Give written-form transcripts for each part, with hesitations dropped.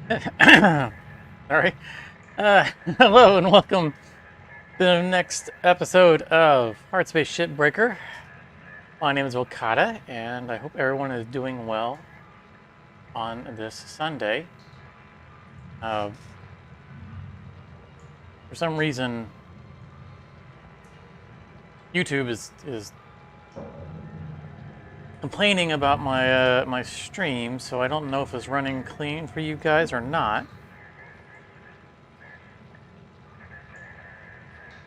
Sorry. Hello and welcome to the next episode of Hardspace Shipbreaker. My name is Okada, and I hope everyone is doing well on this Sunday. For some reason, YouTube is complaining about my stream, so I don't know if it's running clean for you guys or not.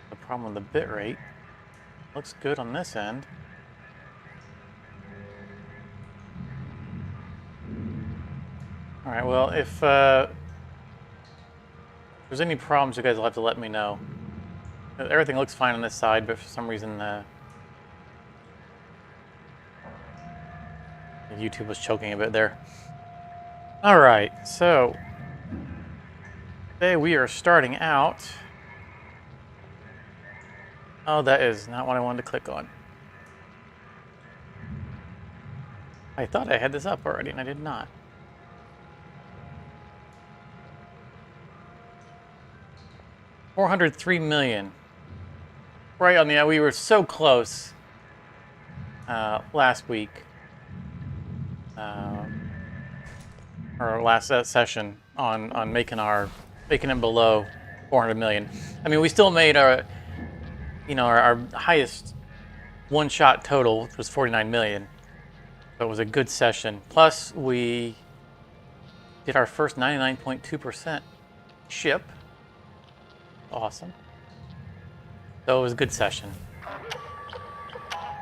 The problem with the bitrate looks good on this end. All right, well, if there's any problems, you guys will have to let me know. Everything looks fine on this side, but for some reason, YouTube was choking a bit there. All right, so today we are starting out. Oh, that is not what I wanted to click on. I thought I had this up already, and I did not. $403 million. Right on the, we were so close last week, or last session on making it below 400 million. I mean, we still made our highest one-shot total, which was 49 million. So it was a good session. Plus, we did our first 99.2% ship. Awesome. So it was a good session.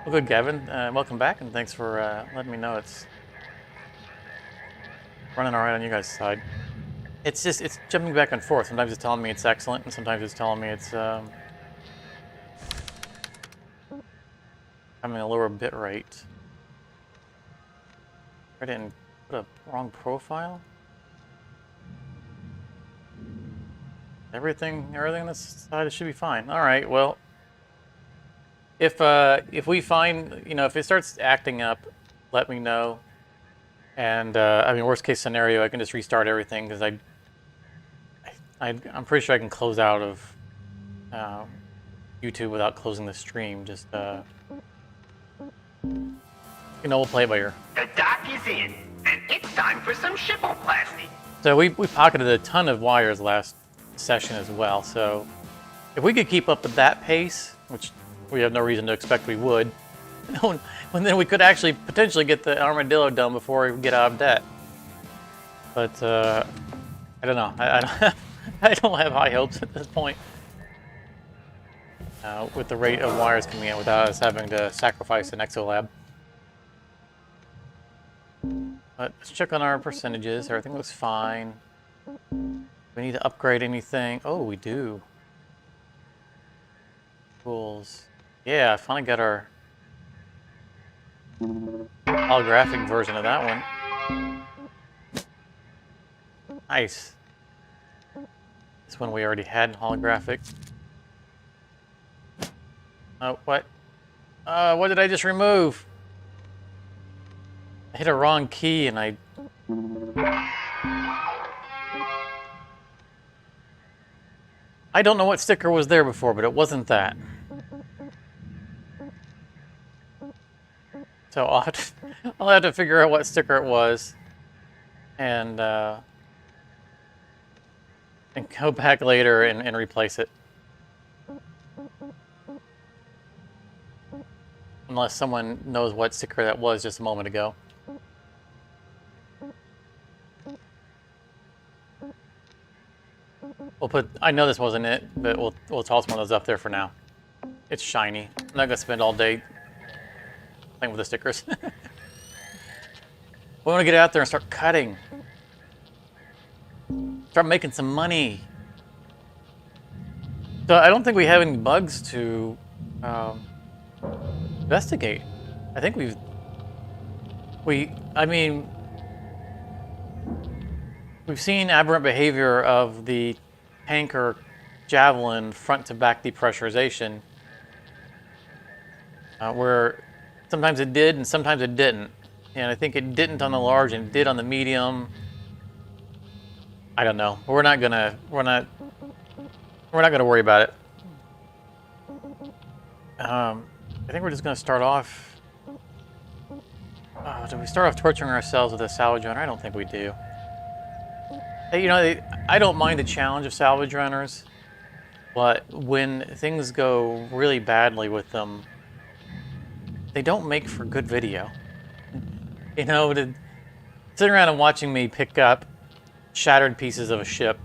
Well, good, Gavin. Welcome back, and thanks for letting me know it's running all right on you guys' side. It's jumping back and forth. Sometimes it's telling me it's excellent, and sometimes it's telling me it's having a lower bit rate. I didn't put a wrong profile. Everything on this side should be fine. All right. Well, if we find, if it starts acting up, let me know. And I mean, worst case scenario, I can just restart everything because I'm pretty sure I can close out of YouTube without closing the stream. Just we'll play it by ear. The dock is in, and it's time for some shipoplasty. So we pocketed a ton of wires last session as well. So if we could keep up at that pace, which we have no reason to expect we would, then we could actually potentially get the Armadillo done before we get out of debt. But I don't know. I don't have high hopes at this point with the rate of wires coming in without us having to sacrifice an exolab. But let's check on our percentages. Everything looks fine. We need to upgrade anything. Oh, we do. Tools. Yeah, I finally got our holographic version of that one. Nice. This one we already had holographic. Oh, what? What did I just remove? I hit a wrong key and I don't know what sticker was there before, but it wasn't that. So I'll have to figure out what sticker it was and go back later and replace it. Unless someone knows what sticker that was just a moment ago. I know this wasn't it, but we'll toss one of those up there for now. It's shiny. I'm not gonna spend all day playing with the stickers. We want to get out there and start cutting. Start making some money. So I don't think we have any bugs to investigate. I think we've seen aberrant behavior of the tanker Javelin front to back depressurization, where sometimes it did and sometimes it didn't. And I think it didn't on the large and it did on the medium. I don't know. We're not gonna worry about it. I think we're just gonna start off. Do we start off torturing ourselves with a salvage runner? I don't think we do. Hey, you know, I don't mind the challenge of salvage runners, but when things go really badly with them, they don't make for good video. You know, sitting around and watching me pick up shattered pieces of a ship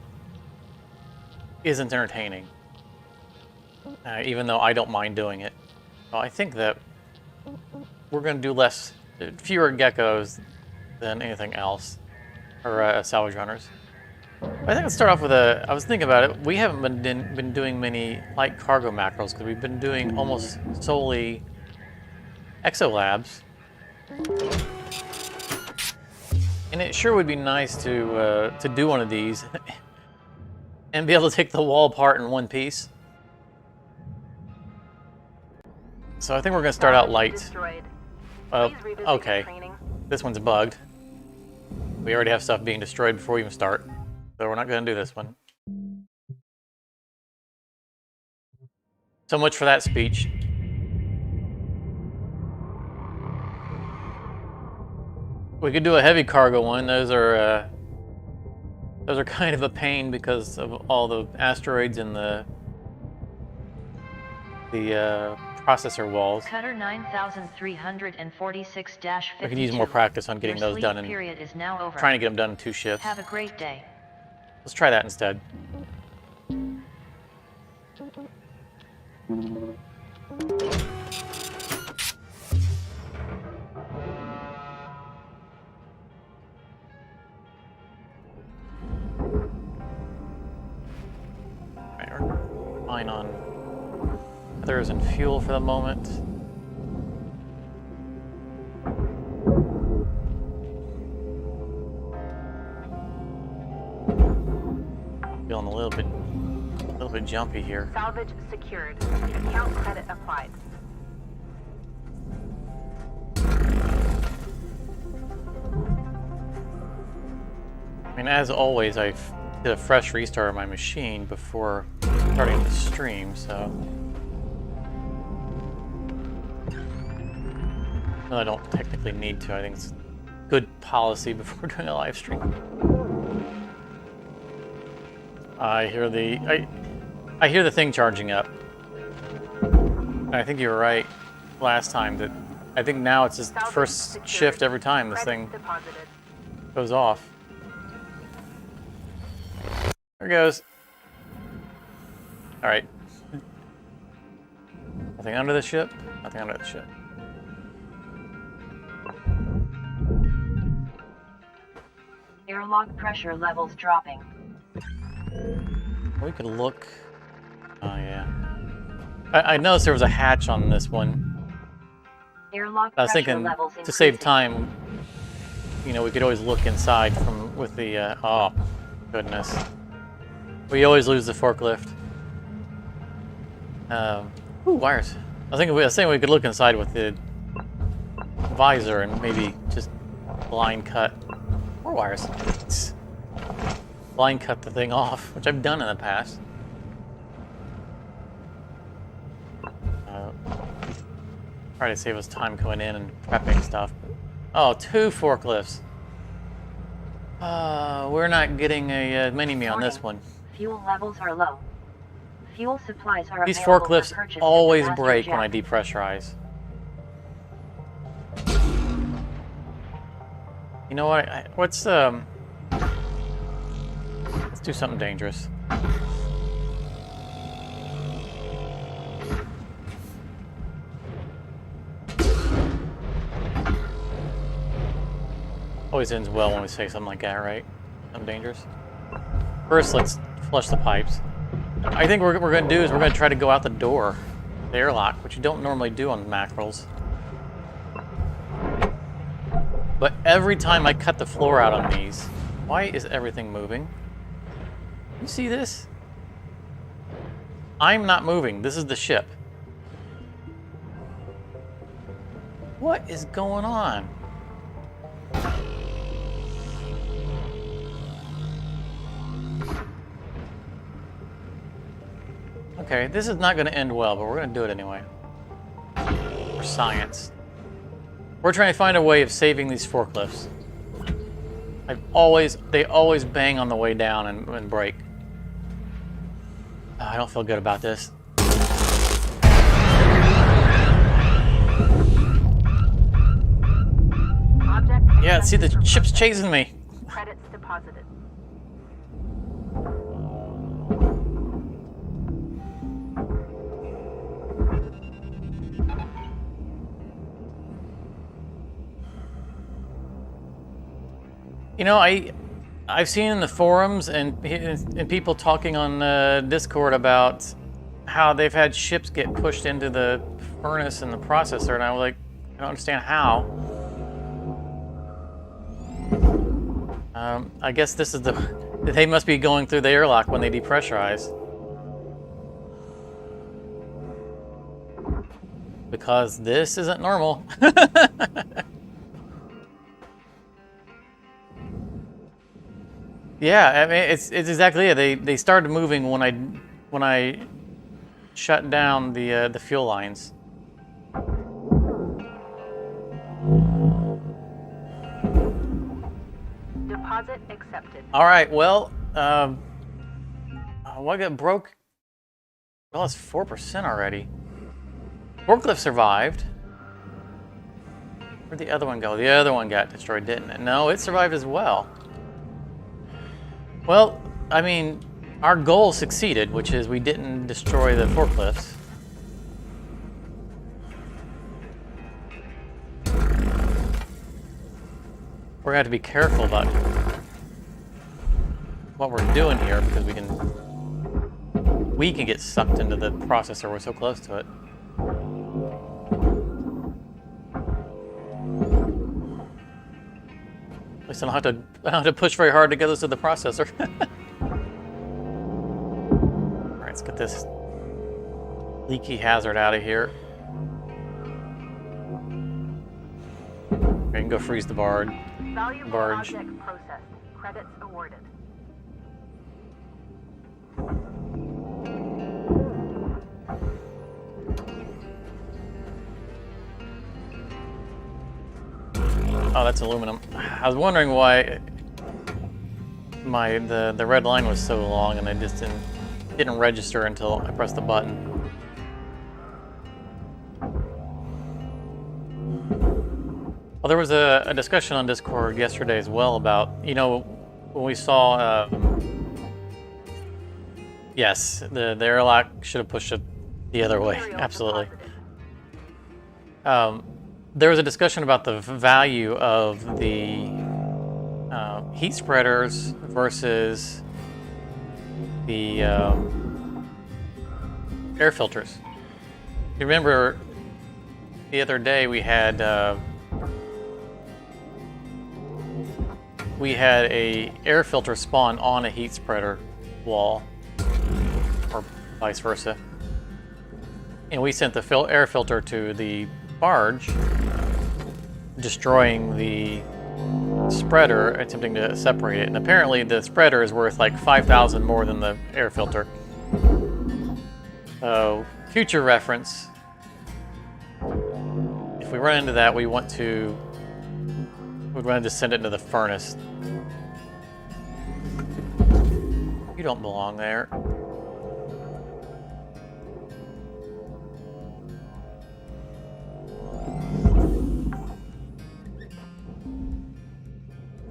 isn't entertaining, even though I don't mind doing it. Well, I think that we're going to do fewer geckos than anything else, or salvage runners. I think let's start off with I was thinking about it. We haven't been doing many light cargo macros because we've been doing almost solely exolabs. And it sure would be nice to do one of these and be able to take the wall apart in one piece. So I think we're going to start out light. Okay. This one's bugged. We already have stuff being destroyed before we even start. So we're not going to do this one. So much for that speech. We could do a heavy cargo one. Those are kind of a pain because of all the asteroids and the processor walls. Cutter 9346-52. I could use more practice on getting those done and trying to get them done in 2 shifts. Have a great day. Let's try that instead. Alright, we're fine on feathers and fuel for the moment. Feeling a little bit jumpy here. Salvage secured. Account credit applied. I mean, as always, I did a fresh restart of my machine before starting the stream, so well, I don't technically need to. I think it's good policy before doing a live stream. I hear the thing charging up. I think you were right last time that I think now it's just first shift every time this thing goes off. There it goes. All right. Nothing under the ship. Nothing under the ship. Airlock pressure levels dropping. We could look. Oh yeah. I noticed there was a hatch on this one. Airlock I was pressure thinking levels to save increasing. time, you know, we could always look inside with the. Oh, goodness. We always lose the forklift. Ooh, wires. I was saying we could look inside with the visor and maybe just blind cut. More wires. Blind cut the thing off, which I've done in the past. Try to save us time going in and prepping stuff. Oh, 2 forklifts. We're not getting a mini-me on this one. Fuel levels are low. Fuel supplies are These available for forklifts purchase at the always master break when I jack. depressurize. You know what? Let's do something dangerous. Always ends well when we say something like that, right? Something dangerous. First, let's flush the pipes. I think what we're going to do is we're going to try to go out the door, the airlock, which you don't normally do on mackerels. But every time I cut the floor out on these, why is everything moving? You see this? I'm not moving. This is the ship. What is going on? Okay, this is not going to end well, but we're going to do it anyway. For science. We're trying to find a way of saving these forklifts. They always bang on the way down and break. I don't feel good about this. Object Yeah, see, the accepted for ship's processing. chasing me. Credits deposited. You know, I've seen in the forums and people talking on Discord about how they've had ships get pushed into the furnace and the processor, and I was like, I don't understand how. I guess this is they must be going through the airlock when they depressurize. Because this isn't normal. Yeah, I mean it's exactly it. They started moving when I shut down the fuel lines. Deposit accepted. All right, well, what got broke? Well, it's 4% already. Forklift survived. Where'd the other one go? The other one got destroyed, didn't it? No, it survived as well. Well, I mean, our goal succeeded, which is we didn't destroy the forklifts. We're gonna have to be careful about what we're doing here because we can get sucked into the processor. We're so close to it. At least I don't have to push very hard to get us to the processor. All right, let's get this leaky hazard out of here. We can go freeze the barge. Valuable object processed. Credits awarded. Oh, that's aluminum. I was wondering why the red line was so long and I just didn't register until I pressed the button. Well, there was a discussion on Discord yesterday as well about, you know, when we saw, yes, the airlock should have pushed it the other way, Material absolutely. deposited. There was a discussion about the value of the heat spreaders versus the air filters. You remember the other day we had a air filter spawn on a heat spreader wall, or vice versa, and we sent the air filter to the barge, destroying the spreader, attempting to separate it. And apparently the spreader is worth like 5,000 more than the air filter. So, future reference, if we run into that, we'd want to send it into the furnace. You don't belong there.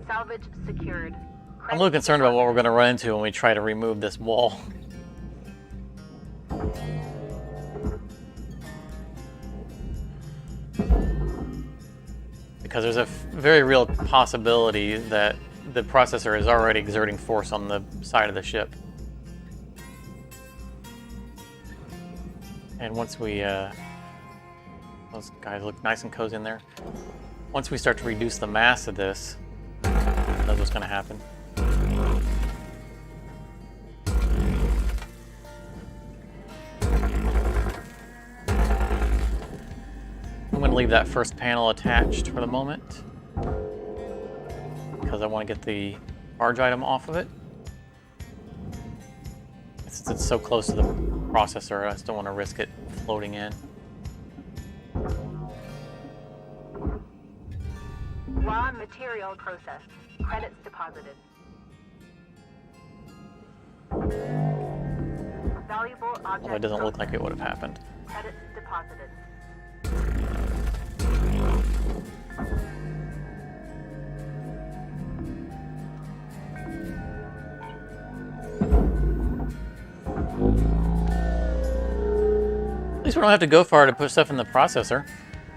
Salvage secured. I'm a little concerned about what we're going to run into when we try to remove this wall. Because there's a very real possibility that the processor is already exerting force on the side of the ship. And once we, those guys look nice and cozy in there. Once we start to reduce the mass of this, that's what's going to happen. I'm going to leave that first panel attached for the moment because I want to get the barge item off of it. Since it's so close to the processor, I just don't want to risk it floating in. Raw material processed. Credits deposited. Valuable object. Well, it doesn't look like it would have happened. Credits deposited. At least we don't have to go far to put stuff in the processor.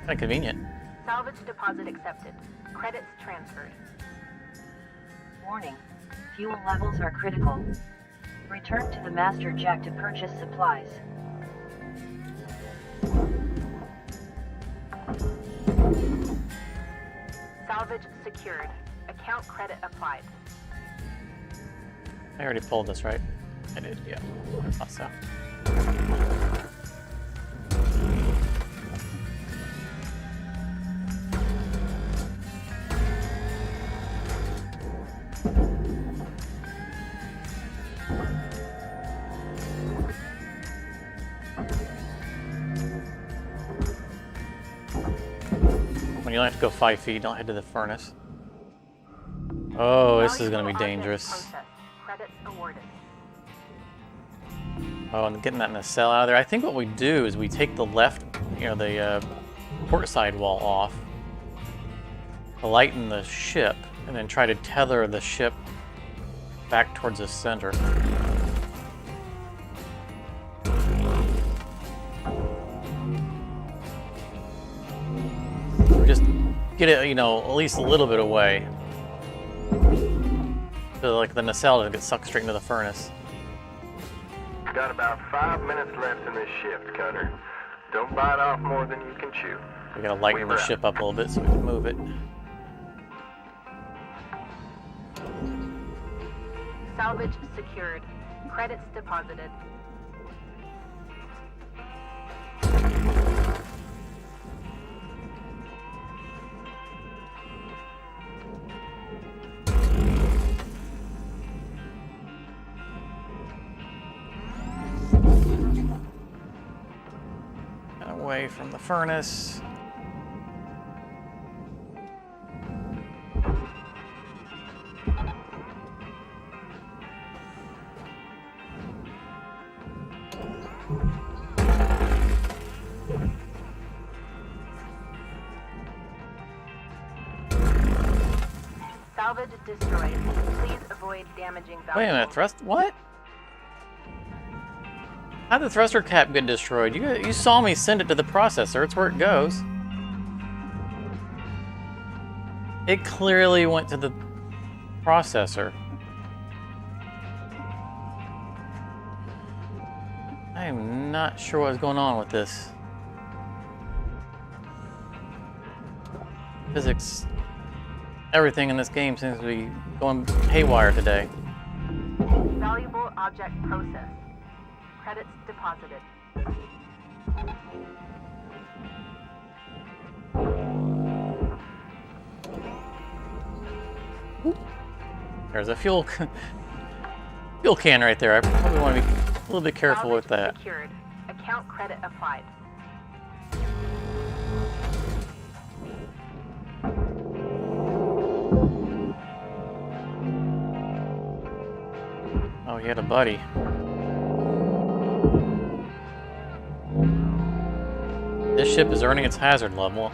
Kind of convenient. Salvage deposit accepted. Credits transferred. Warning. Fuel levels are critical. Return to the master jack to purchase supplies. Salvage secured. Account credit applied. I already pulled this, right? I did, yeah. I thought so. When you only have to go 5 feet, don't head to the furnace. Oh, this is going to be dangerous. Processed. Credits awarded. Oh, and getting that nacelle out of there. I think what we do is we take the left, the port side wall off, lighten the ship, and then try to tether the ship back towards the center. Or just get it, at least a little bit away. So like the nacelle doesn't get sucked straight into the furnace. Got about 5 minutes left in this shift, Cutter. Don't bite off more than you can chew. We gotta lighten the ship up a little bit so we can move it. Salvage secured. Credits deposited. Away from the furnace. Salvage destroyed. Please avoid damaging valuables. Wait a minute, what? How'd the thruster cap get destroyed? You saw me send it to the processor. It's where it goes. It clearly went to the processor. I am not sure what's going on with this. Physics. Everything in this game seems to be going haywire today. Valuable object processed. Credits deposited. There's a fuel can right there. I probably want to be a little bit careful with that. Secured. Account credit applied. Oh, he had a buddy. This ship is earning its hazard level.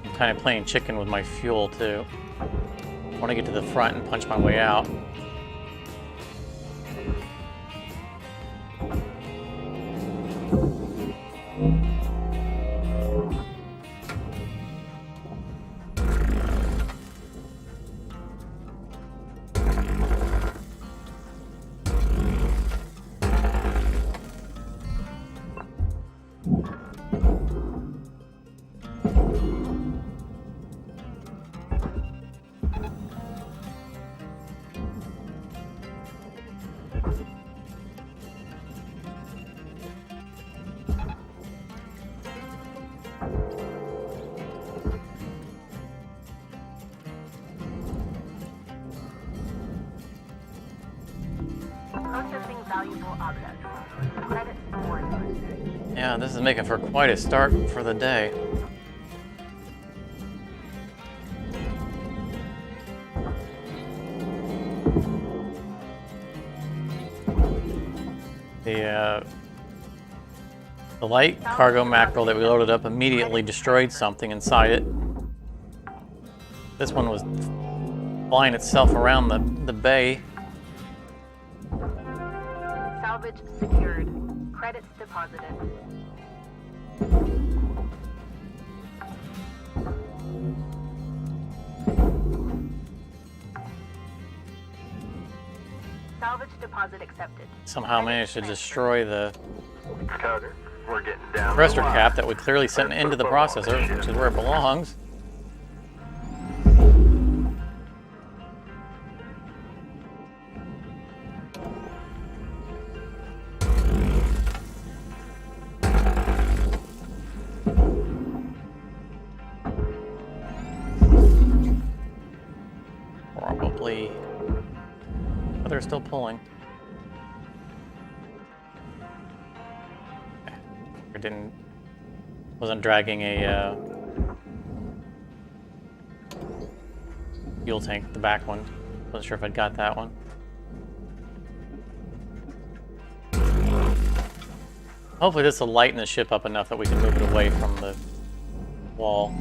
I'm kind of playing chicken with my fuel too. I want to get to the front and punch my way out. Processing valuable objects. Credits awarded. Yeah, this is making for quite a start for the day. The light cargo mackerel that we loaded up immediately destroyed something inside it. This one was flying itself around the bay. Salvage secured. Credits deposited. Salvage deposit accepted. Somehow managed to destroy the Cutter, we're getting down the thruster wire. cap that we clearly sent into the processor, which is where it belongs. Probably. Oh, they're still pulling. Wasn't dragging a fuel tank, the back one. Wasn't sure if I'd got that one. Hopefully this will lighten the ship up enough that we can move it away from the wall.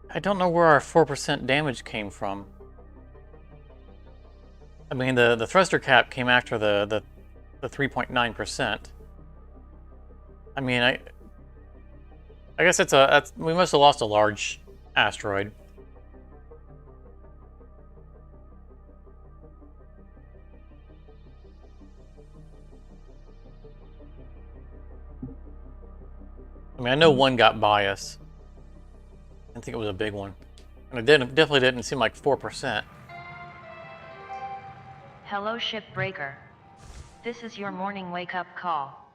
I don't know where our 4% damage came from. I mean, the thruster cap came after the 3.9%. I mean, I guess we must have lost a large asteroid. I mean, I know one got by us. I think it was a big one. And it definitely didn't seem like 4%. Hello, Shipbreaker. This is your morning wake-up call.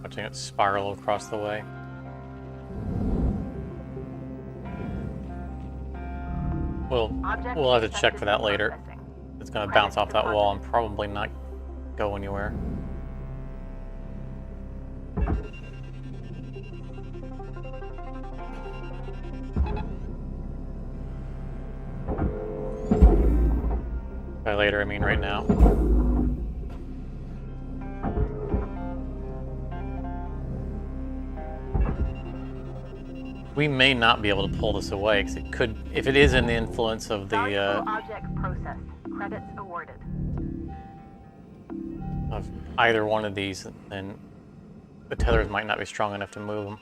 Watching it spiral across the way. We'll have to check for that later. It's going to bounce off that wall and probably not go anywhere. By later, I mean right now. We may not be able to pull this away, because it could, if it is in the influence of the Object processed. Credits awarded. of either one of these, then the tethers might not be strong enough to move them.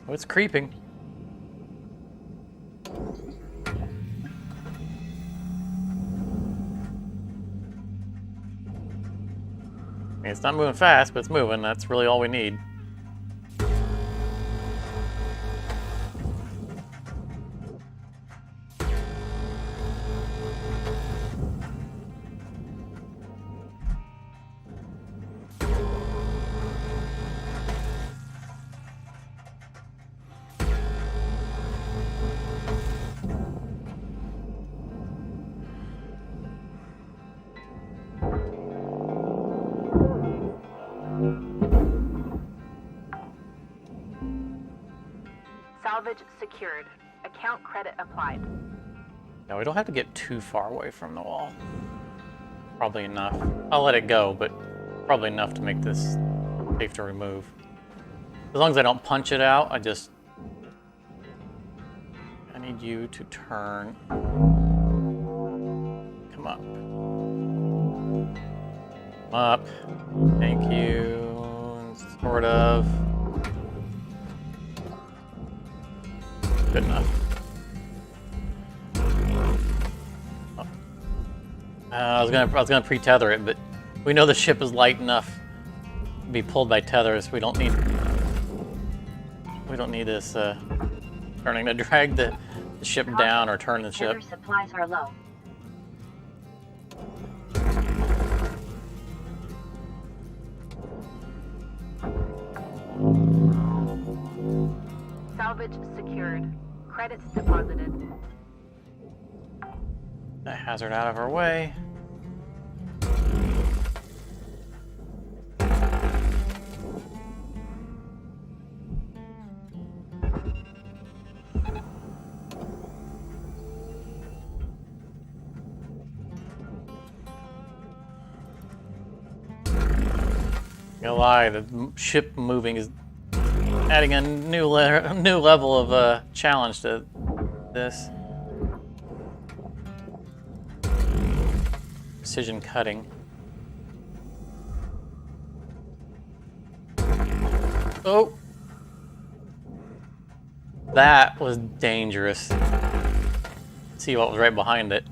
Oh, it's creeping. I mean, it's not moving fast, but it's moving. That's really all we need. Salvage secured. Account credit applied. No, we don't have to get too far away from the wall. Probably enough. I'll let it go, but probably enough to make this safe to remove. As long as I don't punch it out, I need you to turn. Come up. Come up. Thank you. Sort of. Good enough. Oh. I was gonna pre-tether it, but we know the ship is light enough to be pulled by tethers. We don't need this turning to drag the ship down or turn the ship. Tether supplies are low. Salvage secured. Credits deposited. That hazard out of our way. Gonna lie, the ship moving is adding a new level of challenge to this. Precision cutting. Oh! That was dangerous. See what was right behind it.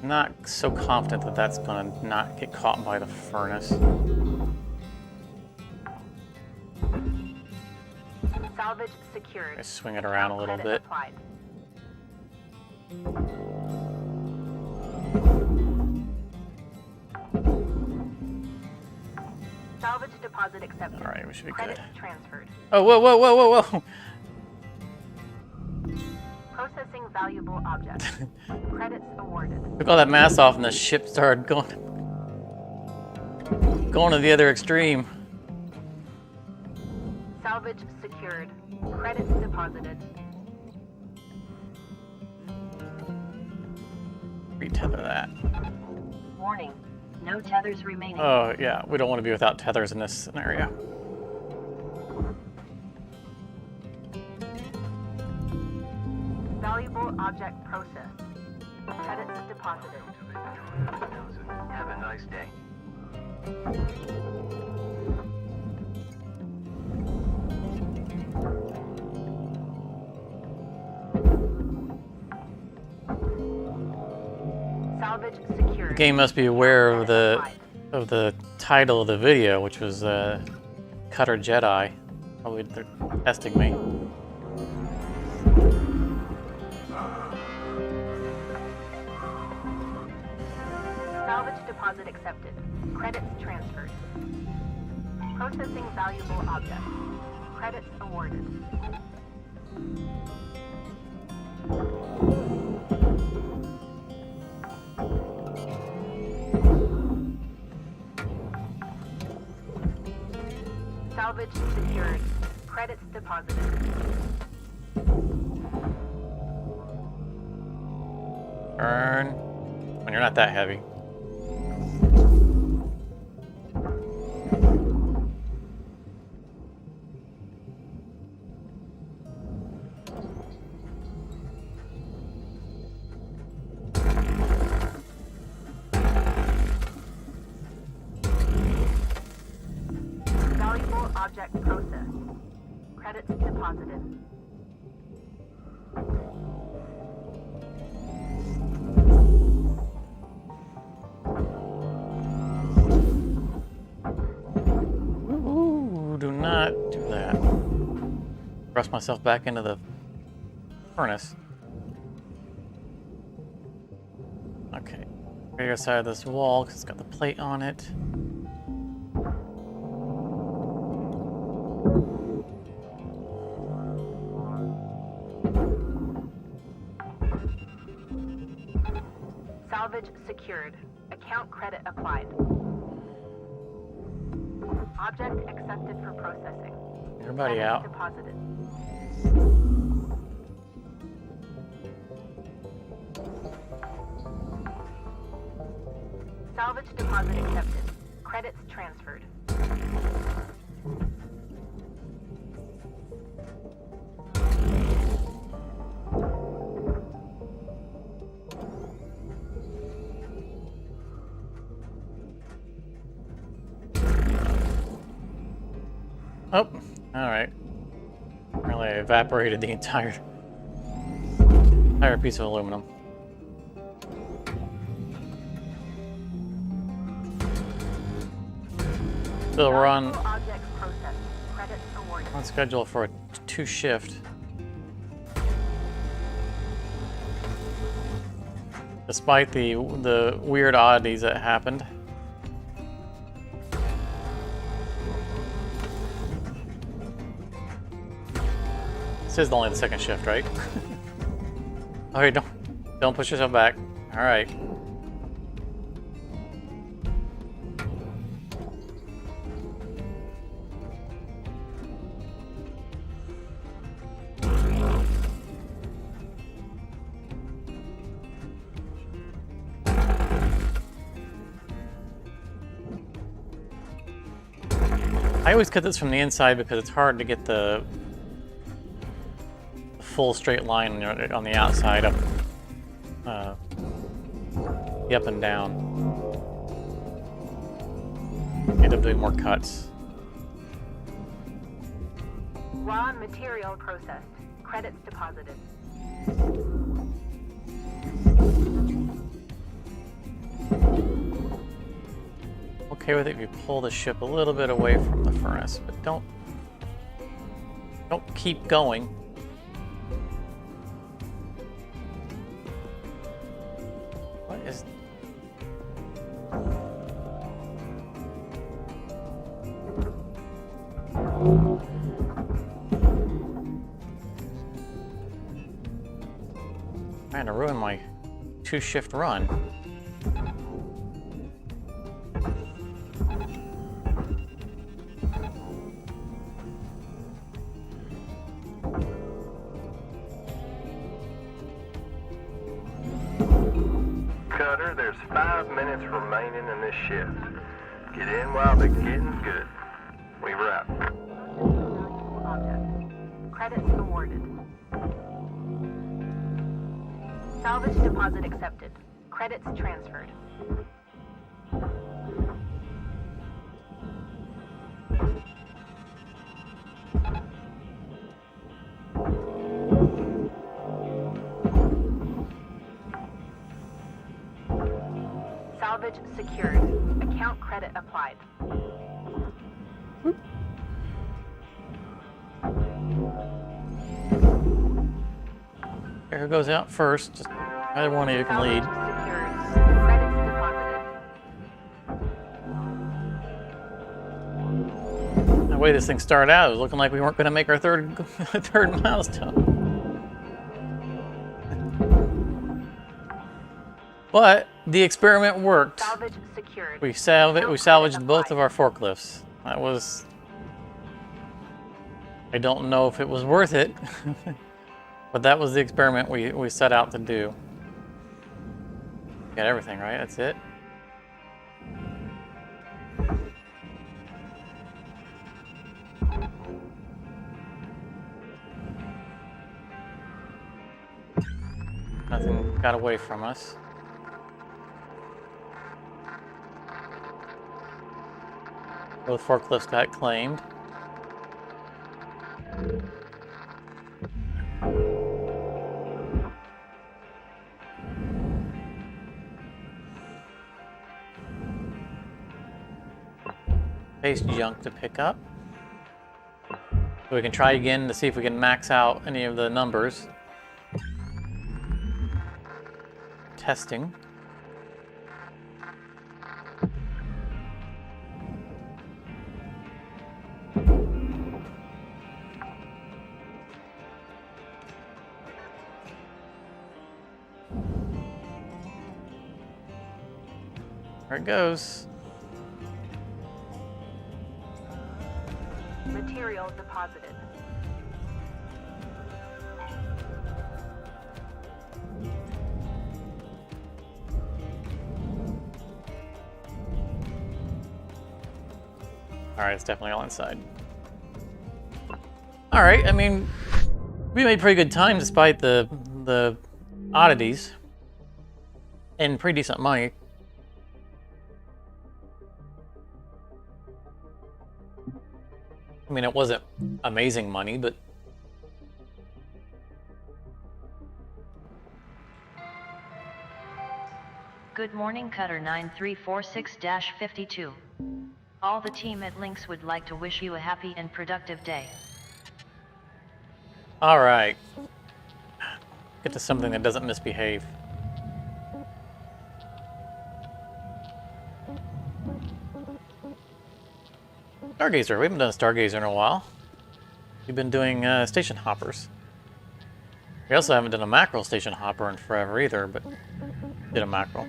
Not so confident that that's going to not get caught by the furnace. Salvage secured. I swing it around a little Credit bit. applied. Salvage deposit accepted. All right, we should be Credits good. transferred. Oh, whoa, whoa, whoa, whoa, whoa! Processing valuable object. Credits awarded. Took all that mass off and the ship started going to the other extreme. Salvage secured. Credits deposited. Retether that. Warning. No tethers remaining. Oh, yeah, we don't want to be without tethers in this scenario. Valuable object processed. Credits deposited. Have a nice day. Salvage secured. The game must be aware of the title of the video, which was Cutter Jedi. Probably they're testing me. Salvage deposit accepted. Credits transferred. Processing valuable object. Credits awarded. Salvage secured. Credits deposited. Turn. When you're not that heavy. Valuable object processed. Credits deposited. Ooh, do not do that. Thrust myself back into the furnace. Okay. Radio side of this wall, because it's got the plate on it. Salvage secured. Account credit applied. Object accepted for processing. Everybody Credits out. deposited. Salvage deposit accepted. Credits transferred. Oh, all right. Apparently, I evaporated the entire piece of aluminum. So we're on Objects processed. Credits awarded. schedule for a 2-shift. Despite the weird oddities that happened. This is only the 2nd shift, right? Okay, don't push yourself back. All right. I always cut this from the inside because it's hard to get the full straight line on the outside up, the up and down. End up doing more cuts. Raw material processed. Credits deposited. Okay with it if you pull the ship a little bit away from the furnace, but don't keep going. What is? Trying to ruin my 2-shift run. Cutter, there's 5 minutes remaining in this shift. Get in while the getting's good. We wrap. Object. Credits awarded. Salvage deposit accepted. Credits transferred. Salvage secured. Account credit applied. Here goes out first. Just either one of you can lead. Salvage secured. Credits deposited. The way this thing started out, it was looking like we weren't going to make our third milestone. But the experiment worked. Salvage secured. We salvaged both of our forklifts. That was... I don't know if it was worth it, but that was the experiment we set out to do. Got everything, right? That's it? Nothing got away from us. Both forklifts got claimed. Base junk to pick up. So we can try again to see if we can max out any of the numbers. Testing. There it goes. Material deposited. Alright, it's definitely all inside. Alright, I mean, we made pretty good time despite the oddities. And pretty decent money. I mean, it wasn't amazing money, but... Good morning, Cutter 9346-52. All the team at Lynx would like to wish you a happy and productive day. Alright. Get to something that doesn't misbehave. Stargazer. We haven't done a Stargazer in a while. We've been doing station hoppers. We also haven't done a mackerel station hopper in forever either, but did a mackerel.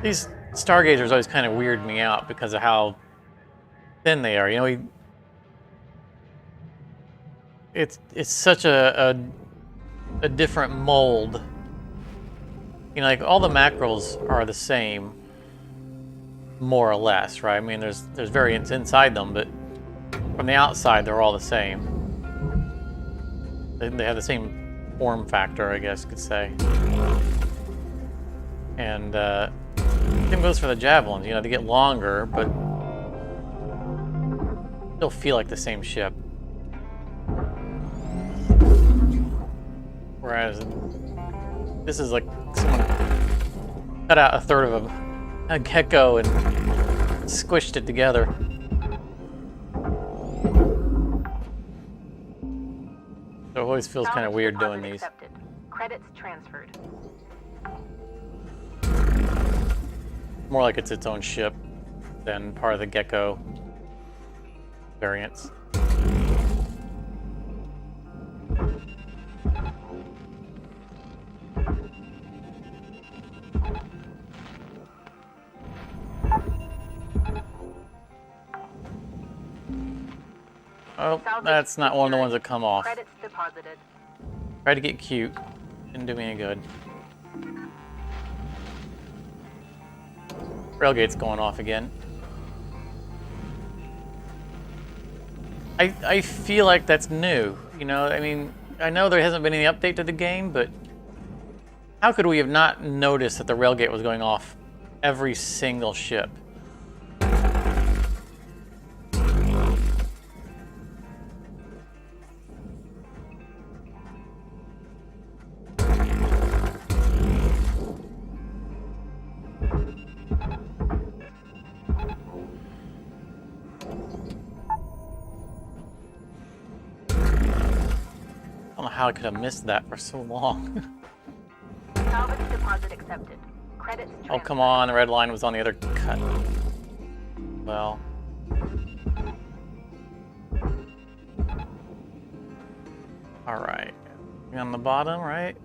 These Stargazers always kind of weird me out because of how thin they are. You know, it's such a different mold. You know, like all the mackerels are the same, more or less, right? I mean, there's variants inside them, but from the outside, they're all the same. They have the same form factor, I guess you could say. And same goes for the javelins. You know, they get longer, but still feel like the same ship. Whereas this is like someone cut out a third of a gecko and squished it together. So it always feels kind of weird doing these. Accepted. Credits transferred. More like it's its own ship than part of the gecko variants. Oh, that's not one of the ones that come off. Credits deposited. Tried to get cute. Didn't do me any good. Railgate's going off again. I feel like that's new. You know, I mean, I know there hasn't been any update to the game, but how could we have not noticed that the railgate was going off every single ship? I don't know how I could have missed that for so long. Salvage deposit accepted. Credits Oh, transferred. come on, the red line was on the other cut. Well. Alright. On the bottom, right?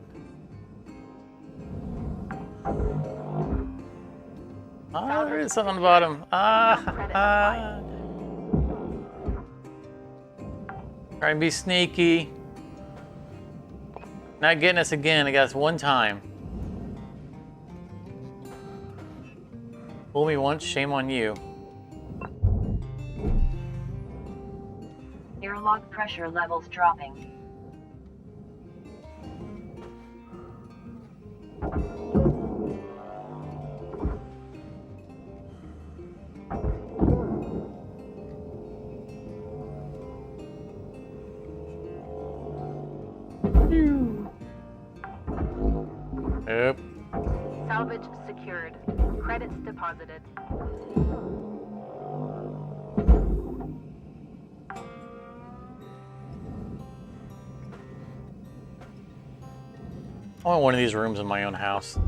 Ah, there is something on the bottom. Try and be sneaky. Not getting us again. I got us one time. Fool me once, shame on you. Airlock pressure levels dropping. Yep. Salvage secured. Credits deposited. I want one of these rooms in my own house.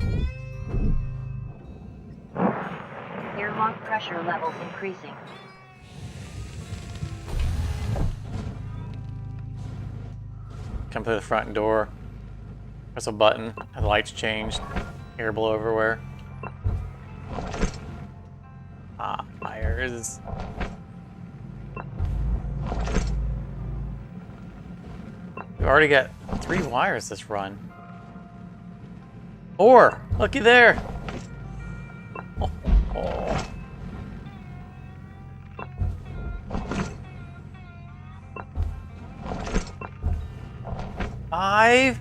Airlock pressure levels increasing. come through the front door, press a button, and the lights changed, air blow everywhere. Ah, fires. We've already got 3 wires this run. 4! Looky there! Oh, oh. Five?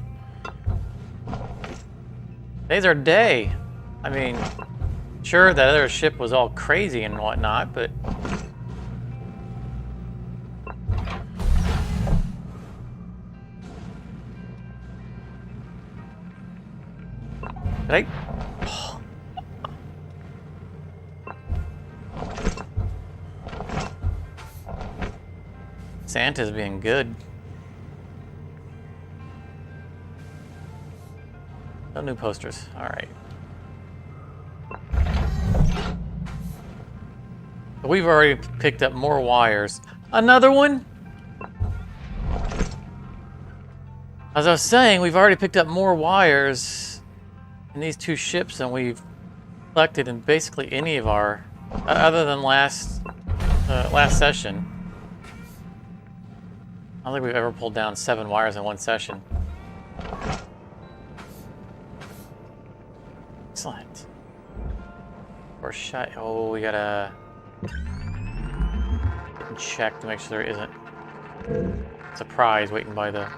Today's our day. I mean, sure, that other ship was all crazy and whatnot, but... Did I... Oh. Santa's being good. No new posters. All right. We've already picked up more wires. Another one? As I was saying, we've already picked up more wires in these 2 ships than we've collected in basically any of our, other than last session. I don't think we've ever pulled down 7 wires in one session. Excellent. Or shut. Oh, we gotta check to make sure there isn't a surprise waiting by the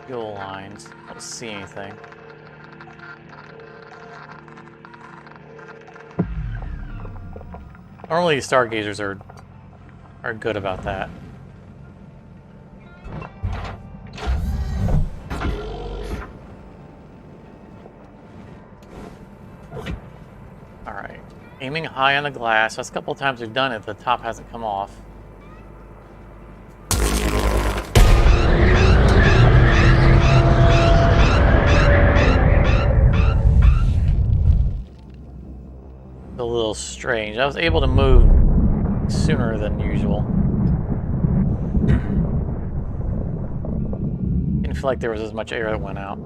fuel lines. I don't see anything. Normally, stargazers are good about that. Alright. Aiming high on the glass. That's a couple of times we've done it. The top hasn't come off. It's a little strange. I was able to move sooner than usual. Didn't feel like there was as much air that went out.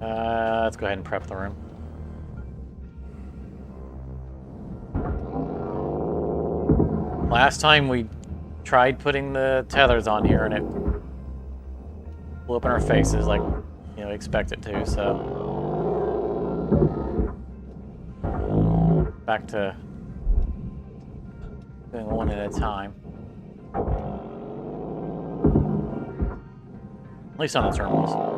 Let's go ahead and prep the room. Last time we tried putting the tethers on here and it blew up in our faces like, you know, expect it to, so. Back to doing one at a time. At least on the terminals.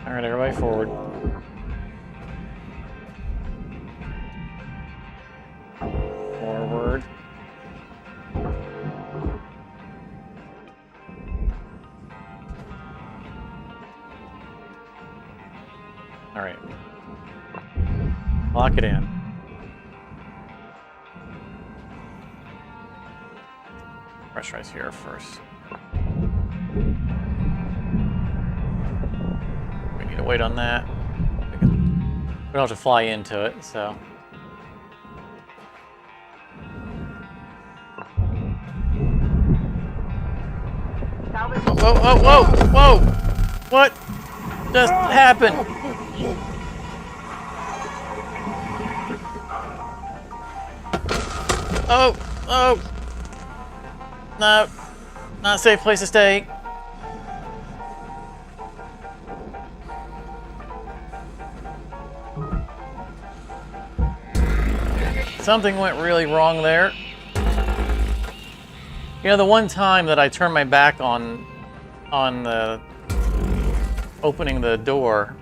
Alright, everybody forward. Forward. Alright. Lock it in. Pressurize here first. We need to wait on that. We don't have to fly into it, so. Salvage. Whoa, whoa, whoa, whoa! What just happened? Oh, oh! No, not a safe place to stay. Something went really wrong there. You know, the one time that I turned my back on the opening the door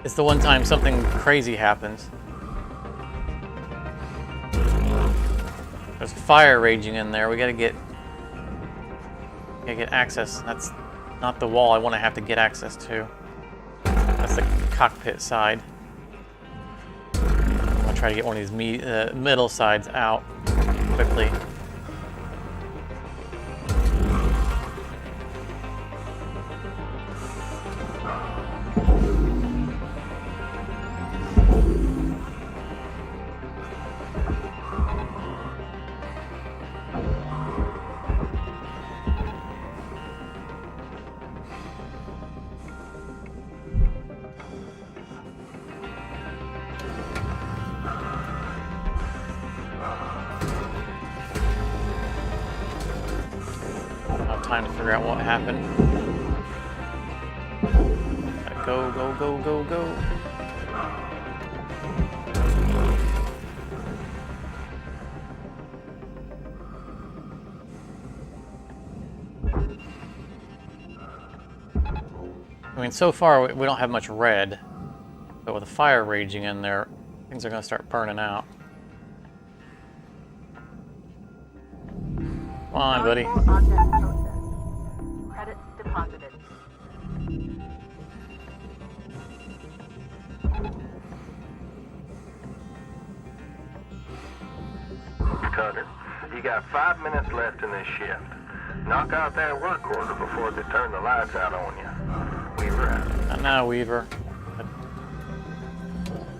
is the one time something crazy happens. There's fire raging in there. We gotta get access. That's not the wall I want to have to get access to. That's the cockpit side. I'm gonna try to get one of these middle sides out quickly. Time to figure out what happened. Go, go, go, go, go. I mean, so far we don't have much red, but with the fire raging in there, things are going to start burning out. Come on, buddy. Credits deposited. Cutter, you got 5 minutes left in this shift. Knock out that work order before they turn the lights out on you. Weaver out. Not now, Weaver.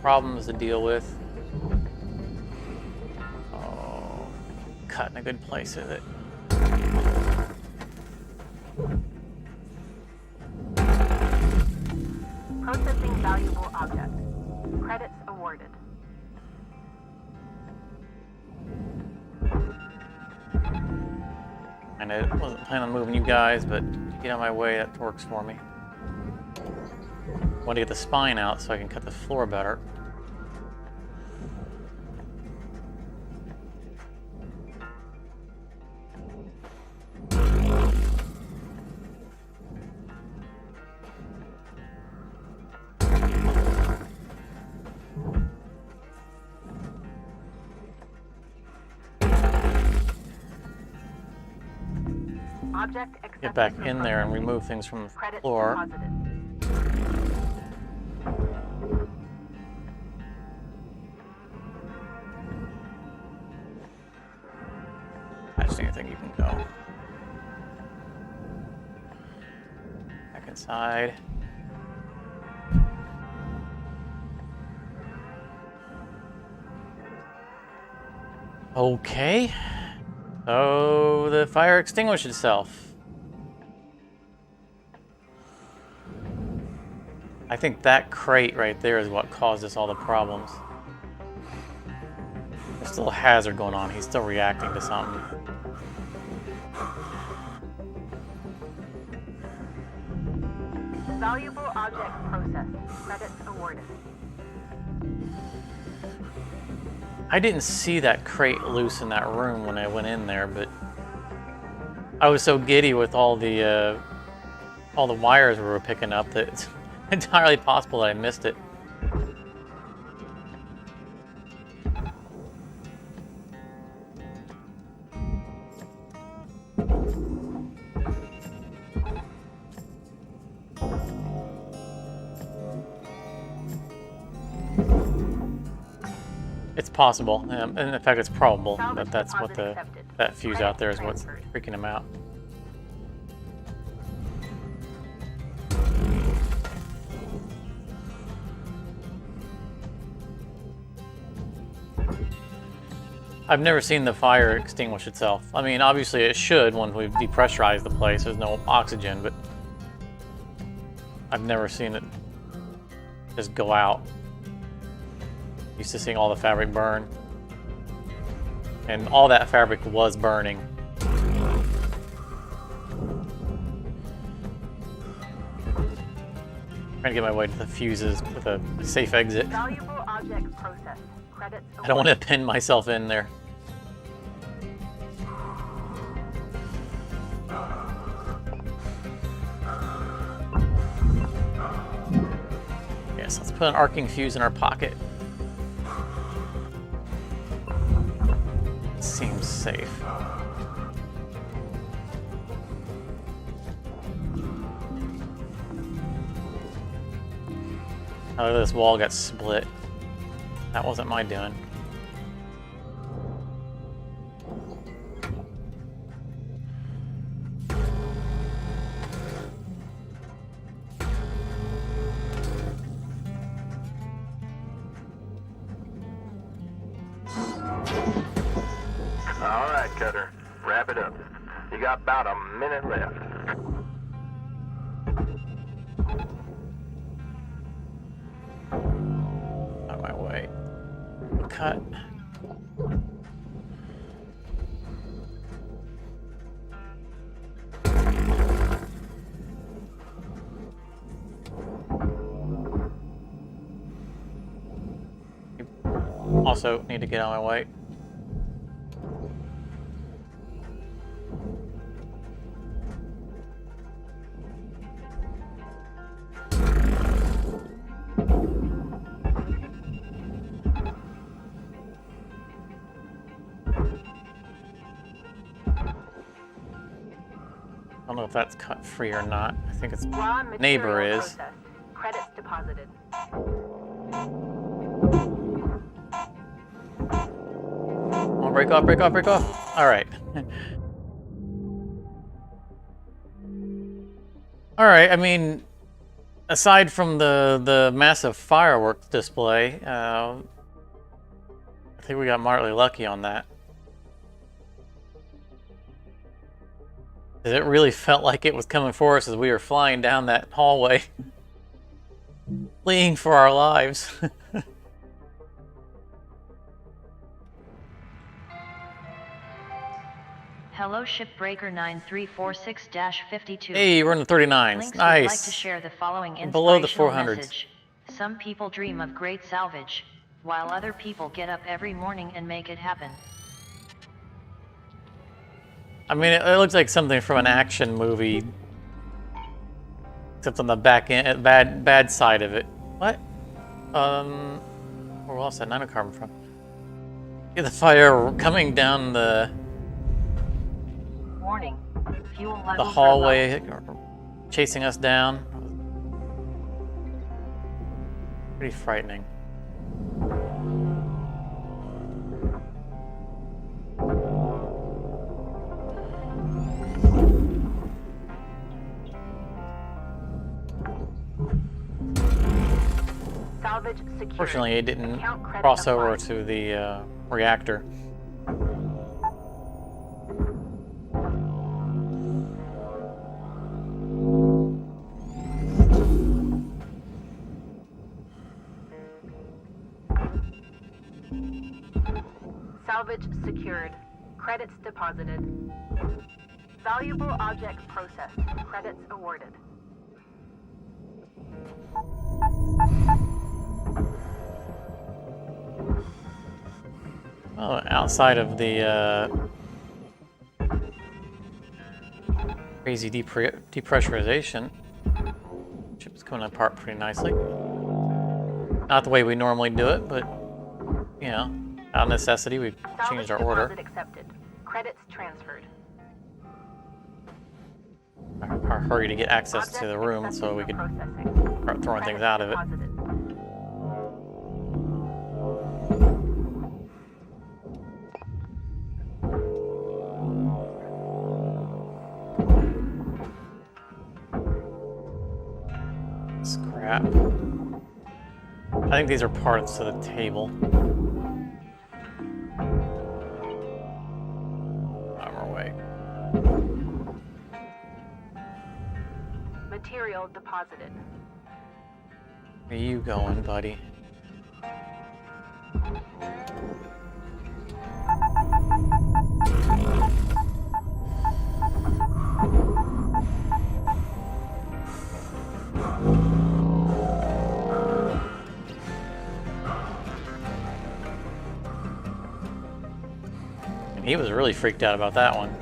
Problems to deal with. Oh, cut in a good place, is it? Processing valuable object. Credits awarded. And I wasn't planning on moving you guys, but get out of my way, that works for me. I want to get the spine out so I can cut the floor better. Object accepted. Get back in there and remove things from the Credits floor. deposited. I just think you can go. Back inside. Okay. So the fire extinguished itself. I think that crate right there is what caused us all the problems. There's still a hazard going on. He's still reacting to something. Valuable object processed. Credits awarded. I didn't see that crate loose in that room when I went in there, but I was so giddy with all the wires we were picking up that it's entirely possible that I missed it. It's possible, and in fact, it's probable that that's what that fuse out there is what's freaking him out. I've never seen the fire extinguish itself. I mean, obviously it should when we've depressurized the place. There's no oxygen, but I've never seen it just go out. Used to seeing all the fabric burn. And all that fabric was burning. Trying to get my way to the fuses with a safe exit. Valuable object processed. Credits I don't want to pin myself in there. Yes, let's put an arcing fuse in our pocket. Seems safe. Oh, this wall got split. That wasn't my doing. All right, Cutter. Wrap it up. You got about a minute left. Out of my way. Cut. Also need to get out of my way. I don't know if that's cut free or not. I think it's Raw material neighbor is. processed. Credits deposited. Oh, break off, break off, break off. All right. All right. I mean, aside from the massive fireworks display, I think we got moderately lucky on that. It really felt like it was coming for us as we were flying down that hallway, fleeing for our lives. Hello Shipbreaker 9346-52. Hey, we're in the 39s. Links Nice. would like to share the following Below the inspirational 400s. message. Some people dream of great salvage, while other people get up every morning and make it happen. I mean, it looks like something from an action movie, except on the back end, bad side of it. What? Where else that nanocarbon from? Yeah, the fire coming down the Warning. Fuel levels are low. hallway, chasing us down. Pretty frightening. Salvage secured. Fortunately, it didn't Account credit cross over applied. to the reactor. Salvage secured. Credits deposited. Valuable object processed. Credits awarded. Well, outside of the crazy depressurization, ship's coming apart pretty nicely. Not the way we normally do it, but you know, out of necessity, we've changed Salvage our order. deposit accepted. Credits transferred. Our hurry to get access to the Object room so we accepted could for processing. start throwing things Credits out of it. deposited. Scrap. I think these are parts of the table. Armor way. Material deposited. Where you going, buddy? And he was really freaked out about that one.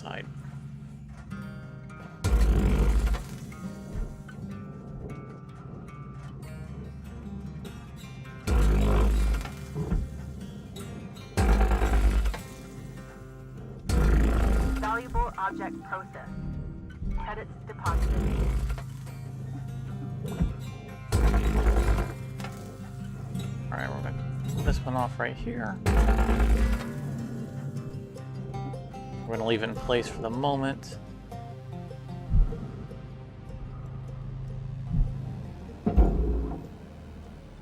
side. Valuable object processed. Credits deposited. Alright, we're going to pull this one off right here. We're going to leave it in place for the moment.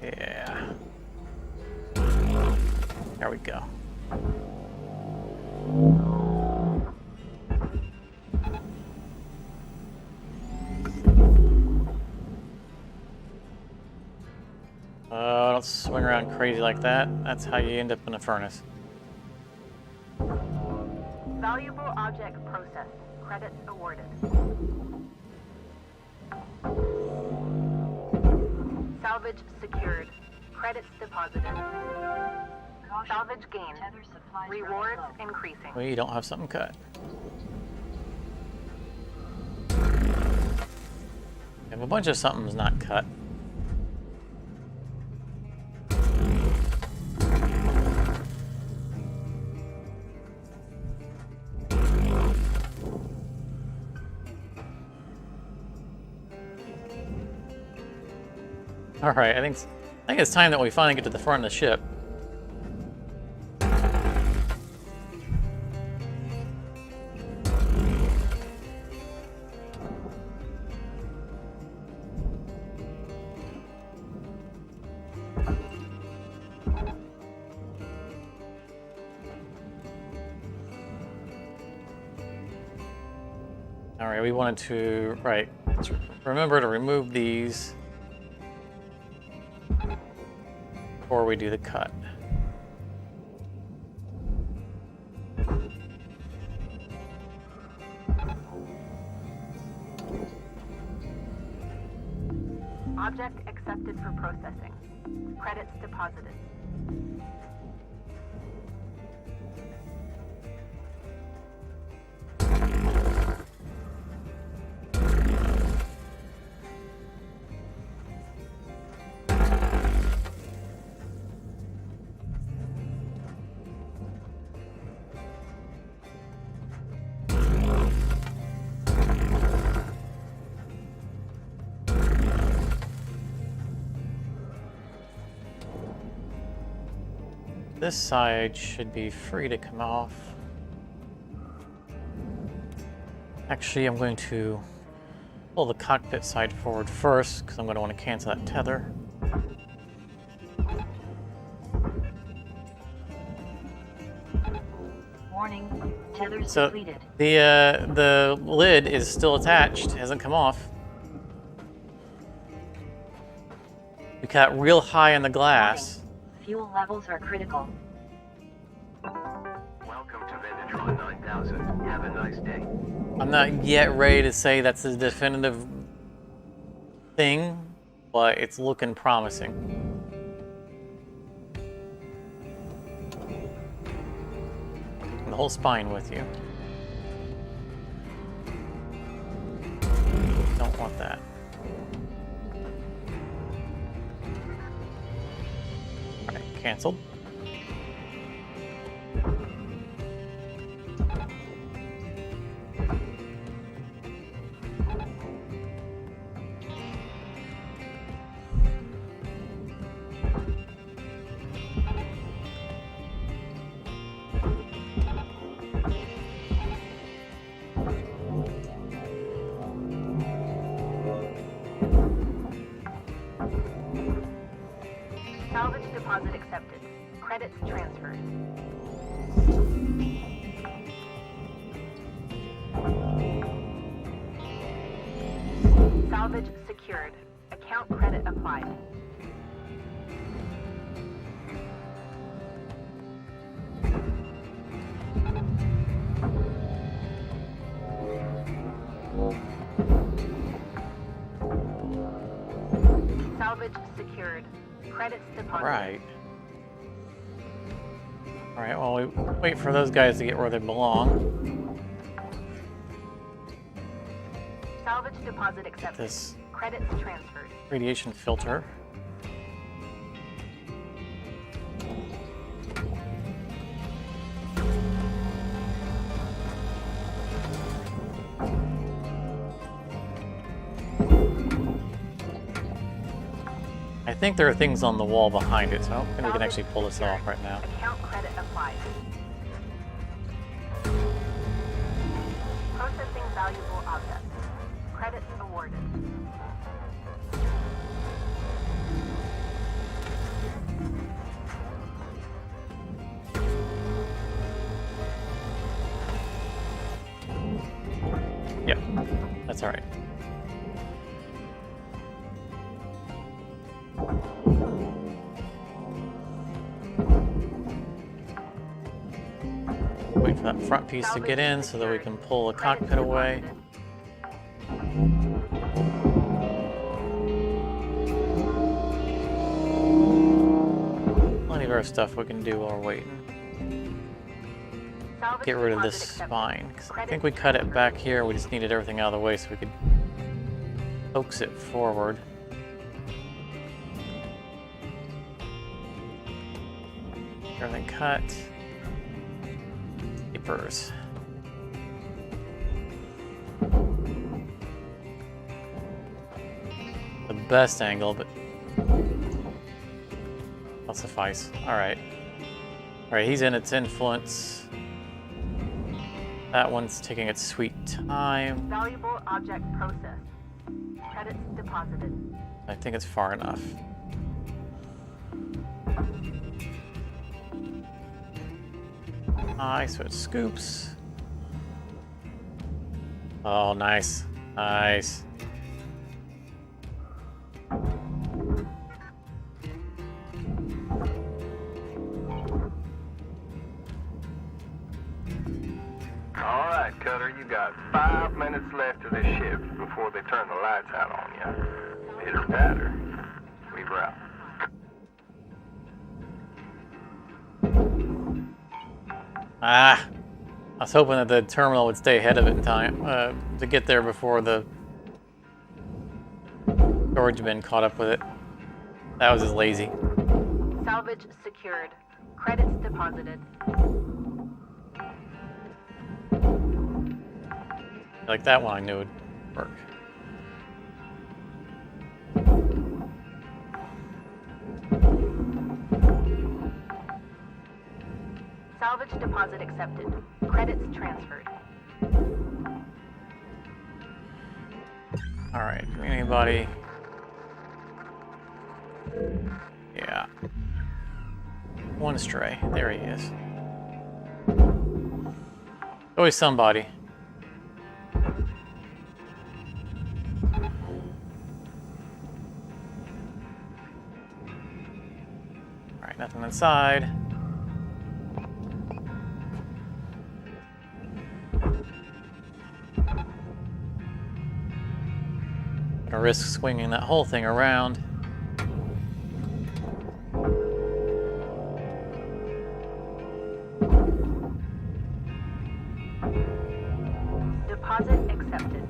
Yeah. There we go. Don't swing around crazy like that. That's how you end up in a furnace. Valuable object processed. Credits awarded. Salvage secured. Credits deposited. Caution. Salvage gained. Tether supplies Rewards running low. increasing. We don't have something cut. We have a bunch of something's not cut. All right, I think it's time that we finally get to the front of the ship. All right, we wanted to, right, let's remember to remove these before we do the cut. Object accepted for processing. Credits deposited. This side should be free to come off. Actually, I'm going to pull the cockpit side forward first because I'm going to want to cancel that tether. Warning, tethers So depleted. the lid is still attached, hasn't come off. We got real high in the glass. Fuel levels are critical. Welcome to Vendatron 9000. Have a nice day. I'm not yet ready to say that's the definitive thing, but it's looking promising. And the whole spine with you. Don't want that. Alright, canceled. Salvage deposit accepted. Credits transferred. Salvage secured. Account credit applied. Salvage secured. Credits deposited. Right. Alright, well, we wait for those guys to get where they belong. deposit accepted. This Credits transferred. radiation filter. I think there are things on the wall behind it, so I don't think we can actually pull this off right now. Account credit applied. Processing valuable object. Credits awarded. Yep, that's all right. Wait for that front piece to get in so that we can pull the cockpit away. Plenty of our stuff we can do while we're waiting. Get rid of this spine, 'cause I think we cut it back here. We just needed everything out of the way so we could coax it forward. Everything cut. Papers. The best angle, but that'll suffice. Alright. Alright, he's in its influence. That one's taking its sweet time. Valuable object processed. Credits deposited. I think it's far enough. Nice, so it scoops. Oh, nice. Nice. All right, Cutter, you got 5 minutes left of this shift before they turn the lights out on you. Pitter patter. We're out. Ah! I was hoping that the terminal would stay ahead of it in time to get there before the storage bin caught up with it. That was just lazy. Salvage secured. Credits deposited. Like that one I knew would work. Salvage deposit accepted. Credits transferred. Alright, anybody? Yeah. One stray. There he is. Always somebody. Alright, nothing inside. Gonna risk swinging that whole thing around. Deposit accepted.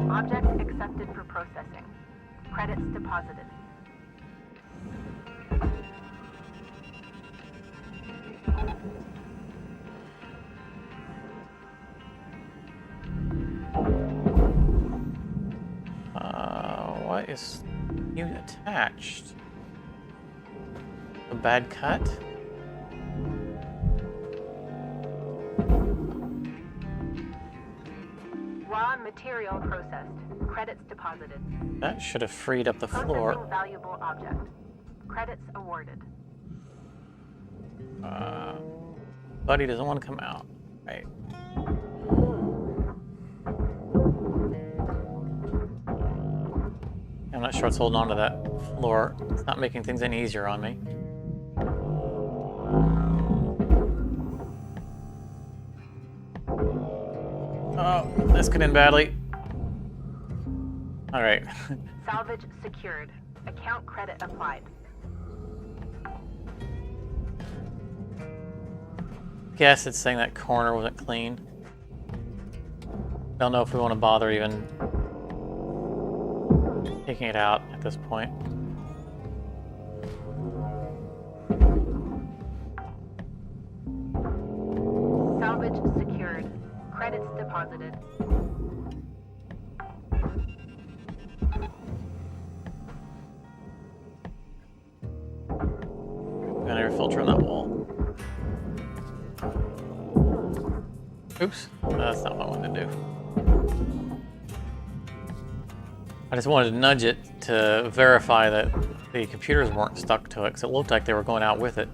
Object accepted for processing. Credits deposited. What is you attached? A bad cut? Raw material processed. Credits deposited. That should have freed up the floor. Processing valuable object. Credits awarded. Buddy doesn't want to come out. Right. I'm not sure what's holding on to that floor. It's not making things any easier on me. Oh, this could end badly. Alright. Salvage secured. Account credit applied. guess it's saying that corner wasn't clean. Don't know if we want to bother even taking it out at this point. Salvage secured. Credits deposited. Got air filter on that wall. Oops, that's not what I wanted to do. I just wanted to nudge it to verify that the computers weren't stuck to it, because it looked like they were going out with it.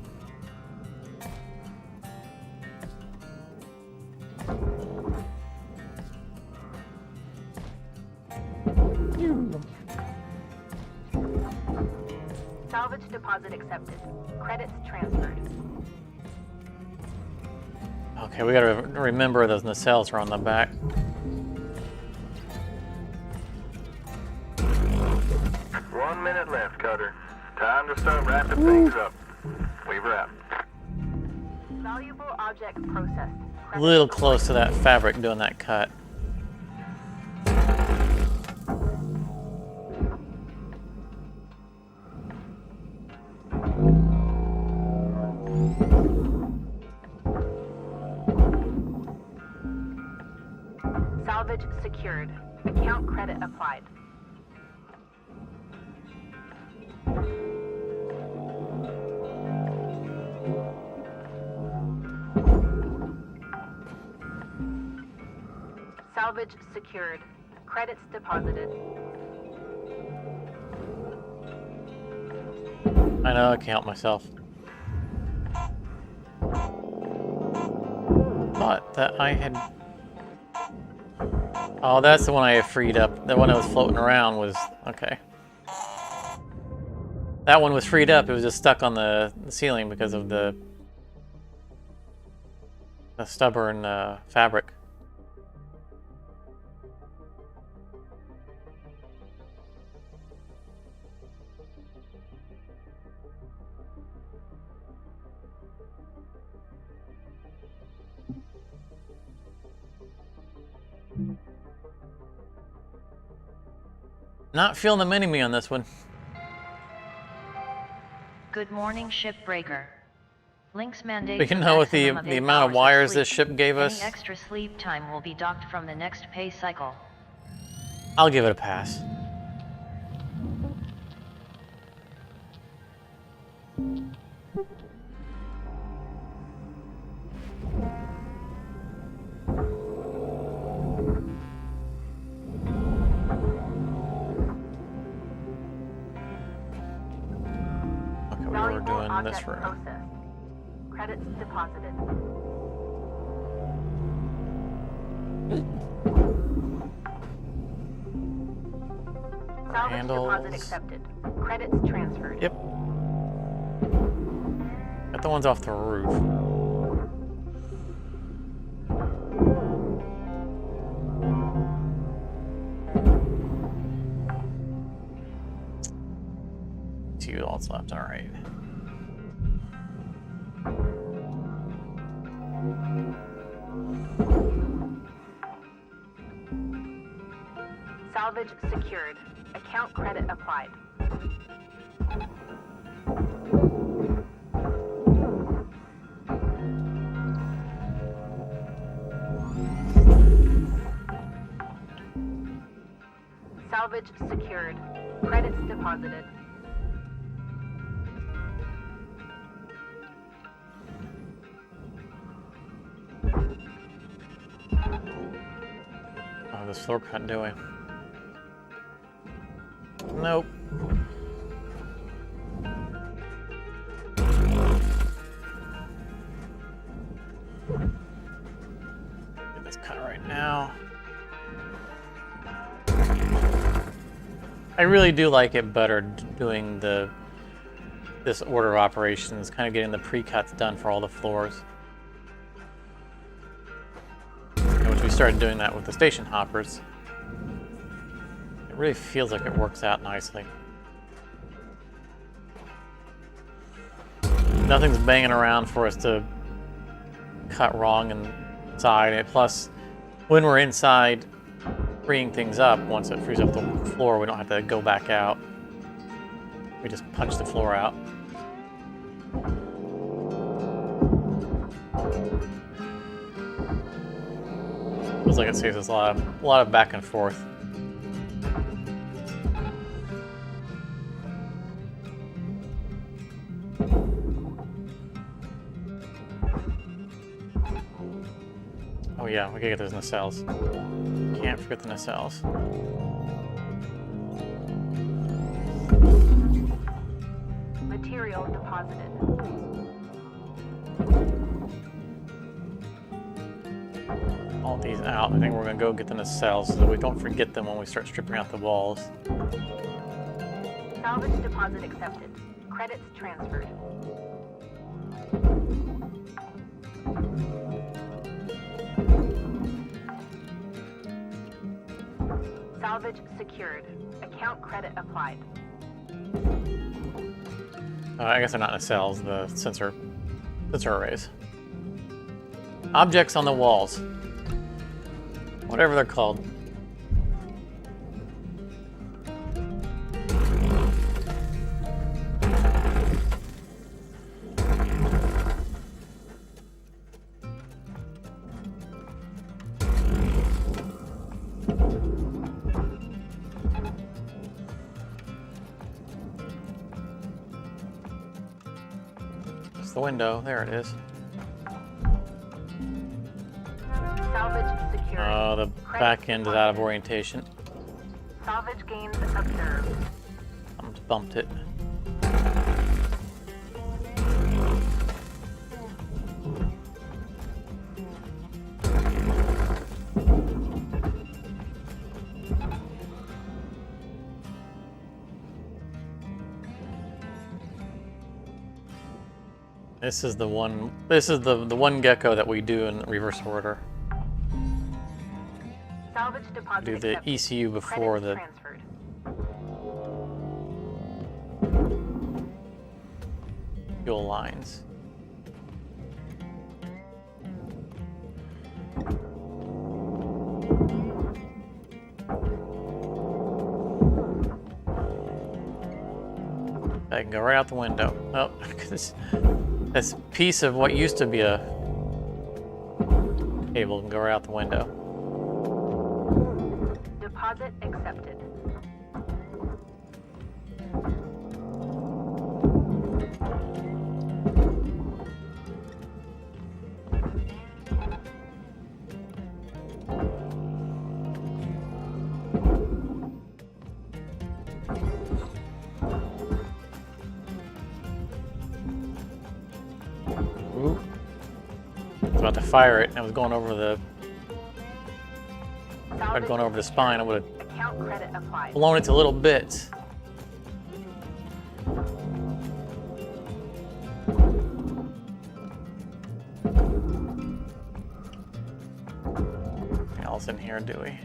Salvage deposit accepted. Credits transferred. Okay, we gotta remember those nacelles are on the back. One minute left, Cutter. Time to start wrapping things up. We wrap. Valuable object processed. A little close to that fabric doing that cut. Salvage secured. Account credit applied. Salvage secured. Credits deposited. I know I can't help myself. Thought that I had... Oh, that's the one I had freed up. The one that was floating around was... Okay. That one was freed up. It was just stuck on the ceiling because of the stubborn fabric. Not feeling the mini-me on this one. Good morning, Shipbreaker. Links mandate. We can know with the amount of wires this ship gave us. Any extra sleep time will be docked from the next pay cycle. I'll give it a pass. Valuable doing object this room. processed. Credits deposited. Salvage Handles. deposit accepted. Credits transferred. Yep. Got the ones off the roof. Two alts left, alright. Salvage secured. Account credit applied. Salvage secured. Credits deposited. Oh, this floor cut doing. Nope. Get this cut right now. I really do like it better doing this order of operations, kind of getting the pre-cuts done for all the floors. Which we started doing that with the station hoppers. It really feels like it works out nicely. Nothing's banging around for us to cut wrong inside. And plus, when we're inside freeing things up, once it frees up the floor, we don't have to go back out. We just punch the floor out. Feels like it saves us a lot of back and forth. Oh yeah, we gotta get those nacelles. Can't forget the nacelles. Material deposited. All these out. I think we're gonna go get the nacelles so that we don't forget them when we start stripping out the walls. Salvage deposit accepted. Credits transferred. Salvage secured. Account credit applied. I guess they're not nacelles, the sensor arrays. Objects on the walls. Whatever they're called. It's the window. There it is. Salvage secured. Oh, the back end is out of orientation. Salvage gains observed. I just bumped it. This is the one. This is the one gecko that we do in reverse order. Salvage deposit Do the accepted. ECU before Credits the transferred. fuel lines. I can go right out the window. Oh, this piece of what used to be a cable can go right out the window. Deposit accepted. Ooh. I was about to fire it and I was going over the Salvage going over the spine. I would have account credit applied. blown it to little bits. Nothing else in here, do we?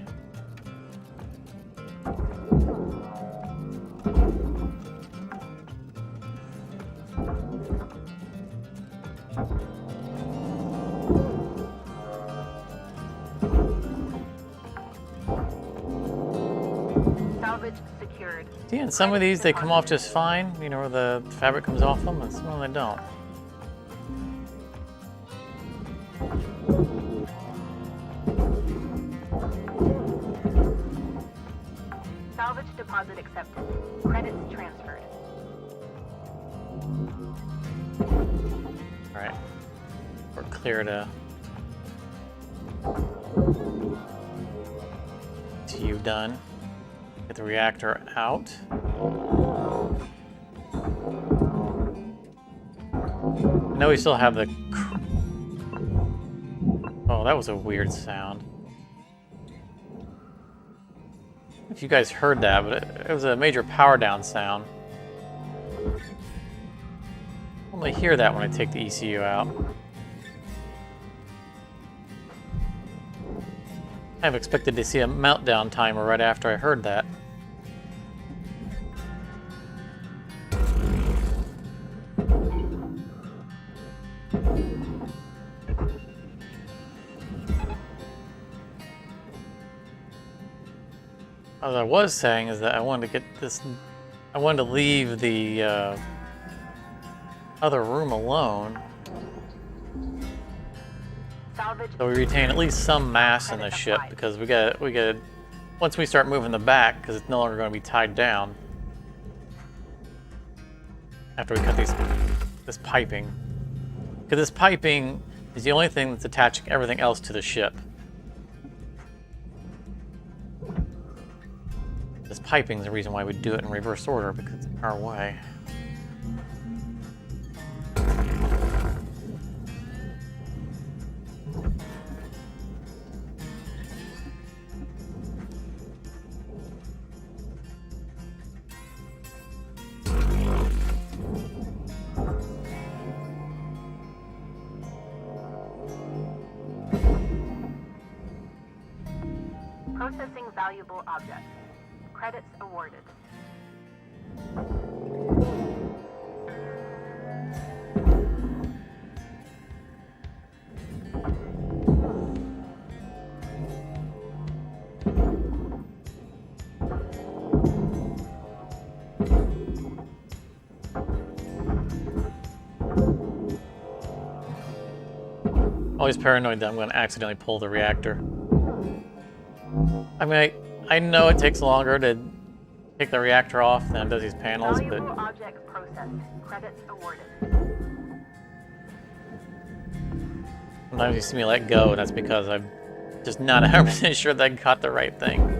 Salvage secured. See, and some of these they come off just fine, you know, where the fabric comes off them, and some of them they don't. Salvage deposit accepted. Credits transferred. Alright. We're clear to you done. Get the reactor out. No, we still have the... Oh, that was a weird sound. If you guys heard that, but it was a major power down sound. I only hear that when I take the ECU out. I have expected to see a meltdown timer right after I heard that. As I was saying, is that I wanted to get this. I wanted to leave the other room alone, Salvage. so we retain at least some mass in the ship, because we got once we start moving the back, because it's no longer going to be tied down after we cut this piping. Because this piping is the only thing that's attaching everything else to the ship. This piping is the reason why we do it in reverse order, because it's in our way. Processing valuable objects. Credits awarded. Always paranoid that I'm going to accidentally pull the reactor. I mean, I know it takes longer to take the reactor off than it does these panels, but Valuable objects processed. Credits awarded. sometimes you see me let go, and that's because I'm just not 100% sure that I caught the right thing.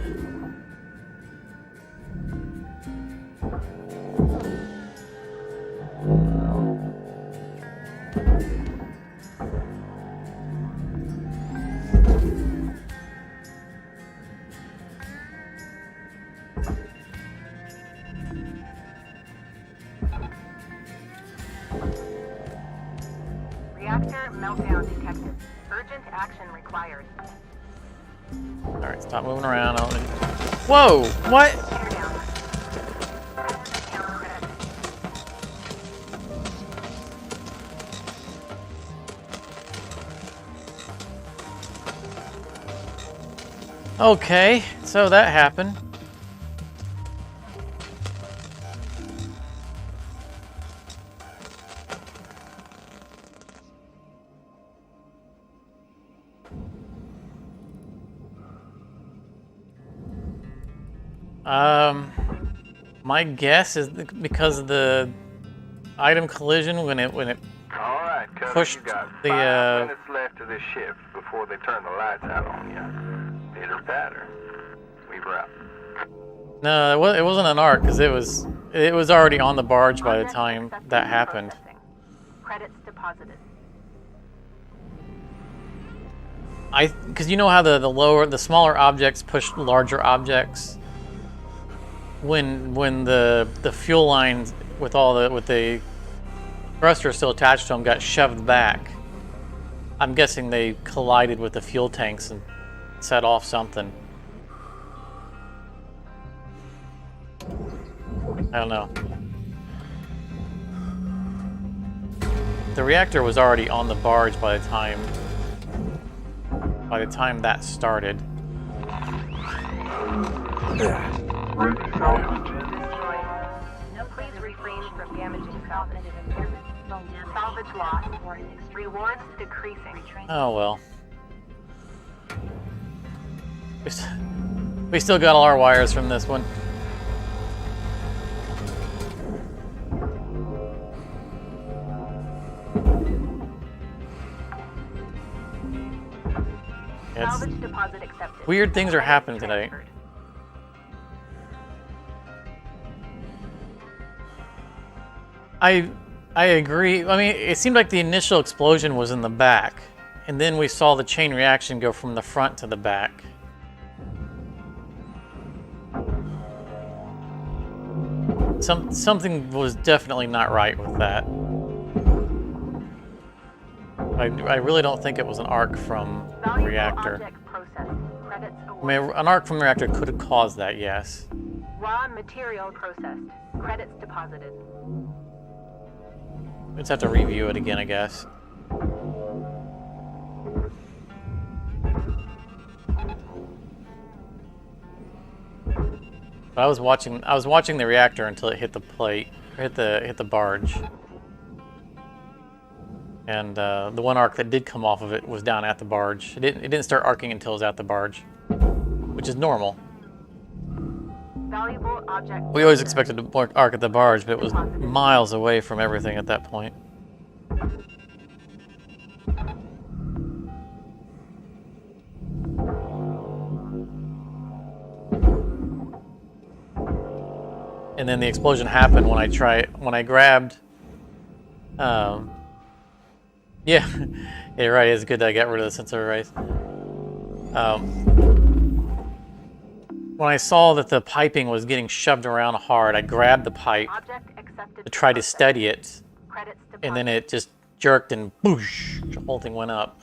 Reactor meltdown detected. Urgent action required. Alright, stop moving around. Whoa! What? Tear down. Count credits. Okay, so that happened. My guess is because of the item collision when it All right, Cutter, pushed you got the 5 minutes left of this shift before they turn the lights out on you. Pitter patter. We wrap. no, it wasn't an arc because it was already on the barge by the Object time accepted that for happened. processing. Credits deposited. Because you know how the smaller objects push larger objects. When the fuel lines with the thruster still attached to them got shoved back, I'm guessing they collided with the fuel tanks and set off something. I don't know. The reactor was already on the barge by the time that started. Destroyed. Please refrain from damaging salvage. Salvage lost. Rewards decreasing. Oh well. We still got all our wires from this one. It's Salvage deposit accepted. weird things are happening Credits today. transferred. I agree. I mean, it seemed like the initial explosion was in the back, and then we saw the chain reaction go from the front to the back. Something was definitely not right with that. I really don't think it was an arc from the Valuable reactor. object processed. Credits I awarded. mean, an arc from the reactor could have caused that, yes. Raw material processed. Credits deposited. We just have to review it again, I guess. But I was watching the reactor until it hit the plate, or hit the barge. And the one arc that did come off of it was down at the barge. It didn't start arcing until it was at the barge, which is normal. Valuable object. We always expected to arc at the barge, but it was miles away from everything at that point. And then the explosion happened when I grabbed. Yeah, yeah, right. It's good that I got rid of the sensor arrays. When I saw that the piping was getting shoved around hard, I grabbed the pipe to try to steady it, and then it just jerked and boosh, the whole thing went up.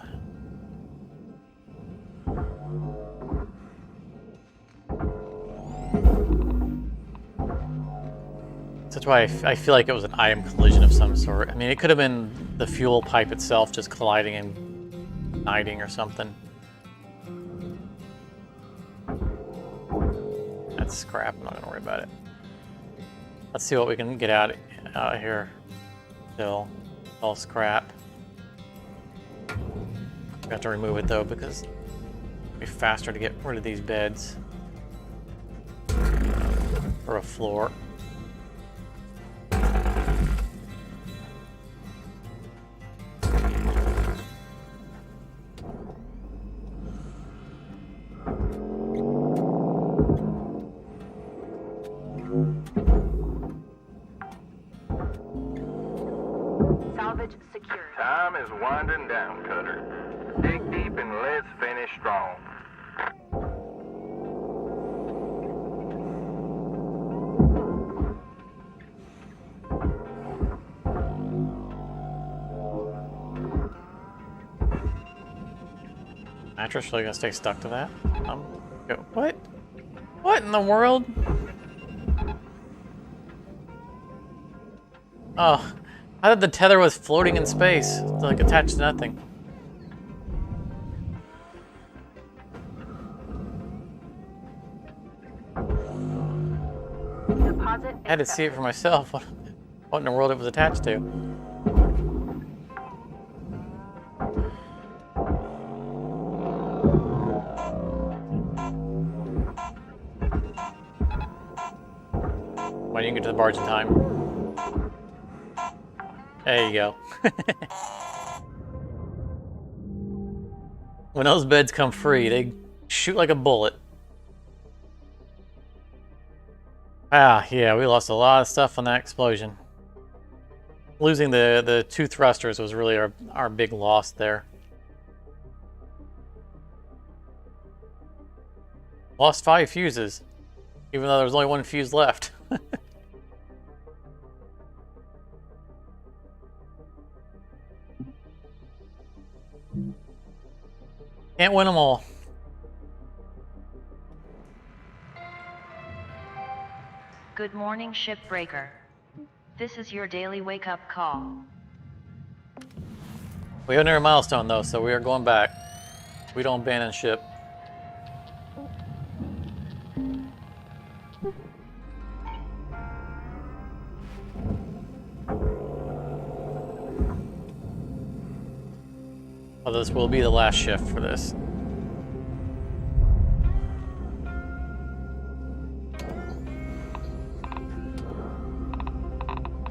That's why I feel like it was an item collision of some sort. I mean, it could have been the fuel pipe itself just colliding and igniting or something. That's scrap. I'm not going to worry about it. Let's see what we can get out of here. Still, all scrap. We have to remove it though because it'll be faster to get rid of these beds or a floor. Salvage secured. Time is winding down, Cutter. Dig deep and let's finish strong. Mattress really gonna stay stuck to that? What? What in the world? Oh, I thought the tether was floating in space, like attached to nothing. Deposit I had to see it for myself. What in the world it was attached to? Why didn't you get to the barge in time? There you go. When those beds come free, they shoot like a bullet. Ah, yeah, we lost a lot of stuff on that explosion. Losing the two thrusters was really our big loss there. Lost 5 fuses, even though there's only 1 fuse left. Can't win them all. Good morning, Shipbreaker. This is your daily wake-up call. We have another milestone though, so we are going back. We don't abandon ship. Well, this will be the last shift for this.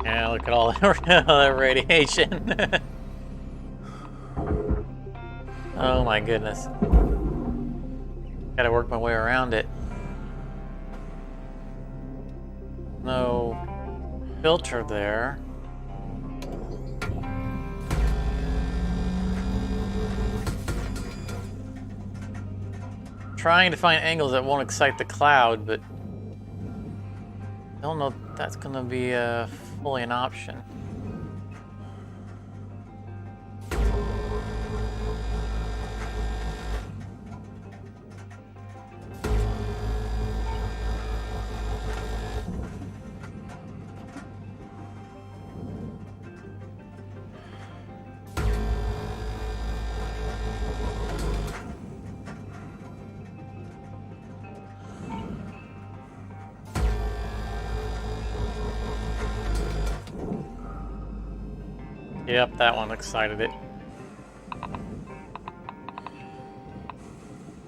Yeah, look at all that radiation. Oh my goodness. Gotta work my way around it. No filter there. Trying to find angles that won't excite the cloud, but I don't know if that's gonna be fully an option. Yep, that one excited it.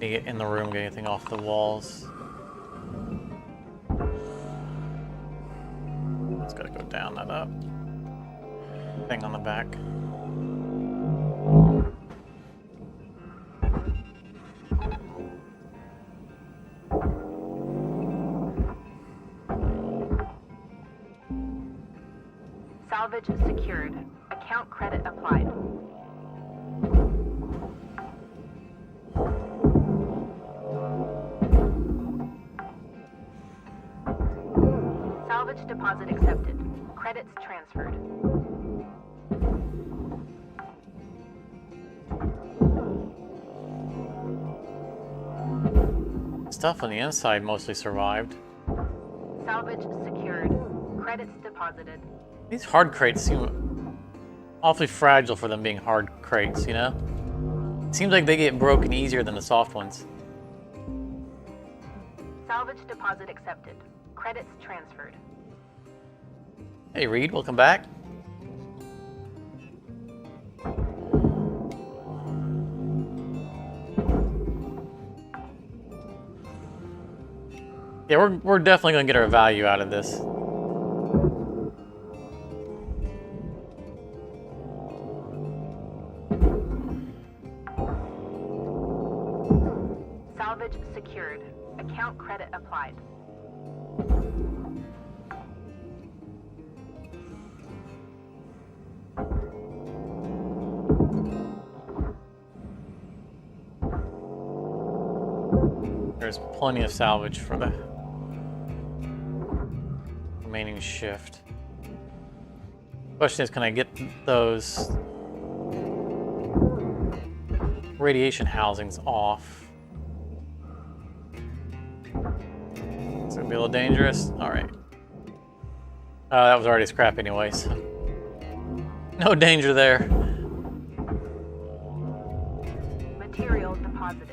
Need to get in the room, get anything off the walls. Just gotta go down, that up. Thing on the back. Salvage secured. Account credit applied. Salvage deposit accepted. Credits transferred. Stuff on the inside mostly survived. Salvage secured. Credits deposited. These hard crates seem awfully fragile for them being hard crates, you know? Seems like they get broken easier than the soft ones. Salvage deposit accepted. Credits transferred. Hey Reed, welcome back. Yeah, we're definitely gonna get our value out of this. Salvage secured. Account credit applied. There's plenty of salvage for the remaining shift. Question is, can I get those radiation housings off? It's gonna be a little dangerous. All right. That was already scrap anyways. No danger there. Material deposited.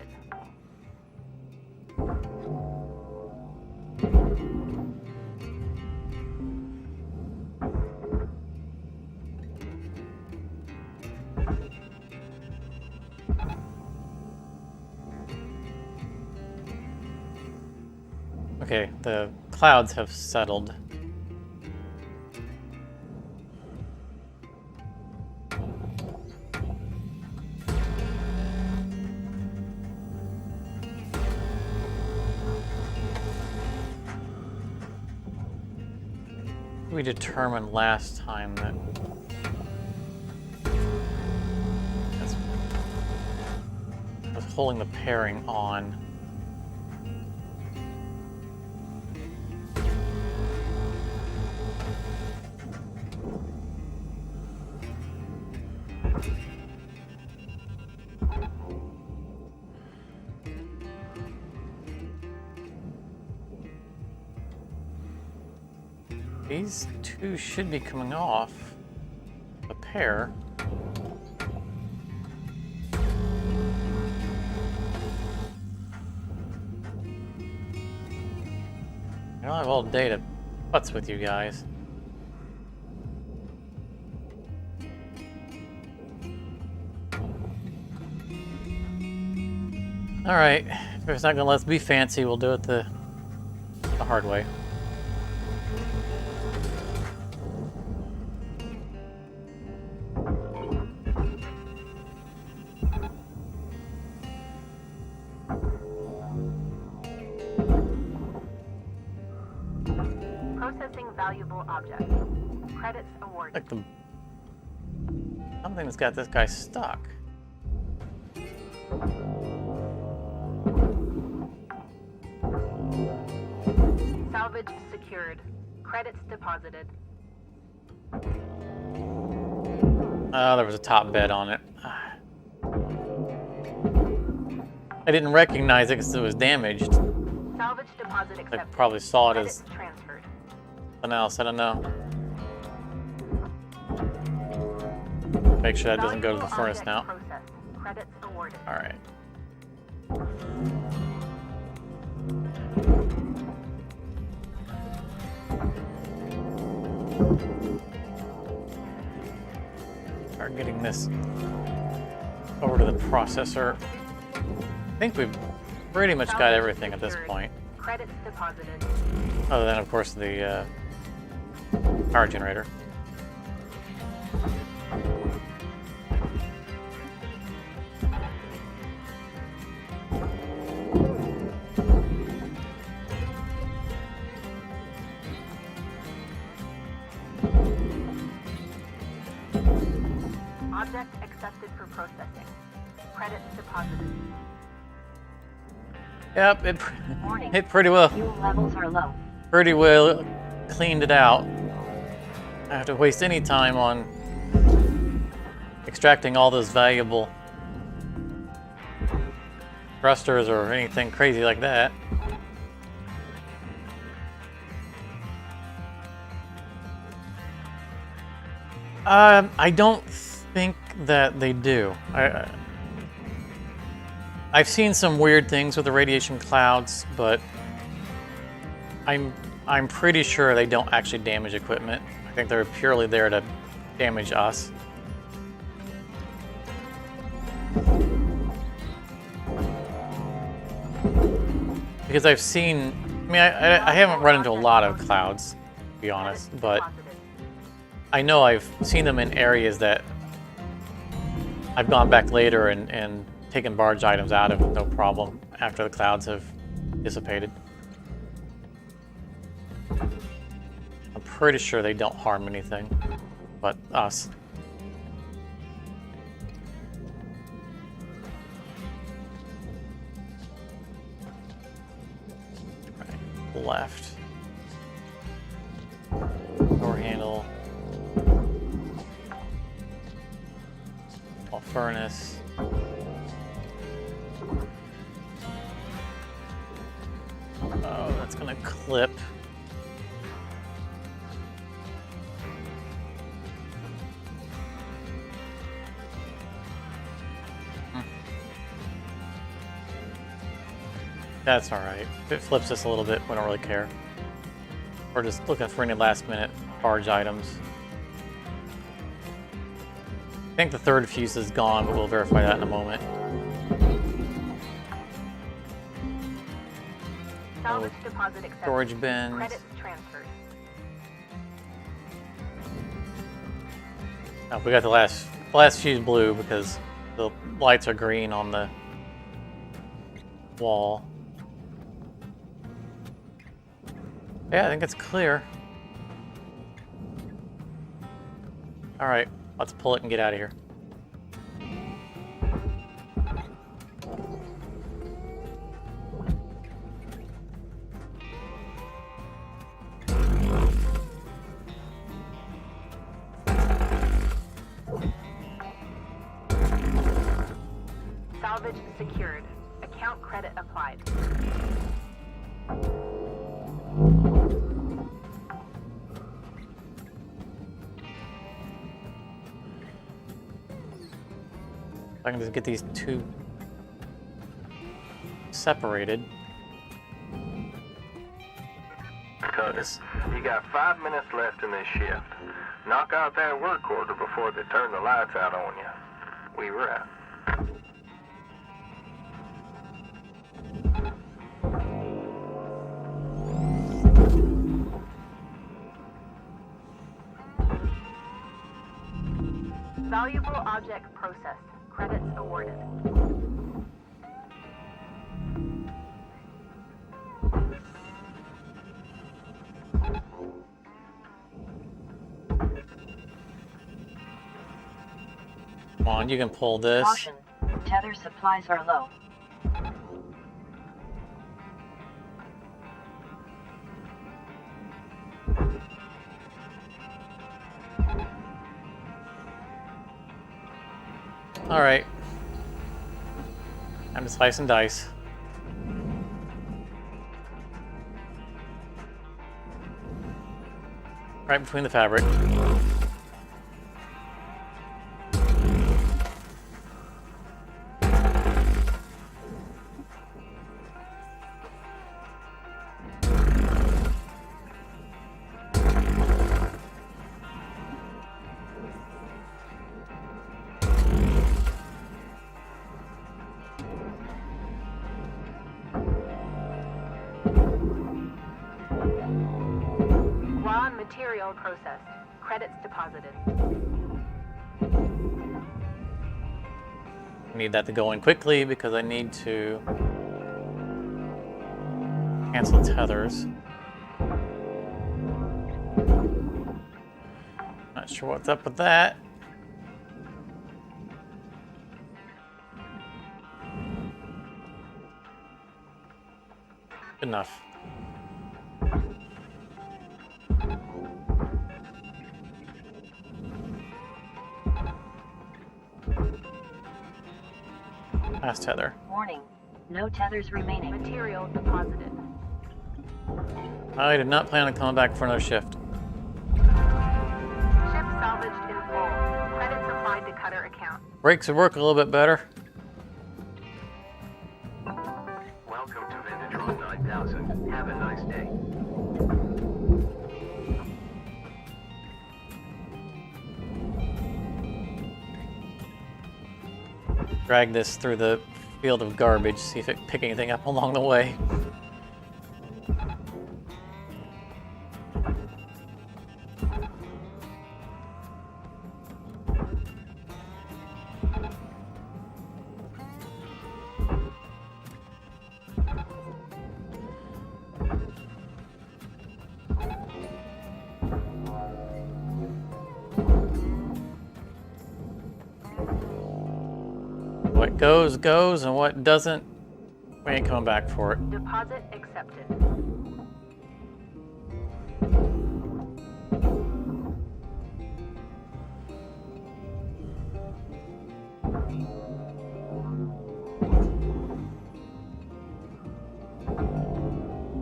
Okay, the clouds have settled. We determined last time that I was holding the pairing on. These two should be coming off a pair. I don't have all day to putz with you guys. Alright, if it's not gonna let us be fancy, we'll do it the hard way. Processing valuable objects. Credits awarded. Like the something that's got this guy stuck. Salvage secured. Credits deposited. Oh, there was a top bed on it. I didn't recognize it because it was damaged. Salvage deposit I accepted. probably saw it Credits as transferred. something else. I don't know. Make sure that doesn't go to the Valuable furnace object now. processed. Credits awarded. All right. start getting this over to the processor. I think we've pretty much got everything at this point. Credits deposited. Other than, of course, the power generator. Object accepted for processing. Credits deposited. Yep, Warning. it pretty well Fuel levels are low. cleaned it out. I don't have to waste any time on extracting all those valuable thrusters or anything crazy like that. I don't think that they do. I've seen some weird things with the radiation clouds, but I'm pretty sure they don't actually damage equipment. I think they're purely there to damage us. Because I've seen, I mean, I haven't run into a lot of clouds, to be honest, but I know I've seen them in areas that I've gone back later and taken barge items out of with no problem after the clouds have dissipated. I'm pretty sure they don't harm anything but us. Right, left. Door handle. Small furnace. Oh, that's gonna clip. That's alright. If it flips us a little bit, we don't really care. We're just looking for any last minute barge items. I think the third fuse is gone, but we'll verify that in a moment. Salvage deposit accepted. Storage bins. Credits transferred. Oh, we got the last fuse blue because the lights are green on the wall. Yeah, I think it's clear. All right, let's pull it and get out of here. Salvage secured. Account credit applied. I can just get these two separated. Cutters, you got 5 minutes left in this shift. Knock out that work order before they turn the lights out on you. We were out. Valuable object processed. Credits awarded. Come on, you can pull this. Caution. Tether supplies are low. All right. Time to slice and dice. Right between the fabric. Material processed. Credits deposited. I need that to go in quickly because I need to cancel tethers. Not sure what's up with that. Good enough. Last tether. Warning. No tethers remaining. Material deposited. I did not plan on coming back for another shift. Ship salvaged in full. Credits applied to cutter account. Brakes would work a little bit better. Welcome to Vintage 9000. Have a nice day. Drag this through the field of garbage, see if it can pick anything up along the way. What goes, goes, and what doesn't, we ain't coming back for it. Deposit accepted.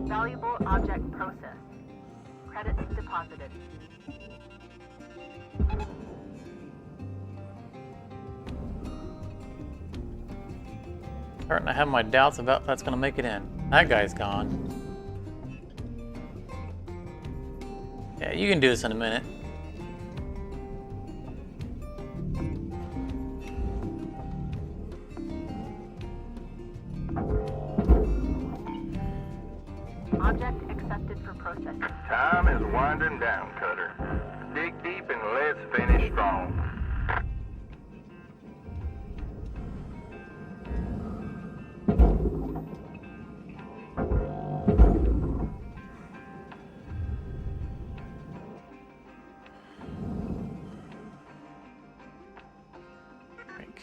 Valuable object processed. Credits deposited. Starting to have my doubts about if that's going to make it in. That guy's gone. Yeah, you can do this in a minute. Object accepted for processing. Time is winding down, Cutter. Dig deep and let's finish strong.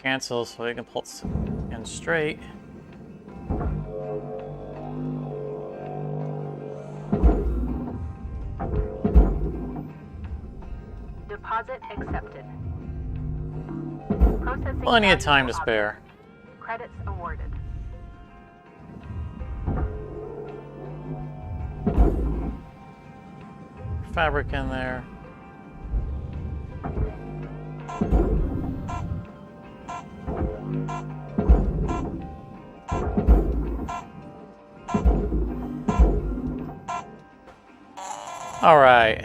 Cancel so we can pull it in straight. Deposit accepted. Processing. Plenty of valuable time to object. spare. Credits awarded. Fabric in there. All right.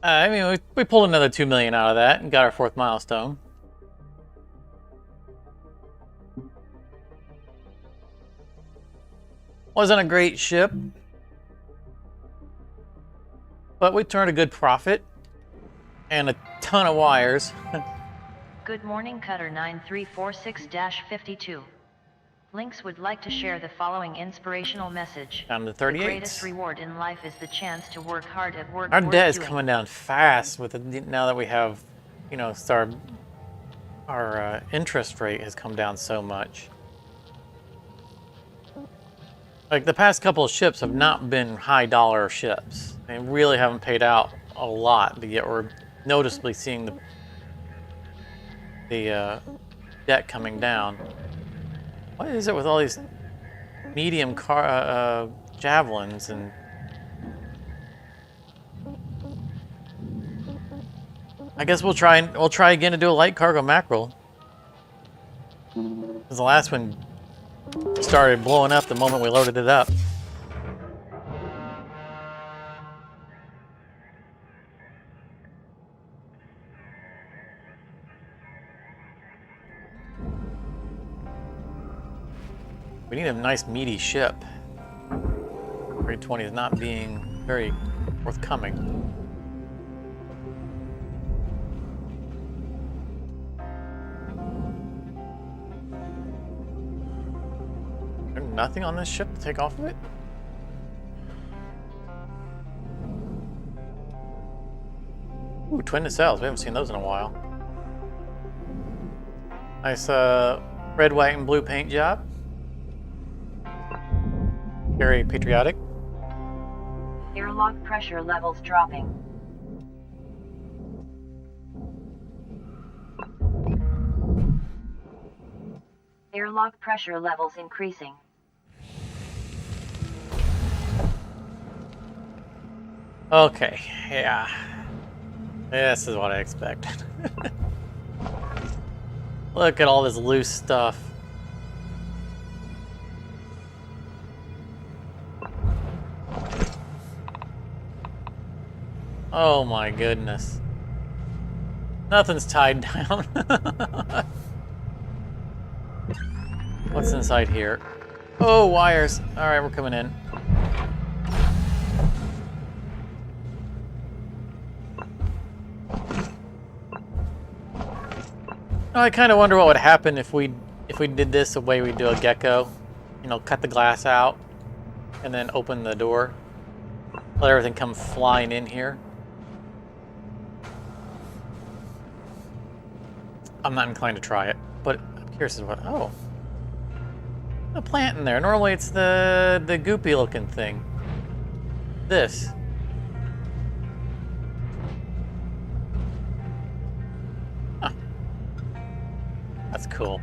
I mean, we pulled another 2 million out of that and got our 4th milestone. Wasn't a great ship, but we turned a good profit and a ton of wires. Good morning, Cutter 9346-52. Lynx would like to share the following inspirational message. Down to The 38. greatest reward in life is the chance to work hard at work. Our worth debt is doing. coming down fast with it now that we have, you know, our interest rate has come down so much. Like the past couple of ships have not been high dollar ships. They really haven't paid out a lot, but yet we're noticeably seeing the debt coming down. What is it with all these medium javelins and I guess we'll try again to do a light cargo mackerel. Because the last one started blowing up the moment we loaded it up. We need a nice meaty ship. 320 is not being very forthcoming. Is there nothing on this ship to take off of it? Ooh, twin nacelles. We haven't seen those in a while. Nice red, white, and blue paint job. Very patriotic. Airlock pressure levels dropping. Airlock pressure levels increasing. Okay, yeah. This is what I expected. Look at all this loose stuff. Oh my goodness. Nothing's tied down. What's inside here? Oh, wires. Alright, we're coming in. I kind of wonder what would happen if we did this the way we do a gecko. You know, cut the glass out and then open the door. Let everything come flying in here. I'm not inclined to try it, but I'm curious as what. Oh, a plant in there. Normally it's the goopy looking thing. This. Huh. That's cool.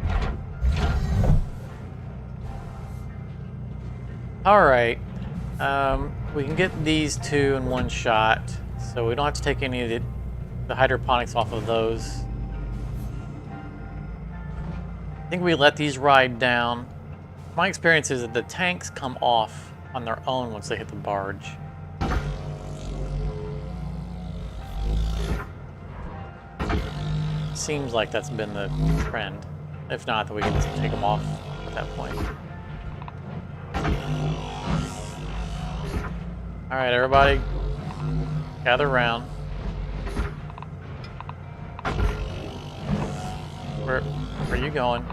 All right. We can get these two in one shot, so we don't have to take any of the hydroponics off of those. I think we let these ride down. My experience is that the tanks come off on their own once they hit the barge. Seems like that's been the trend. If not, then we can just take them off at that point. Alright, everybody, gather around. Where are you going?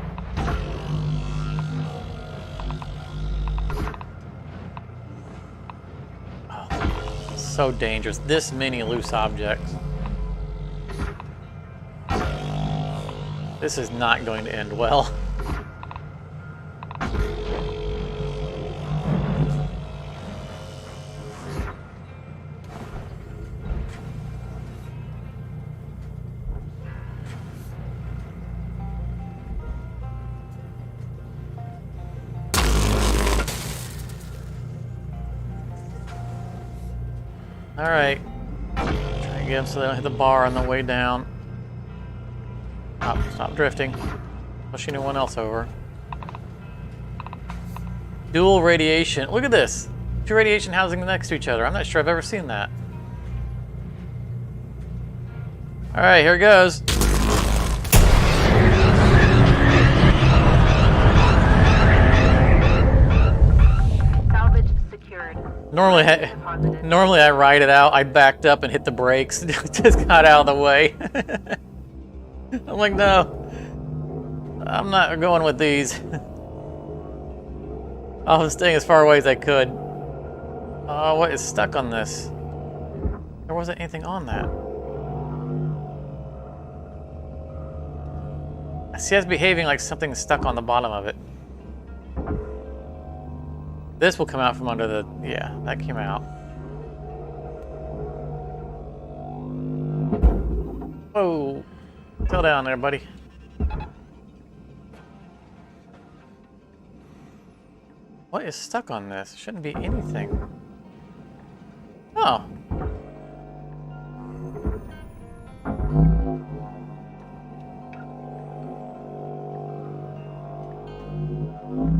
Oh, so dangerous. This many loose objects. This is not going to end well. Alright. Try and get them so they don't hit the bar on the way down. Stop drifting. Pushing anyone else over. Dual radiation. Look at this. Two radiation housing next to each other. I'm not sure I've ever seen that. Alright, here it goes. Salvage secured. Normally I ride it out. I backed up and hit the brakes. Just got out of the way. I'm like, no. I'm not going with these. I was staying as far away as I could. What is stuck on this? There wasn't anything on that. I see it's behaving like something's stuck on the bottom of it. This will come out from under the... Yeah, that came out. Whoa. Settle down there, buddy. What is stuck on this? Shouldn't be anything. Oh.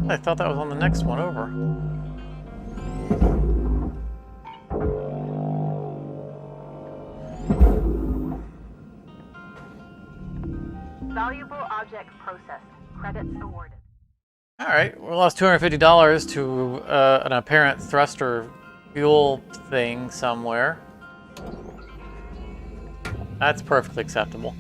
I thought that was on the next one over. Valuable object processed. Credits awarded. All right, we lost $250 to an apparent thruster fuel thing somewhere. That's perfectly acceptable.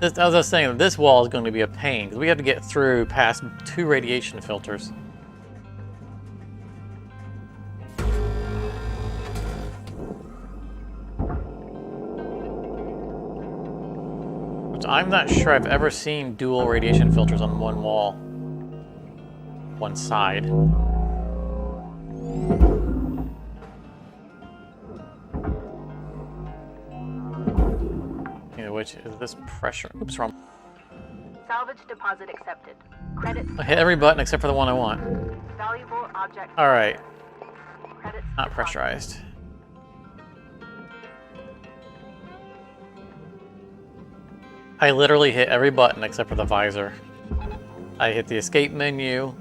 As I was saying, this wall is going to be a pain because we have to get through past 2 radiation filters. Which I'm not sure I've ever seen dual radiation filters on one wall, one side. Which is this pressure? Oops, wrong. Salvage deposit accepted. Credits. I hit every button except for the one I want. Valuable object. All right. Credits Not deposit. pressurized. I literally hit every button except for the visor. I hit the escape menu,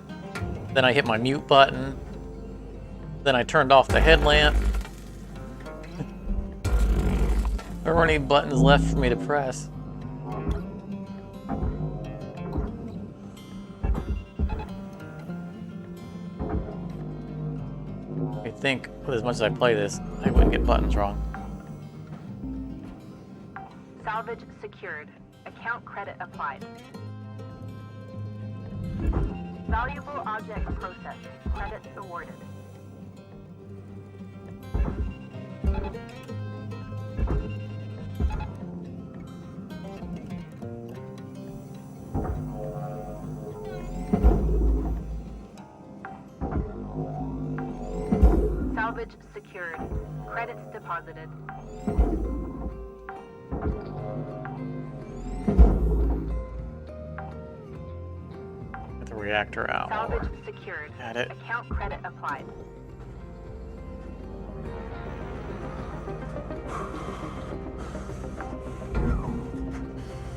then I hit my mute button, then I turned off the headlamp. There weren't any buttons left for me to press. I think, with as much as I play this, I wouldn't get buttons wrong. Salvage secured. Account credit applied. Valuable object processed. Credits awarded. Salvage secured. Credits deposited. Get the reactor out. Salvage secured. Got it. Account credit applied.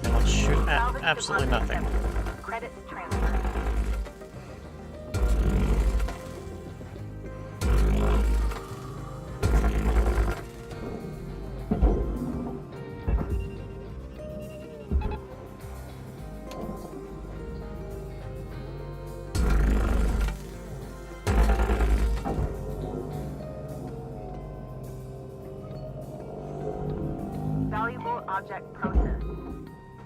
And let's shoot at Salvage absolutely deposit nothing. accepted. Credits transferred. Valuable object processed.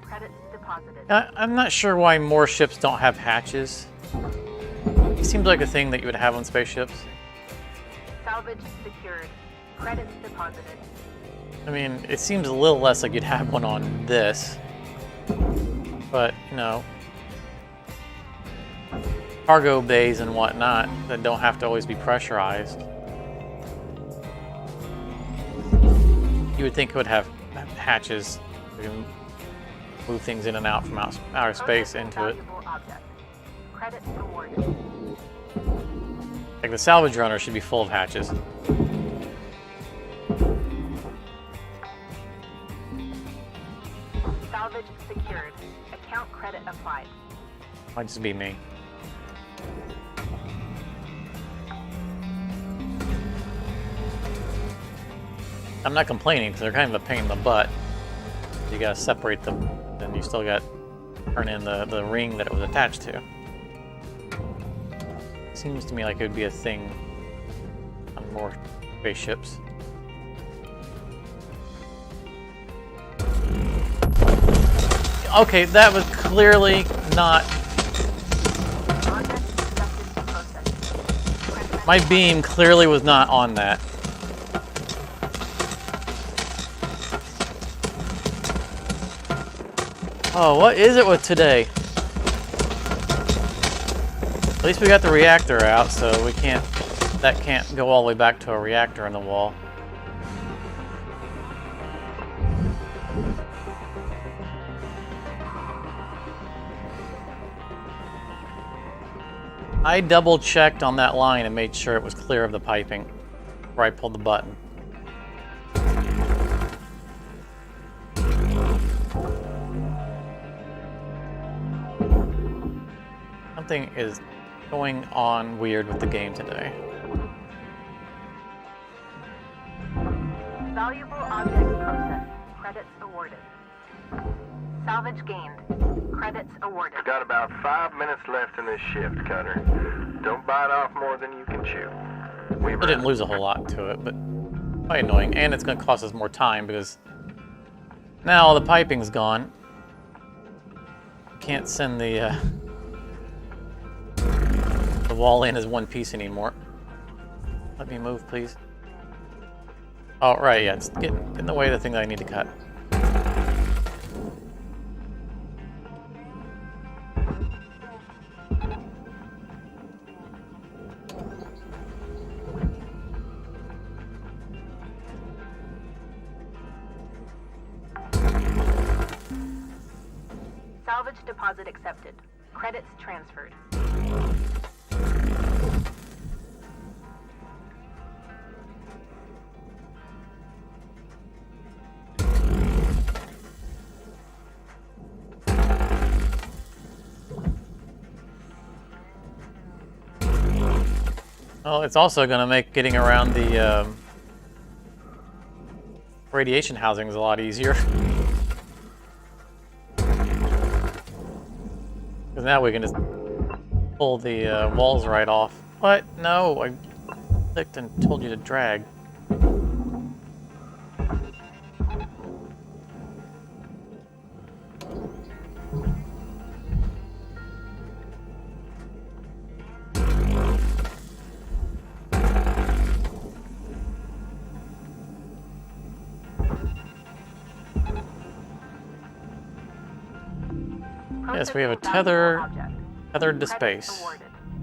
Credits deposited. I'm not sure why more ships don't have hatches. It seems like a thing that you would have on spaceships. Salvage secured. Credits deposited. I mean, it seems a little less like you'd have one on this. But, you know, cargo bays and whatnot that don't have to always be pressurized. You would think it would have hatches. You can move things in and out from outer space Processing into it. valuable object. Credits awarded. Like the salvage runner should be full of hatches. Salvage secured. Account credit applied. Might just be me. I'm not complaining because they're kind of a pain in the butt. You gotta separate them, then you still got to turn in the ring that it was attached to. Seems to me like it would be a thing on more spaceships. Okay, that was clearly not. Object accepted to process. My beam clearly was not on that. Oh, what is it with today? At least we got the reactor out, so we can't. That can't go all the way back to a reactor in the wall. I double checked on that line and made sure it was clear of the piping before I pulled the button. Something is going on weird with the game today. Valuable object processed. Credits awarded. Salvage gained. Credits awarded. We've got about 5 minutes left in this shift, Cutter. Don't bite off more than you can chew. I didn't lose a whole lot to it, but quite annoying. And it's going to cost us more time because now all the piping's gone. Can't send the wall in as one piece anymore. Let me move, please. Oh, right, yeah. Just get in the way of the thing that I need to cut. Salvage deposit accepted. Credits transferred. Well, it's also going to make getting around the radiation housings a lot easier. Because now we can just pull the walls right off. What? No, I clicked and told you to drag. Yes, we have a tether, tethered to space.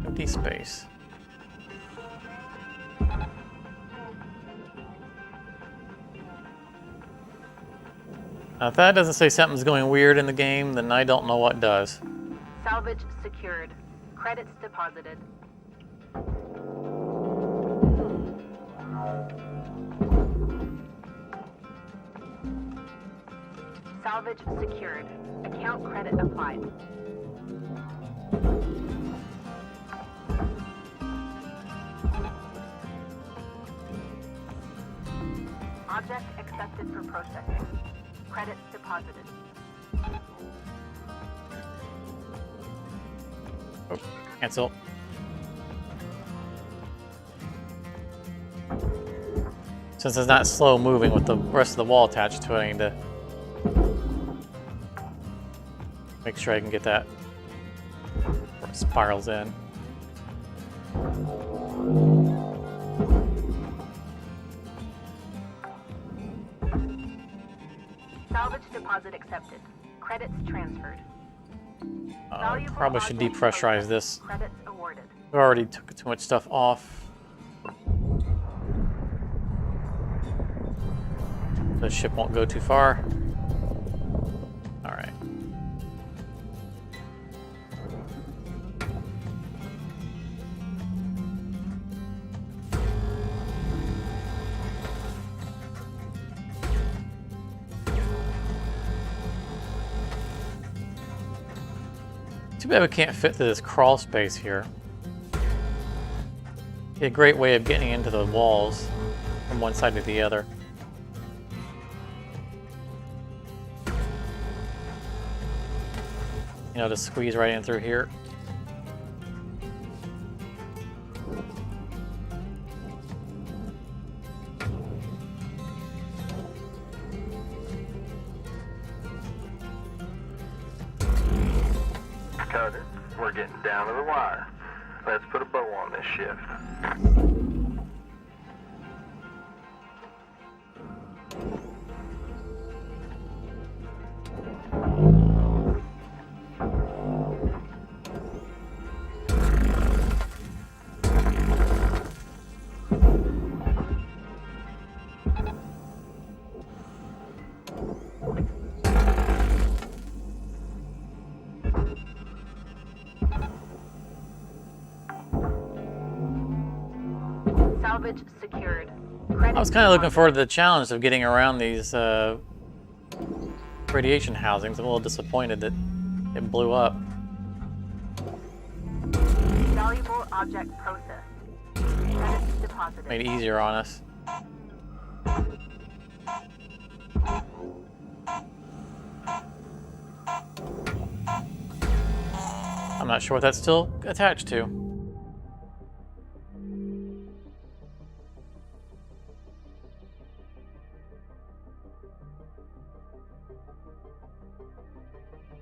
Empty space. Now, if that doesn't say something's going weird in the game, then I don't know what does. Salvage secured. Credits deposited. Salvage secured. Account credit applied. Object accepted for processing. Credits deposited. Oh, cancel. Since it's not slow moving with the rest of the wall attached to it, I need to make sure I can get that before it spirals in. Salvage deposit accepted. Credits transferred. Probably should depressurize this. Credits awarded. We already took too much stuff off. The ship won't go too far. All right. Too bad we can't fit through this crawl space here. Be a great way of getting into the walls from one side to the other. You know, just squeeze right in through here. Cutter, we're getting down to the wire. Let's put a bow on this shift. Salvage secured. I was kind of looking forward to the challenge of getting around these radiation housings. I'm a little disappointed that it blew up. Valuable object processed. Credits deposited. Made it easier on us. I'm not sure what that's still attached to.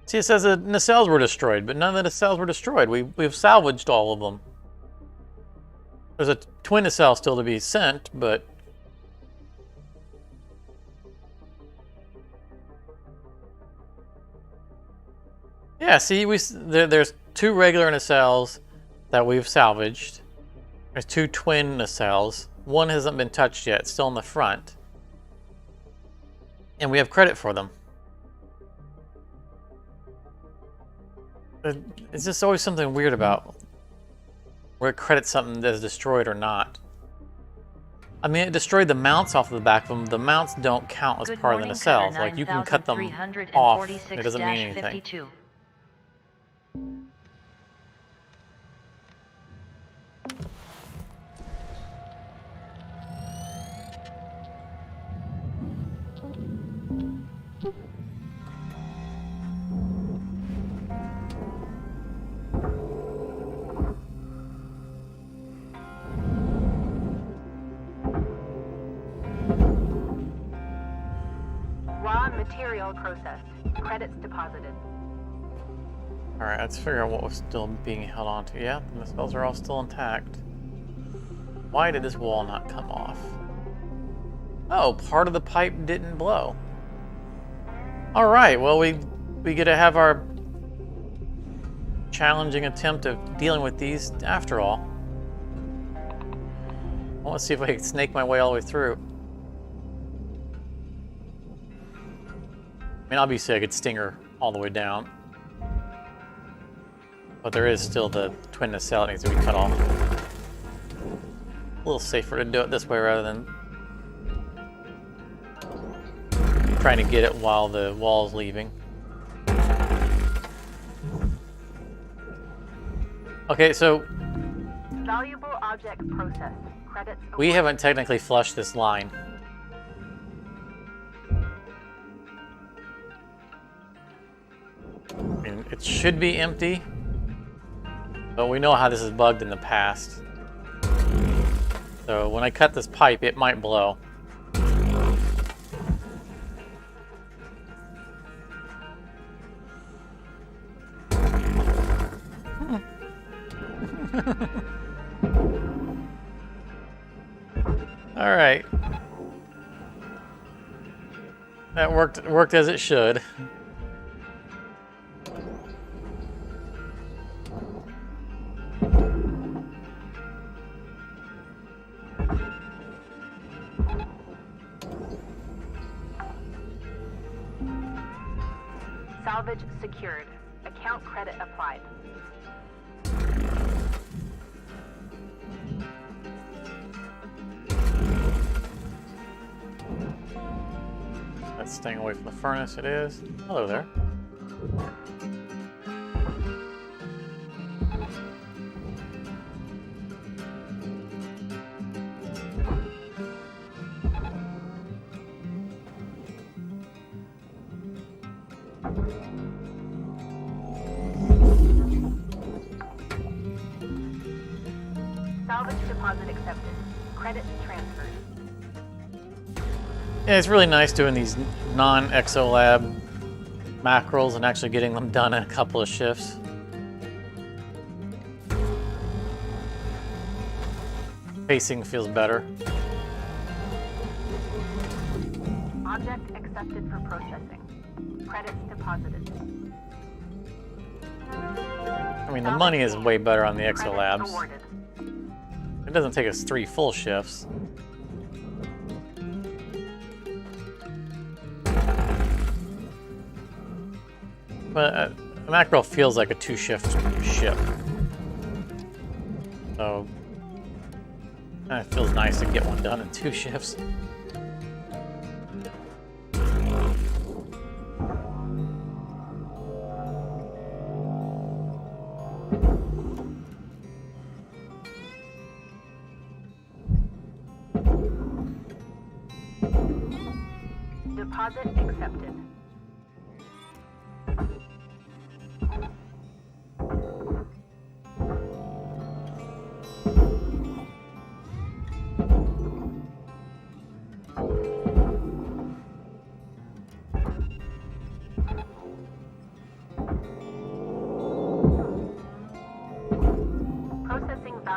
See, it says that nacelles were destroyed, but none of the nacelles were destroyed. We've salvaged all of them. There's a twin nacelle still to be sent, but yeah, see, there's 2 regular nacelles that we've salvaged. There's 2 twin nacelles. One hasn't been touched yet, it's still in the front. And we have credit for them. It's just always something weird about where it credits something that is destroyed or not. I mean, it destroyed the mounts off of the back of them. The mounts don't count as part of the nacelles. Like, you can cut them off. It doesn't mean anything. 52. Raw material processed. Credits deposited. Alright, let's figure out what was still being held on to. Yeah, the nacelles are all still intact. Why did this wall not come off? Oh, part of the pipe didn't blow. Alright, well we get to have our challenging attempt of dealing with these after all. I want to see if I can snake my way all the way through. I mean, obviously I could stinger all the way down. But there is still the twin nacelle that needs to be cut off. A little safer to do it this way rather than trying to get it while the wall is leaving. Okay, so Valuable object processed. Credits we awarded. haven't technically flushed this line. I mean, it should be empty, but we know how this is bugged in the past. So when I cut this pipe, it might blow. All right. That worked as it should. Salvage secured. Account credit applied. That's staying away from the furnace, it is. Hello there. Salvage deposit accepted. Credit transferred. Yeah, it's really nice doing these non-exolab mackerels and actually getting them done in a couple of shifts. Pacing feels better. Object accepted for processing. Credits deposited. I mean, the money is way better on the Credits exolabs. awarded. It doesn't take us 3 full shifts. But a mackerel feels like a 2-shift ship. So it feels nice to get one done in 2 shifts. Deposit accepted.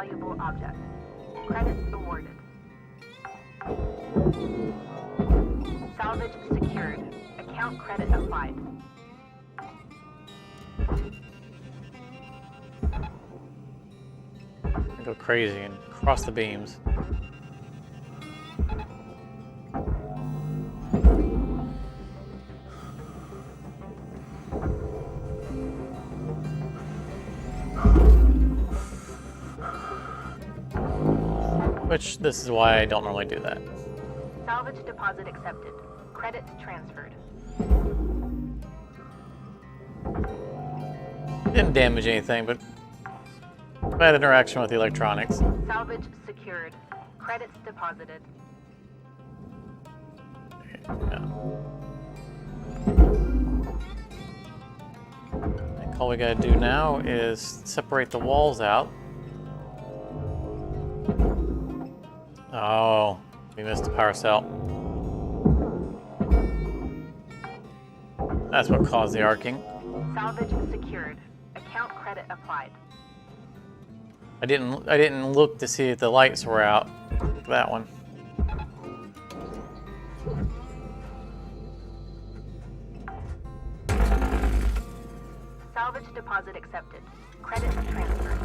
valuable object. Credits awarded. Salvage secured. Account credit applied. Go crazy and cross the beams. Which, this is why I don't normally do that. Salvage deposit accepted. Credits transferred. Didn't damage anything, but bad interaction with the electronics. Salvage secured. Credits deposited. Yeah. I think all we gotta do now is separate the walls out. Oh, we missed the power cell. That's what caused the arcing. Salvage secured. Account credit applied. I didn't look to see if the lights were out for that one. Salvage deposit accepted. Credits transferred.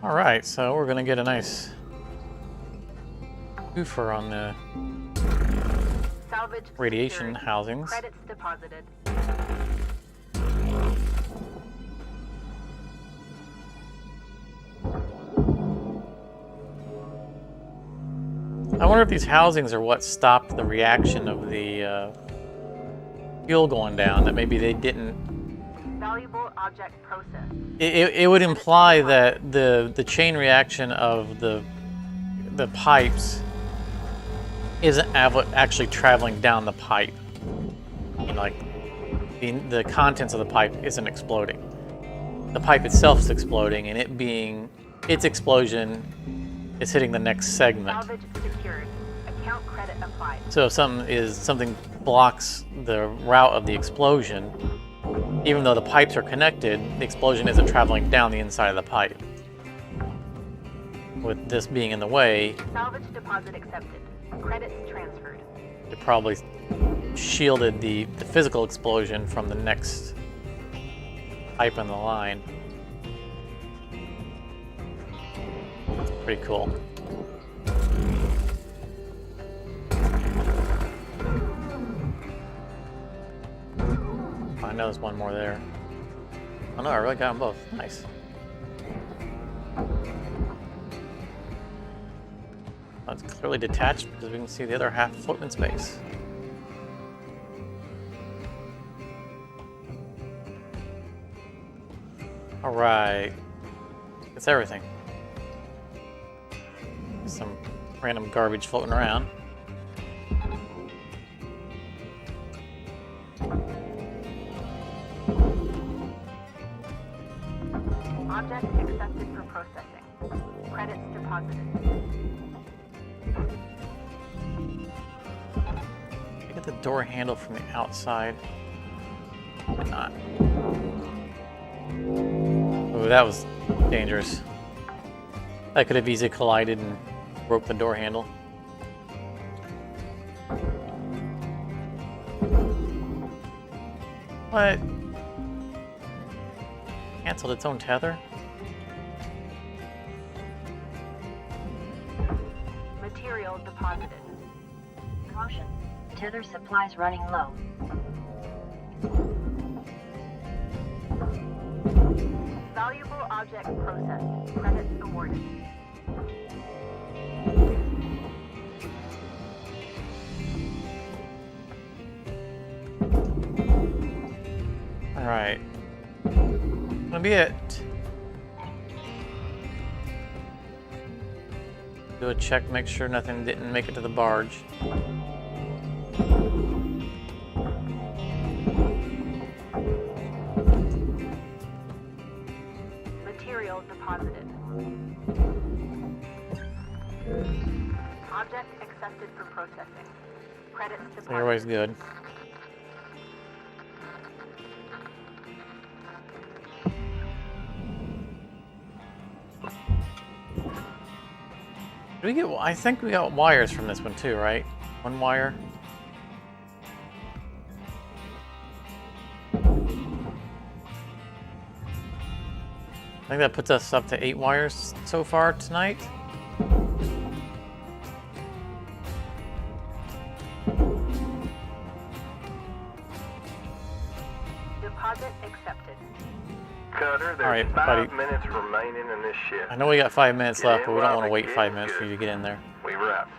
All right, so we're gonna get a nice twofer on the Salvage radiation secured. housings. Credits deposited. I wonder if these housings are what stopped the reaction of the fuel going down, that maybe they didn't. Valuable object processed. It would imply that the chain reaction of the pipes isn't actually traveling down the pipe. I mean, like the contents of the pipe isn't exploding. The pipe itself is exploding, and its explosion is hitting the next segment. Salvage secured. Account credit applied. So if something blocks the route of the explosion, even though the pipes are connected, the explosion isn't traveling down the inside of the pipe. With this being in the way, Salvage deposit accepted. Credits transferred. it probably shielded the physical explosion from the next pipe in the line. Pretty cool. I know there's one more there. Oh no, I really got them both. Nice. Oh, it's clearly detached because we can see the other half floating in space. All right. It's everything. Some random garbage floating around. Object accepted for processing. Credits deposited. I get the door handle from the outside. Why not? Oh, that was dangerous. That could have easily collided and broke the door handle. What? Canceled its own tether? Material deposited. Caution. Tether supplies running low. Valuable object processed. Credits awarded. Alright. Gonna be it. Do a check, make sure nothing didn't make it to the barge. Material deposited. Object accepted for processing. Credits deposited. Everybody's good. Did we get? I think we got wires from this one too, right? One wire. I think that puts us up to 8 wires so far tonight. Deposit accepted. Cutter, there's All right, 5 buddy. minutes remaining in this ship. I know we got 5 minutes Get left, in but we don't while want to the wait getting's 5 minutes for good. you to get in there. We wrap.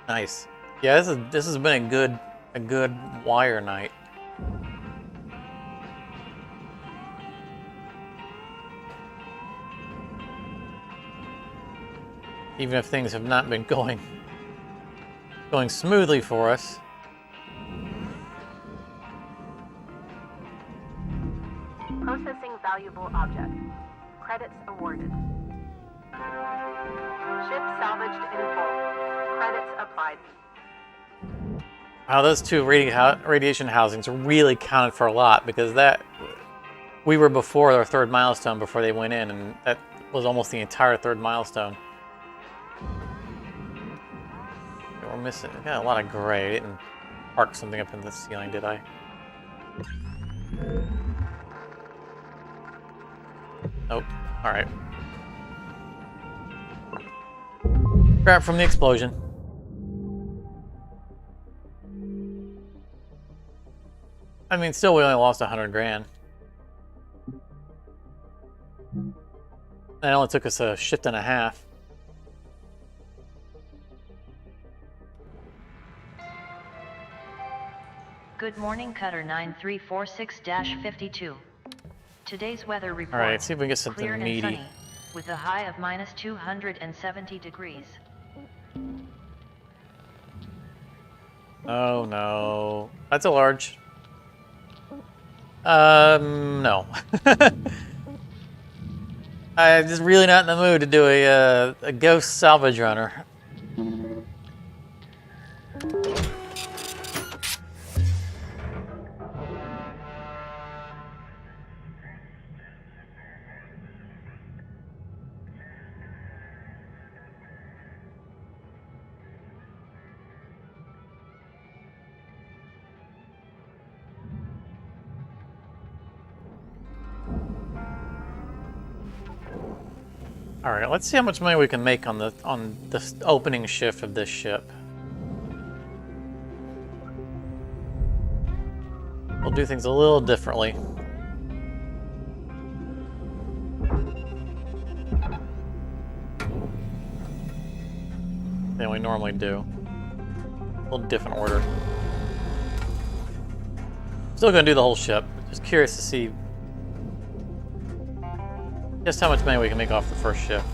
Nice. Yeah, this has been a good wire night. Even if things have not been going smoothly for us. Processing valuable object. Credits awarded. Ship salvaged in full. Credits applied. Wow, those two radiation housings really counted for a lot, because we were before our 3rd milestone before they went in, and that was almost the entire 3rd milestone. We're missing. We got a lot of gray. I didn't arc something up in the ceiling, did I? Nope. All right. Grab from the explosion. I mean, still, we only lost 100 grand. That only took us a shift and a half. Good morning, Cutter 9346-52. Today's weather report. All right, let's see if we can get something clear and meaty. sunny, with a high of minus 270 degrees. Oh no, that's a large. No. I'm just really not in the mood to do a ghost salvage runner. All right, let's see how much money we can make on the opening shift of this ship. We'll do things a little differently than we normally do. A little different order. Still gonna do the whole ship. Just curious to see just how much money we can make off the first shift.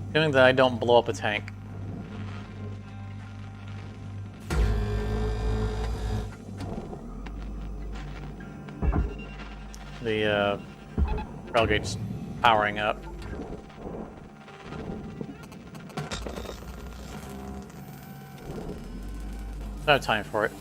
Assuming that I don't blow up a tank. The railgate's powering up. Don't have time for it.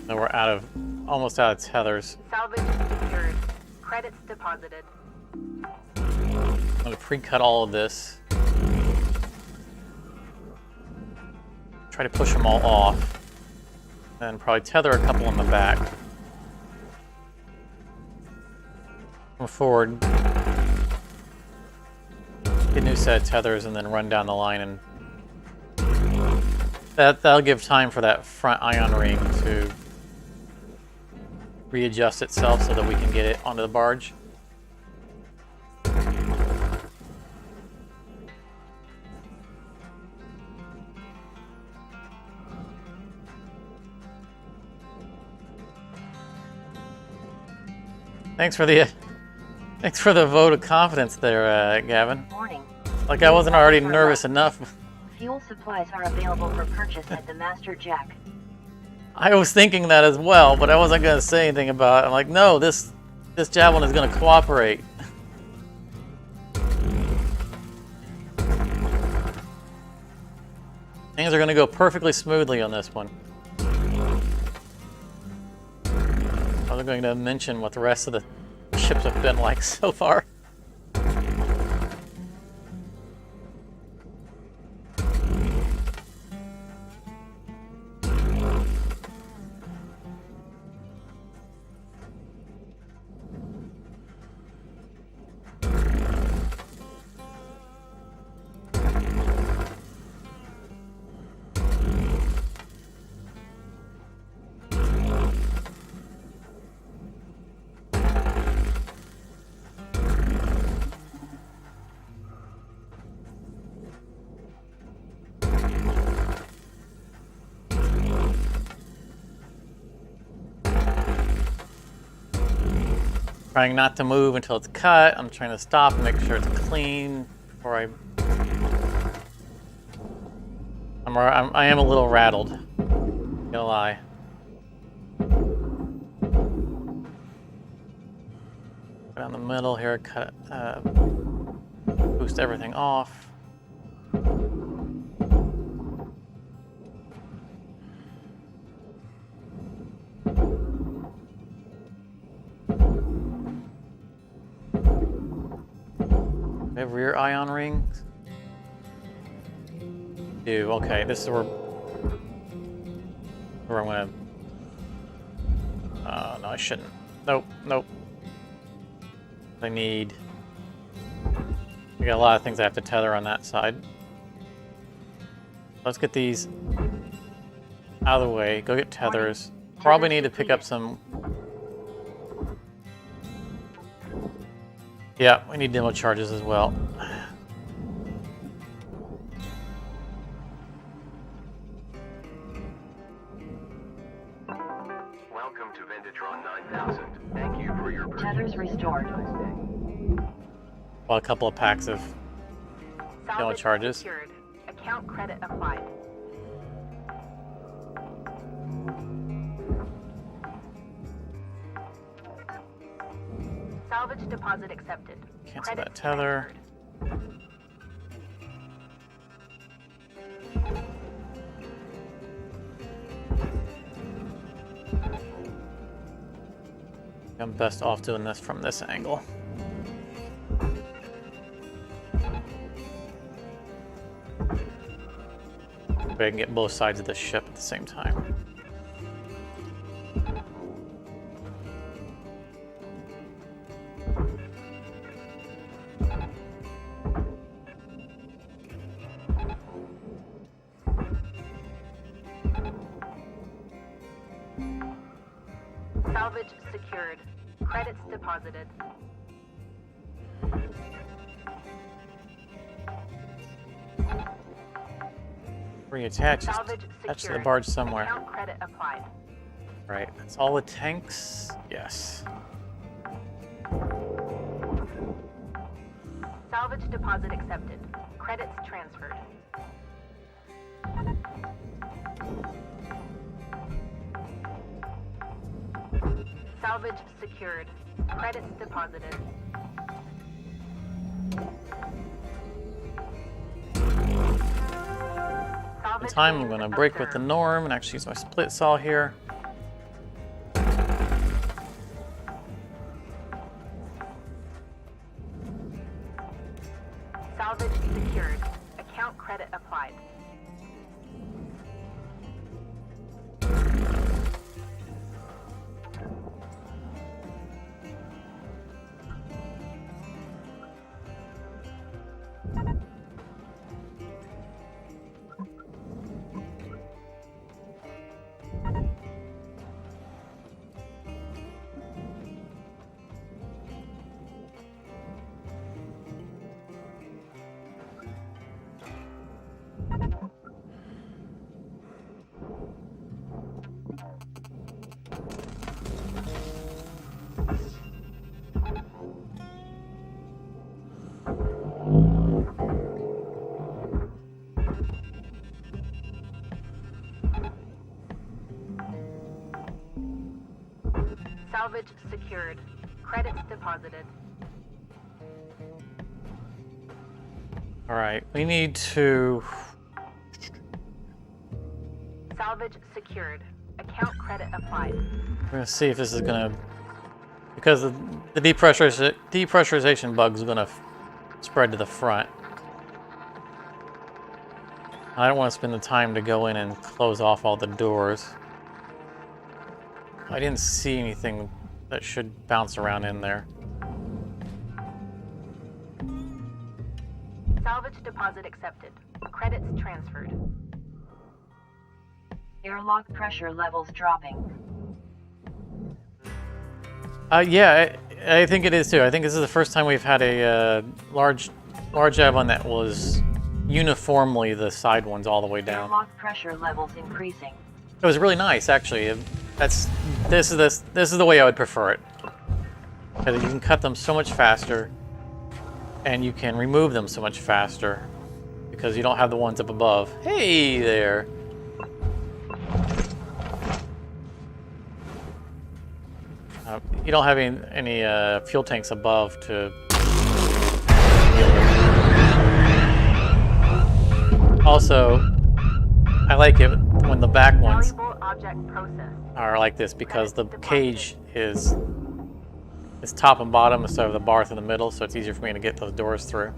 No, we're almost out of tethers. Salvage secured. Credits deposited. I'm going to pre-cut all of this. try to push them all off. And probably tether a couple in the back. Come forward. Get a new set of tethers and then run down the line, and that'll give time for that front ion ring to readjust itself so that we can get it onto the barge. Thanks for the vote of confidence there, Gavin. Warning. Like I wasn't already nervous enough. Fuel supplies are available for purchase at the Master Jack. I was thinking that as well, but I wasn't going to say anything about it. I'm like, no, this javelin is going to cooperate. Things are going to go perfectly smoothly on this one. I was going to mention what the rest of the ships have been like so far. Trying not to move until it's cut. I'm trying to stop and make sure it's clean before I am a little rattled. Not gonna lie. Down the middle here, cut, boost everything off. We have rear ion rings. Do okay. This is where I'm gonna. No, I shouldn't. Nope, nope. I need. We got a lot of things I have to tether on that side. Let's get these out of the way. Go get tethers. Probably need to pick up some. Yeah, we need demo charges as well. Welcome to Vintatron 9000. Thank you for your purchase. Tethers restored. Well, a couple of packs of demo Salvage charges. secured. Account credit applied. Salvage deposit accepted. Cancel Credit that tether. transferred. I'm best off doing this from this angle. Maybe I can get both sides of the ship at the same time. Salvage secured. Credits deposited. Reattach. Salvage Attach to the secured. barge somewhere. Account credit applied. Right. That's all the tanks. Yes. Salvage deposit accepted. Credits transferred. Salvage secured. Credits deposited. In time, I'm going to break with the norm and actually use my split saw here. Salvage secured. Account credit applied. Salvage secured. Credits deposited. All right, we need to. Salvage secured. Account credit applied. We're gonna see if this is gonna, because the depressurization bug is gonna spread to the front. I don't want to spend the time to go in and close off all the doors. I didn't see anything that should bounce around in there. Salvage deposit accepted. Credits transferred. Airlock pressure levels dropping. Yeah, I think it is too. I think this is the first time we've had a large one that was uniformly the side ones all the way down. Airlock pressure levels increasing. It was really nice, actually. This is the way I would prefer it. Because you can cut them so much faster, and you can remove them so much faster because you don't have the ones up above. Hey there. You don't have any fuel tanks above to deal with. Also, I like it when the back ones Valuable object processed. are like this because the cage is top and bottom instead of the bar through the middle, so it's easier for me to get those doors through.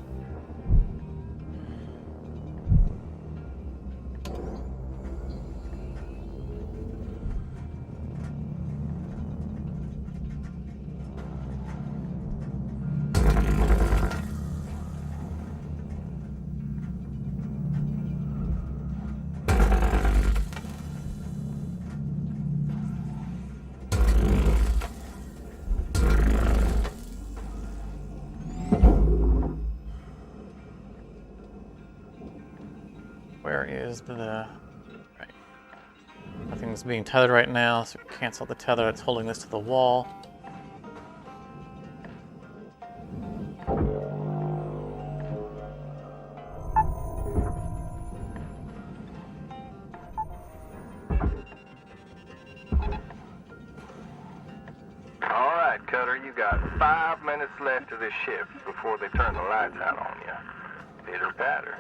Where is the... Right. Nothing's being tethered right now, so cancel the tether that's holding this to the wall. All right, Cutter, you got 5 minutes left of this shift before they turn the lights out on you. Pitter patter.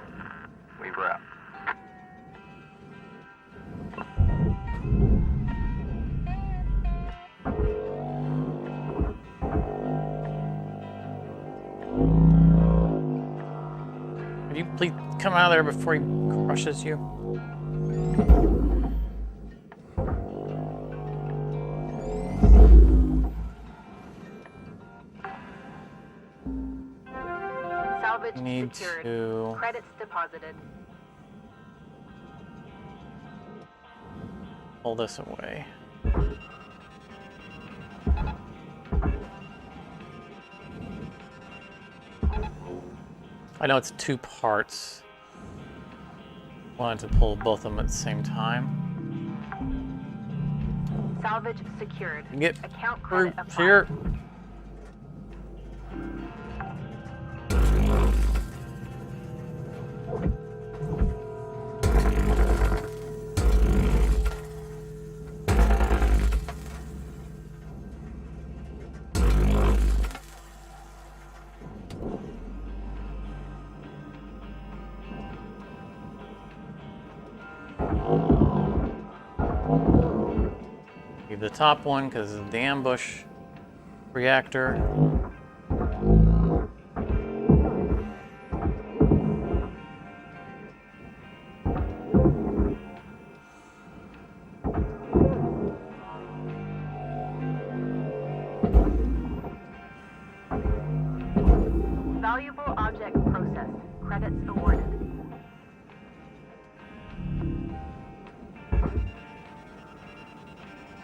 We wrap. Would you please come out of there before he crushes you? Salvage Need secured. to... Credits deposited. pull this away. I know it's 2 parts. Wanted to pull both of them at the same time. Salvage secured. Get Account through credit applied. here. Leave the top one because it's the ambush reactor. Valuable object processed. Credits awarded.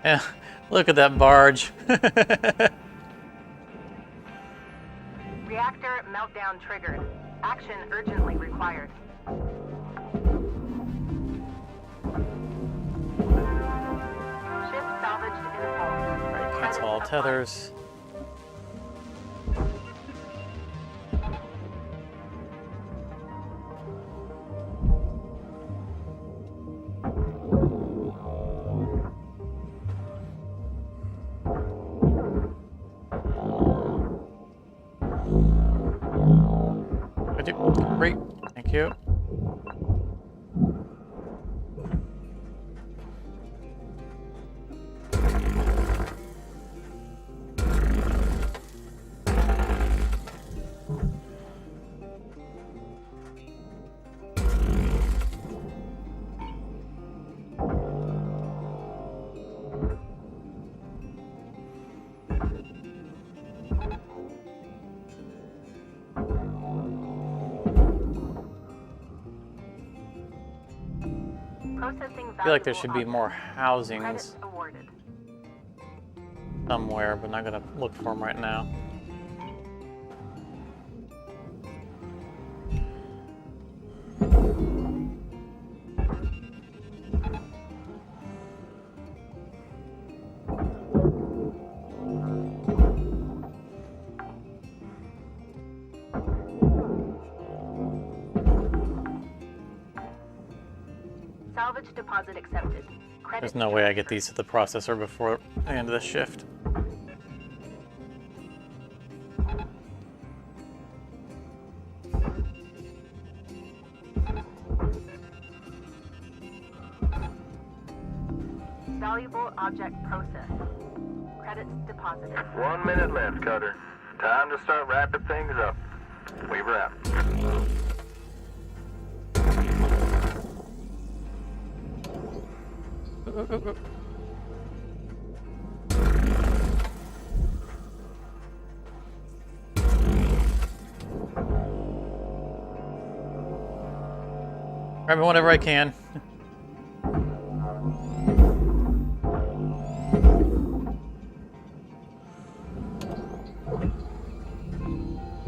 Yeah, look at that barge. Reactor meltdown triggered. Action urgently required. Ship salvaged in full. Alright, cancel all tethers. I feel like there should be more housings Credits awarded. somewhere, but not gonna look for them right now. Salvage deposit accepted. There's no way I get these to the processor before the end of the shift. Valuable object processed. Credits deposited. 1 minute left, Cutter. Time to start wrapping things up. Weaver out. Grabbing whatever I can.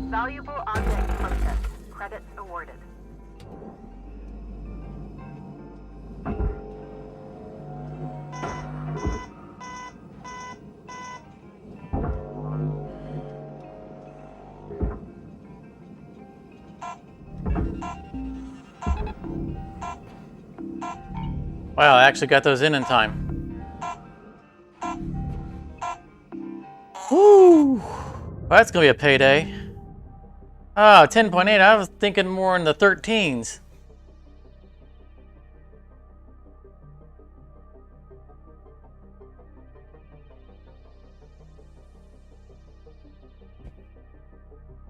Valuable object processed. Credits awarded. Wow, I actually got those in time. Woo! Well, that's gonna be a payday. Oh, 10.8. I was thinking more in the 13s.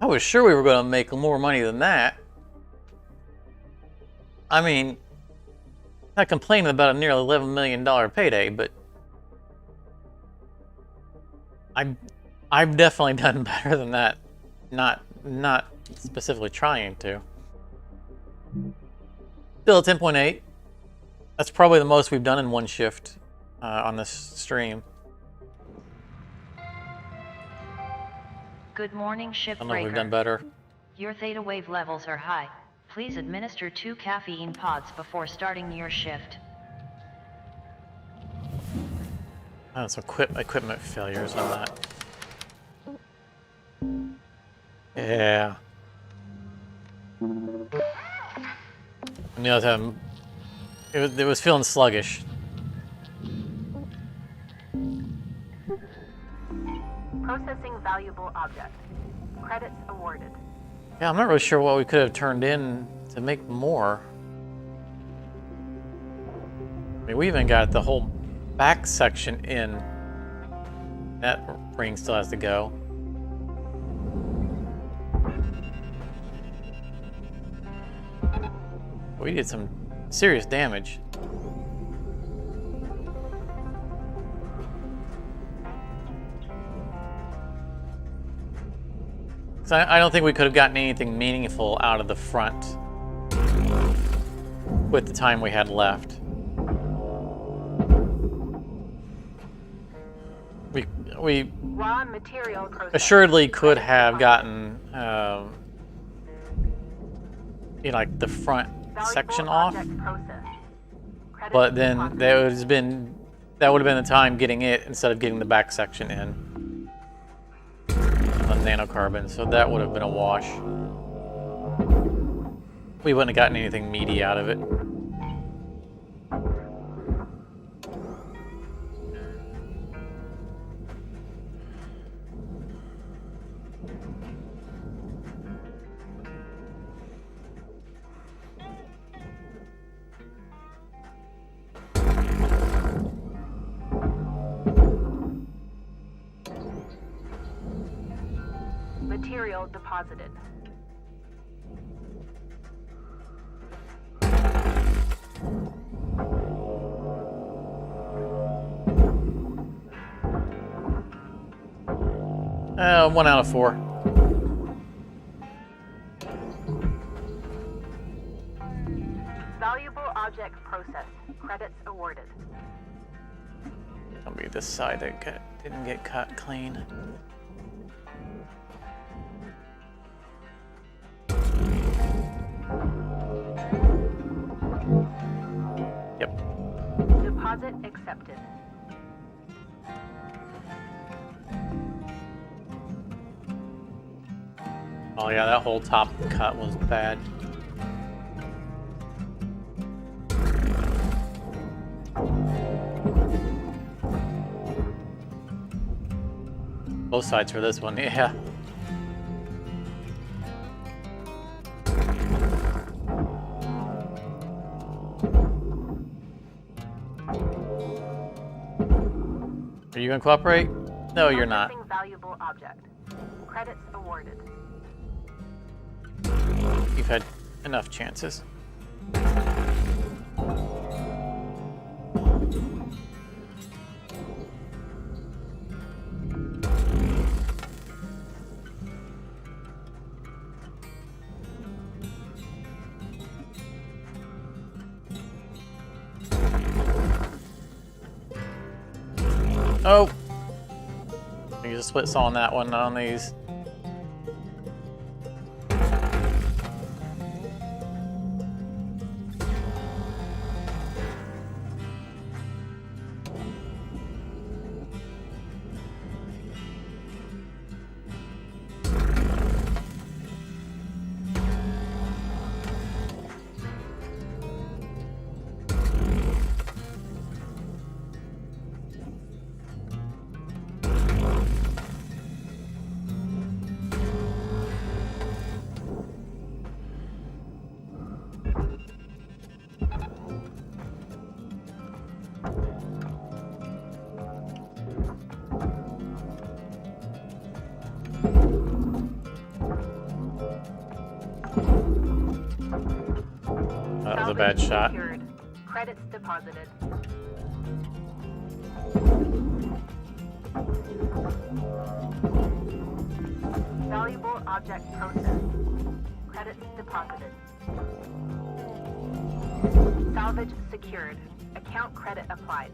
I was sure we were going to make more money than that. I mean, not complaining about a nearly $11 million payday, but I've definitely done better than that. Not specifically trying to. Still at 10.8. That's probably the most we've done in one shift on this stream. Good morning, I don't know if we've done Shipbreaker. better. Your theta wave levels are high. Please administer 2 caffeine pods before starting your shift. Oh, some equipment failures on that. Yeah. And the other time, it was feeling sluggish. Processing valuable object. Credits awarded. Yeah, I'm not really sure what we could have turned in to make more. I mean, we even got the whole back section in. That ring still has to go. We did some serious damage. So I don't think we could have gotten anything meaningful out of the front with the time we had left. We Raw material processed. assuredly could have gotten you know, like the front Valuable section off, object processed. Credits but then deposited. that would have been the time getting it instead of getting the back section in on nanocarbon, so that would have been a wash. We wouldn't have gotten anything meaty out of it. Material deposited. One out of 4. Valuable object processed. Credits awarded. this side that didn't get cut clean. Yep. Deposit accepted. Oh yeah, that whole top cut was bad. Both sides for this one, yeah. Are you gonna cooperate? No, you're not. Processing valuable object. Credits awarded. You've had enough chances. Oh! You just split saw on that one, not on these. That was a bad shot. Secured. Credits deposited. Valuable object processed. Credits deposited. Salvage secured. Account credit applied.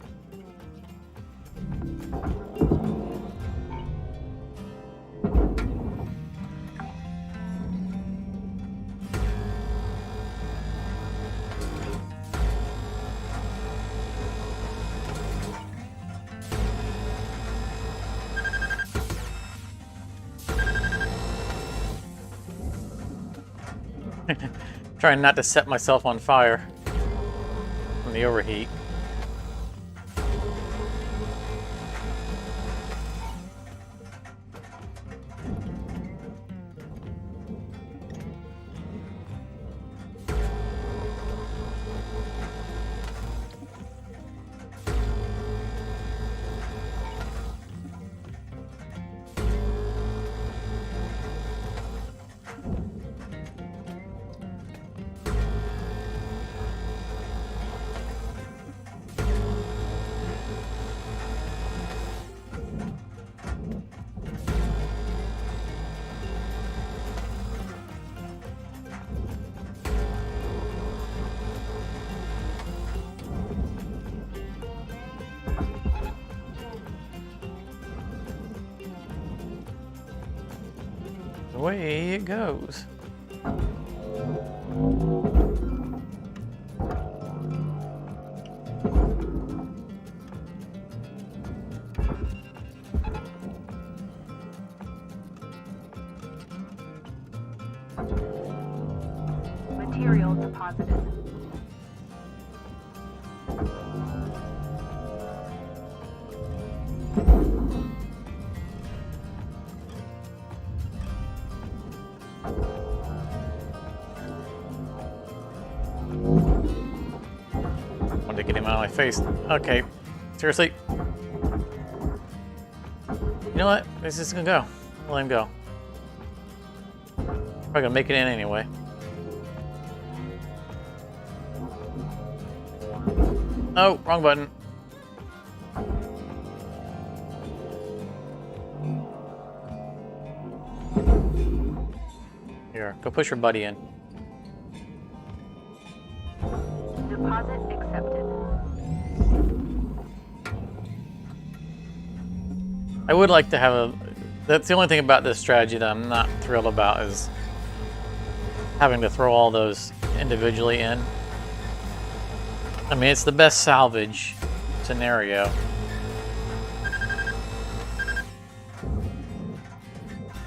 Trying not to set myself on fire from the overheat. Away it goes. Material deposited. Wanted to get him out of my face. Okay, seriously. You know what? This is gonna go. I'll let him go. Probably gonna make it in anyway. Oh, wrong button. Here, go push your buddy in. Deposit accepted. I would like to have a... That's the only thing about this strategy that I'm not thrilled about, is having to throw all those individually in. I mean, it's the best salvage scenario.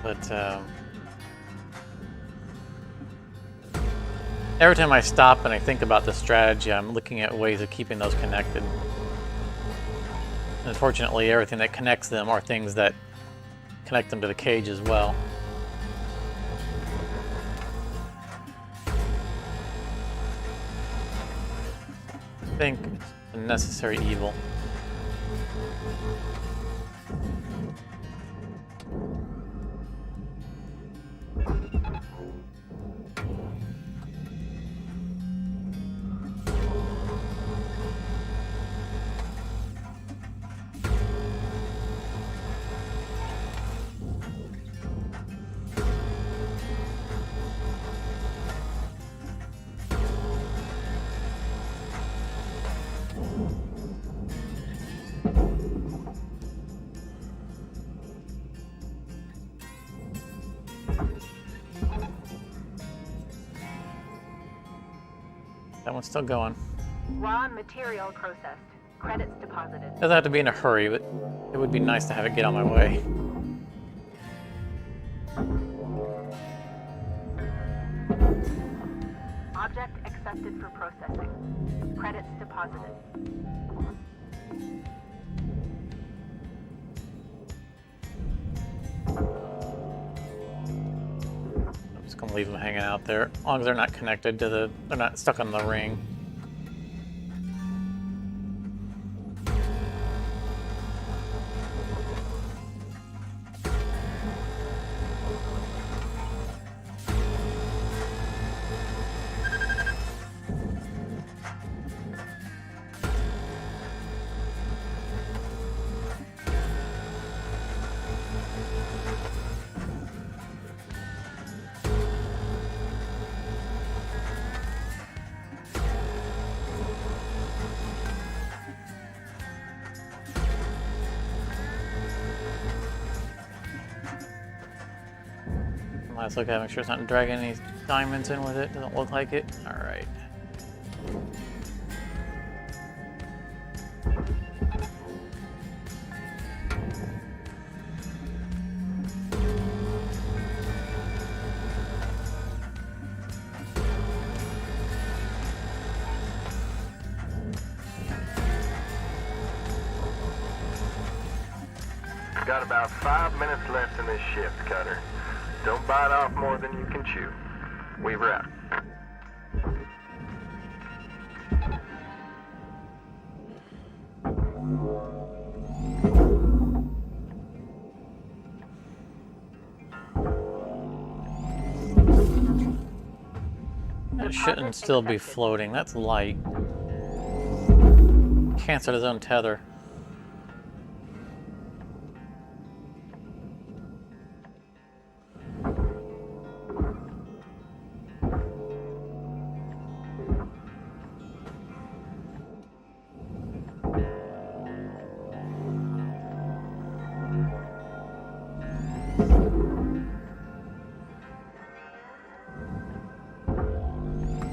But every time I stop and I think about this strategy, I'm looking at ways of keeping those connected. Unfortunately, everything that connects them are things that connect them to the cage as well. I think it's a necessary evil. That one's still going. Raw material processed. Credits deposited. Doesn't have to be in a hurry, but it would be nice to have it get on my way. Object accepted for processing. Credits deposited. I'm just gonna leave them hanging out there, as long as they're not connected to the, they're not stuck on the ring. Let's look at it, make sure it's not dragging any diamonds in with it. Doesn't look like it. All right. Got about 5 minutes left in this shift, Cutter. Don't bite off more than you can chew. Weaver out. It shouldn't still be floating. That's light. Canceled his own tether.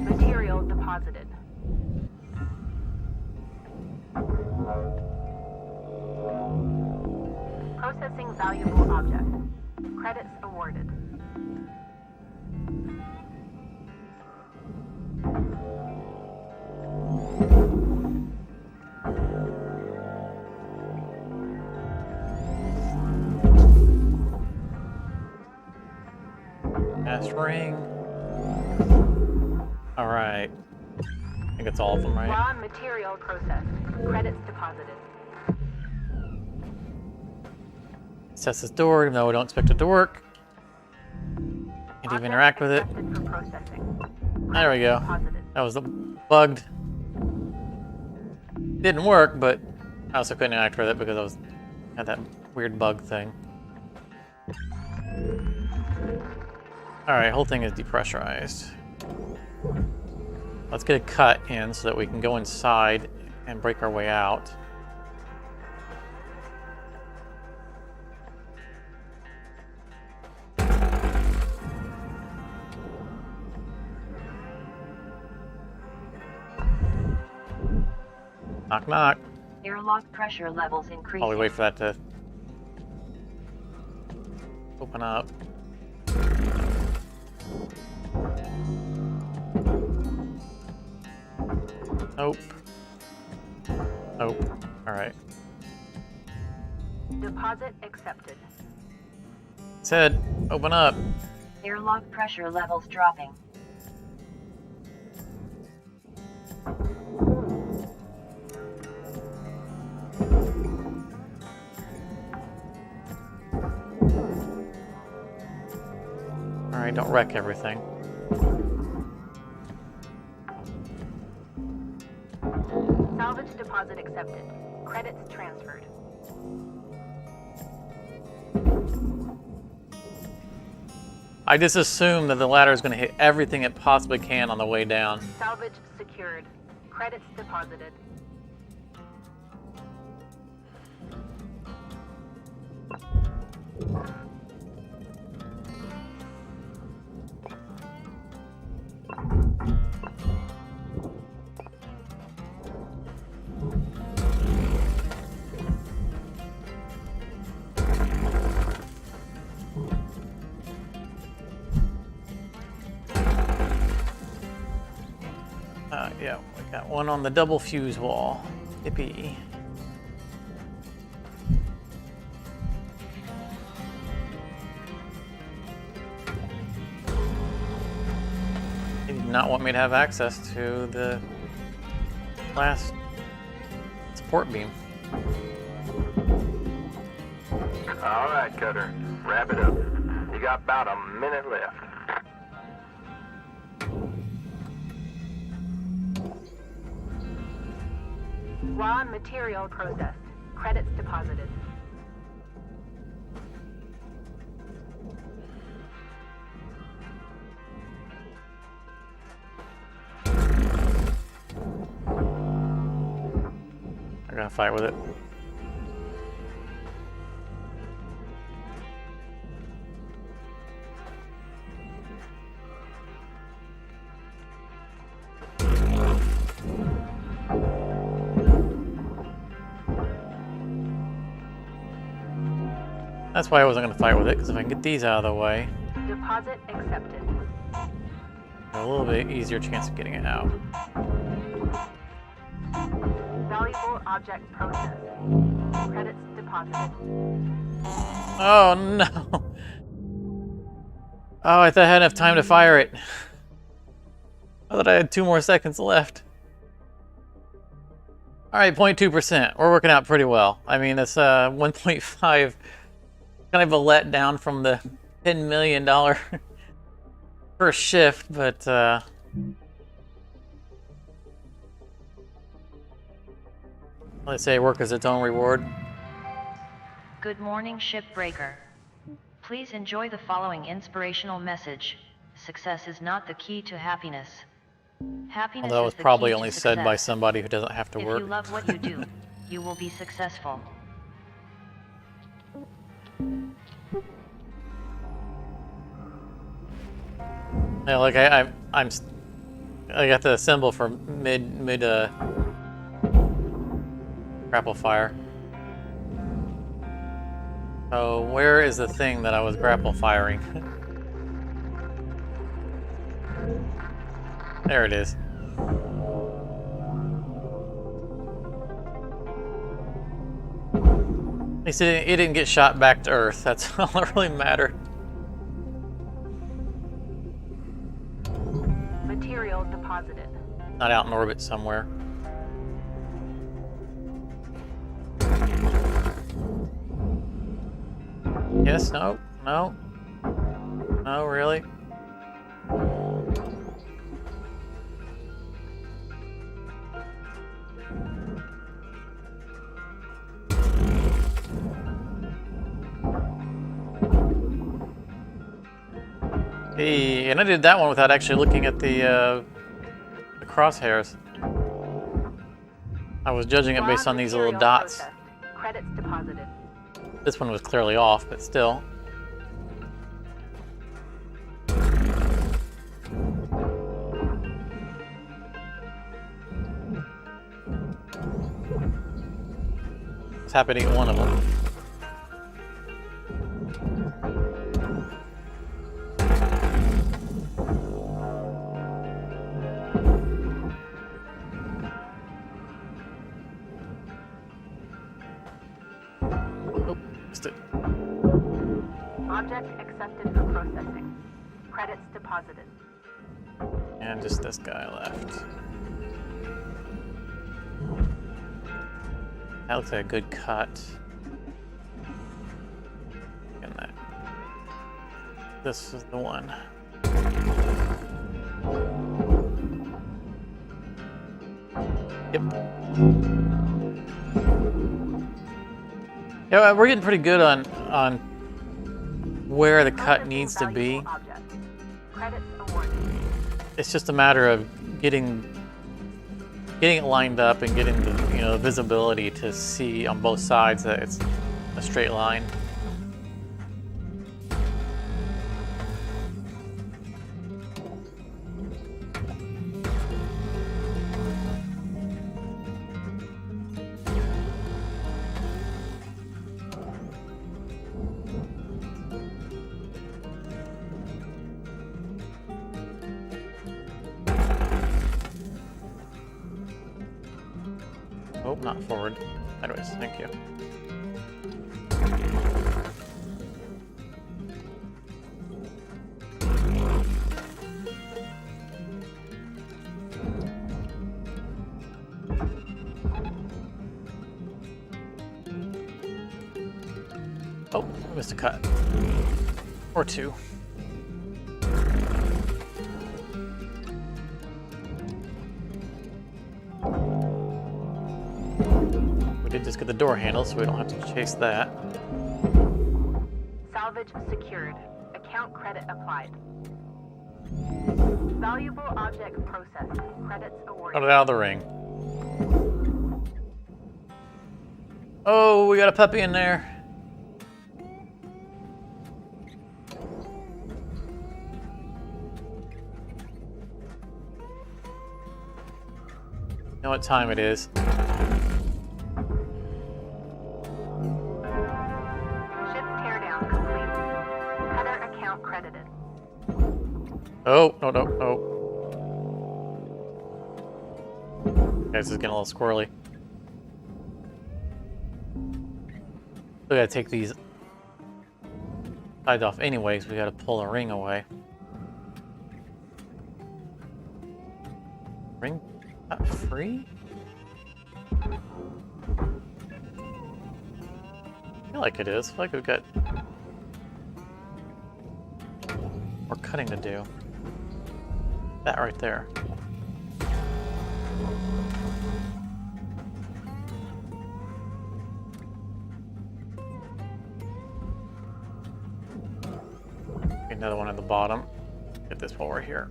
Material deposited. Processing valuable object. Credits awarded. Last ring. All right. I think it's all of them, right? Raw material processed. Credits deposited. Test this door, even though we don't expect it to work. Can't even interact with it. Accepted for processing. There we go. Deposited. That was the bugged. Didn't work, but I also couldn't interact with it because had that weird bug thing. All right, whole thing is depressurized. Let's get a cut in so that we can go inside and break our way out. Knock, knock. Airlock pressure levels increasing. While we wait for that to open up. Nope. Nope. Alright. Deposit accepted. Said, open up. Airlock pressure levels dropping. Alright, don't wreck everything. Salvage deposit accepted. Credits transferred. I just assume that the ladder is going to hit everything it possibly can on the way down. Salvage secured. Credits deposited. Yeah, we got one on the double fuse wall. Yippee. They did not want me to have access to the last support beam. All right, Cutter. Wrap it up. You got about a minute left. Raw material processed. Credits deposited. I'm gonna fight with it. That's why I wasn't going to fight with it, because if I can get these out of the way, Deposit accepted. a little bit easier chance of getting it out. Valuable object processed. Credits deposited. Oh no! Oh, I thought I had enough time to fire it. I thought I had 2 more seconds left. Alright, 0.2%. We're working out pretty well. I mean, it's 1.5. Kind of a letdown from the $10 million per shift, but let's say work as its own reward. Good morning, Shipbreaker. Please enjoy the following inspirational message. Success is not the key to happiness. Happiness Although it is was the probably key to only said by success. somebody who doesn't have to If work. you love what you do, you will be successful. Yeah, like I got the symbol for mid grapple fire. So where is the thing that I was grapple firing? There it is. At least it didn't get shot back to Earth. That's all that really mattered. Material deposited. Not out in orbit somewhere. Yes, no, no. No, really? Hey, and I did that one without actually looking at the crosshairs. I was judging it based on these little dots. Processed. Credits deposited. This one was clearly off, but still. was happy to get one of them. Oh, missed it. Object accepted for processing. Credits deposited. And just this guy left. That looks like a good cut. And that. This is the one. Yep. Yeah, we're getting pretty good on where the cut needs to be. Credits awarded. It's just a matter of getting it lined up and getting the visibility to see on both sides that it's a straight line. Oh, not forward. Sideways, thank you. Oh, I missed a cut. Or two. Did just get the door handle, so we don't have to chase that. Salvage secured. Account credit applied. Valuable object processed. Credits awarded. Got it out of the ring. Oh, we got a puppy in there. You know what time it is? Oh, no. Okay, this is getting a little squirrely. We gotta take these sides off anyways. We gotta pull the ring away. Ring not free? I feel like it is. I feel like we've got more cutting to do. That right there. Another one at the bottom. Get this while we're here.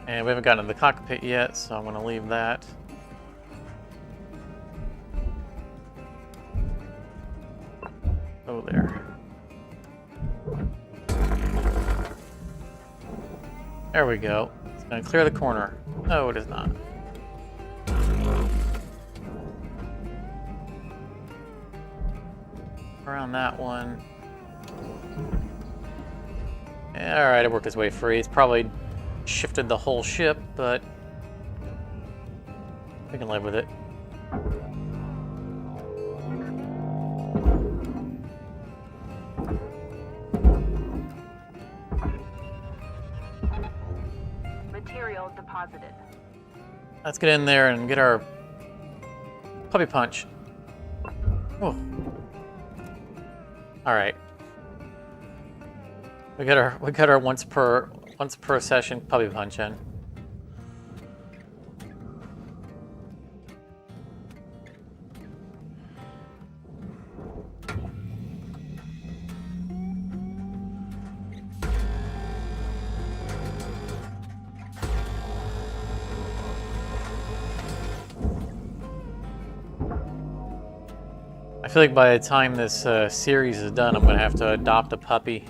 And we haven't gotten to the cockpit yet, so I'm going to leave that. Oh, there. There we go. It's going to clear the corner. No, it is not. Around that one. Alright, it worked its way free. It's probably shifted the whole ship, but we can live with it. Material deposited. Let's get in there and get our puppy punch. Oh. All right. We got our once per session puppy punch in. I feel like by the time this series is done, I'm gonna have to adopt a puppy.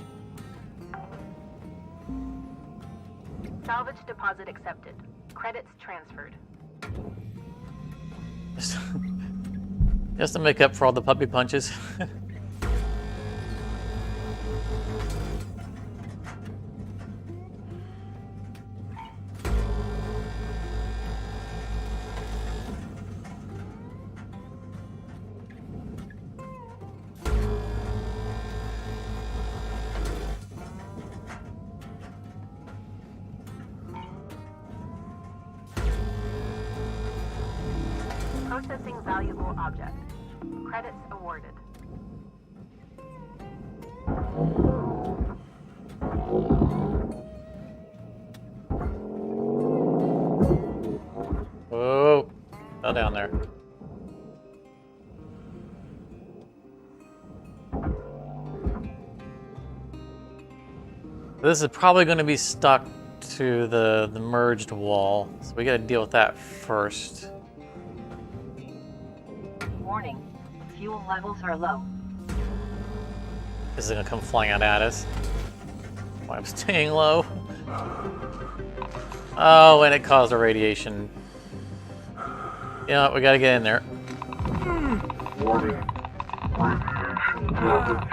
Salvage deposit accepted. Credits transferred. Just to make up for all the puppy punches. Processing valuable object. Credits awarded. Oh, fell down there. This is probably going to be stuck to the merged wall, so we got to deal with that first. Warning, fuel levels are low. This is going to come flying out at us. Why I'm staying low. Oh, and it caused a radiation. You know what, we got to get in there. Warning. Radiation damage.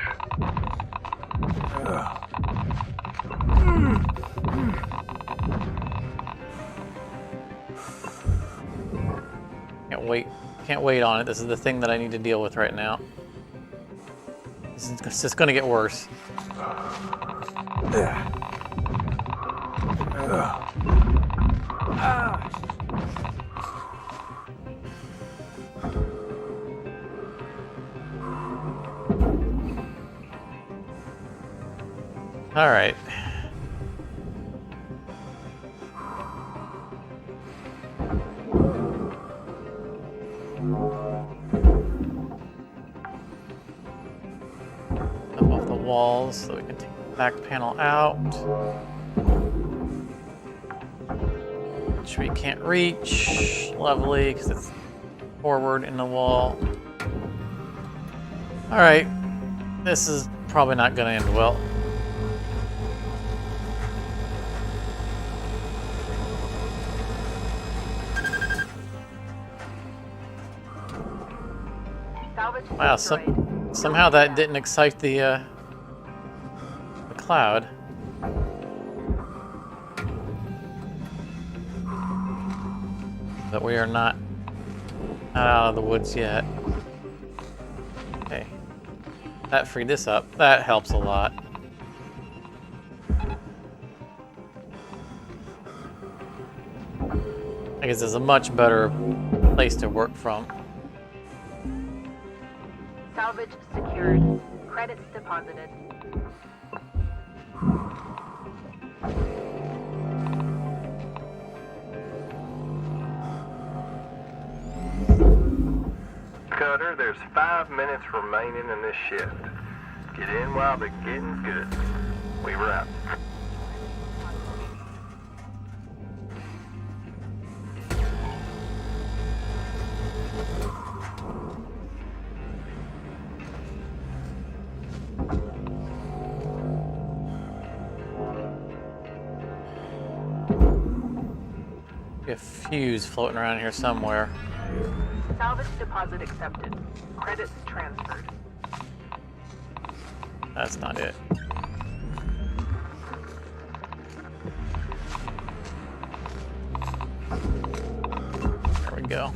Can't wait on it. This is the thing that I need to deal with right now. This is just going to get worse. All right. Up off the walls so we can take the back panel out. Which we can't reach. Lovely, because it's forward in the wall. All right. This is probably not going to end well. Wow, somehow that didn't excite the cloud. But we are not out of the woods yet. Okay. That freed this up. That helps a lot. I guess it's a much better place to work from. Salvage secured. Credits deposited. Cutter, there's 5 minutes remaining in this shift. Get in while the getting's good. We wrap. A fuse floating around here somewhere. Salvage deposit accepted. Credits transferred. That's not it. There we go.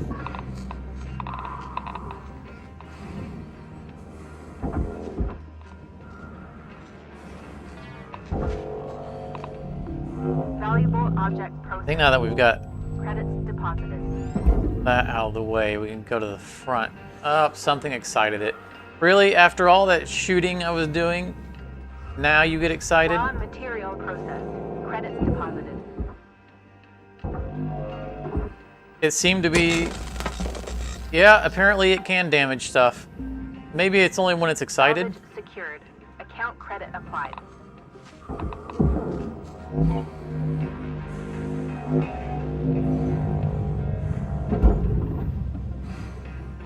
Valuable object processed. I think now that we've got Credits deposited. that out of the way, we can go to the front. Oh, something excited it. Really? After all that shooting I was doing, now you get excited? Raw material processed. Credits deposited. It seemed to be... Yeah, apparently it can damage stuff. Maybe it's only when it's excited. Salvage secured. Account credit applied.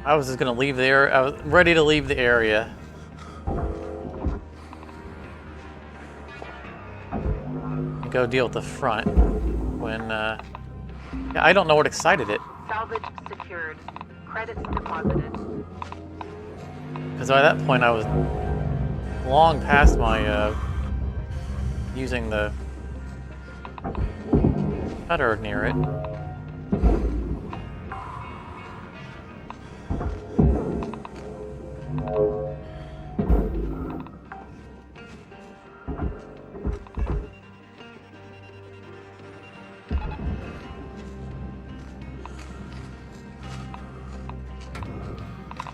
I was just gonna leave there. I was ready to leave the area. And go deal with the front when yeah, I don't know what excited it. Salvage secured. Credits deposited. Because by that point I was long past my using the cutter near it.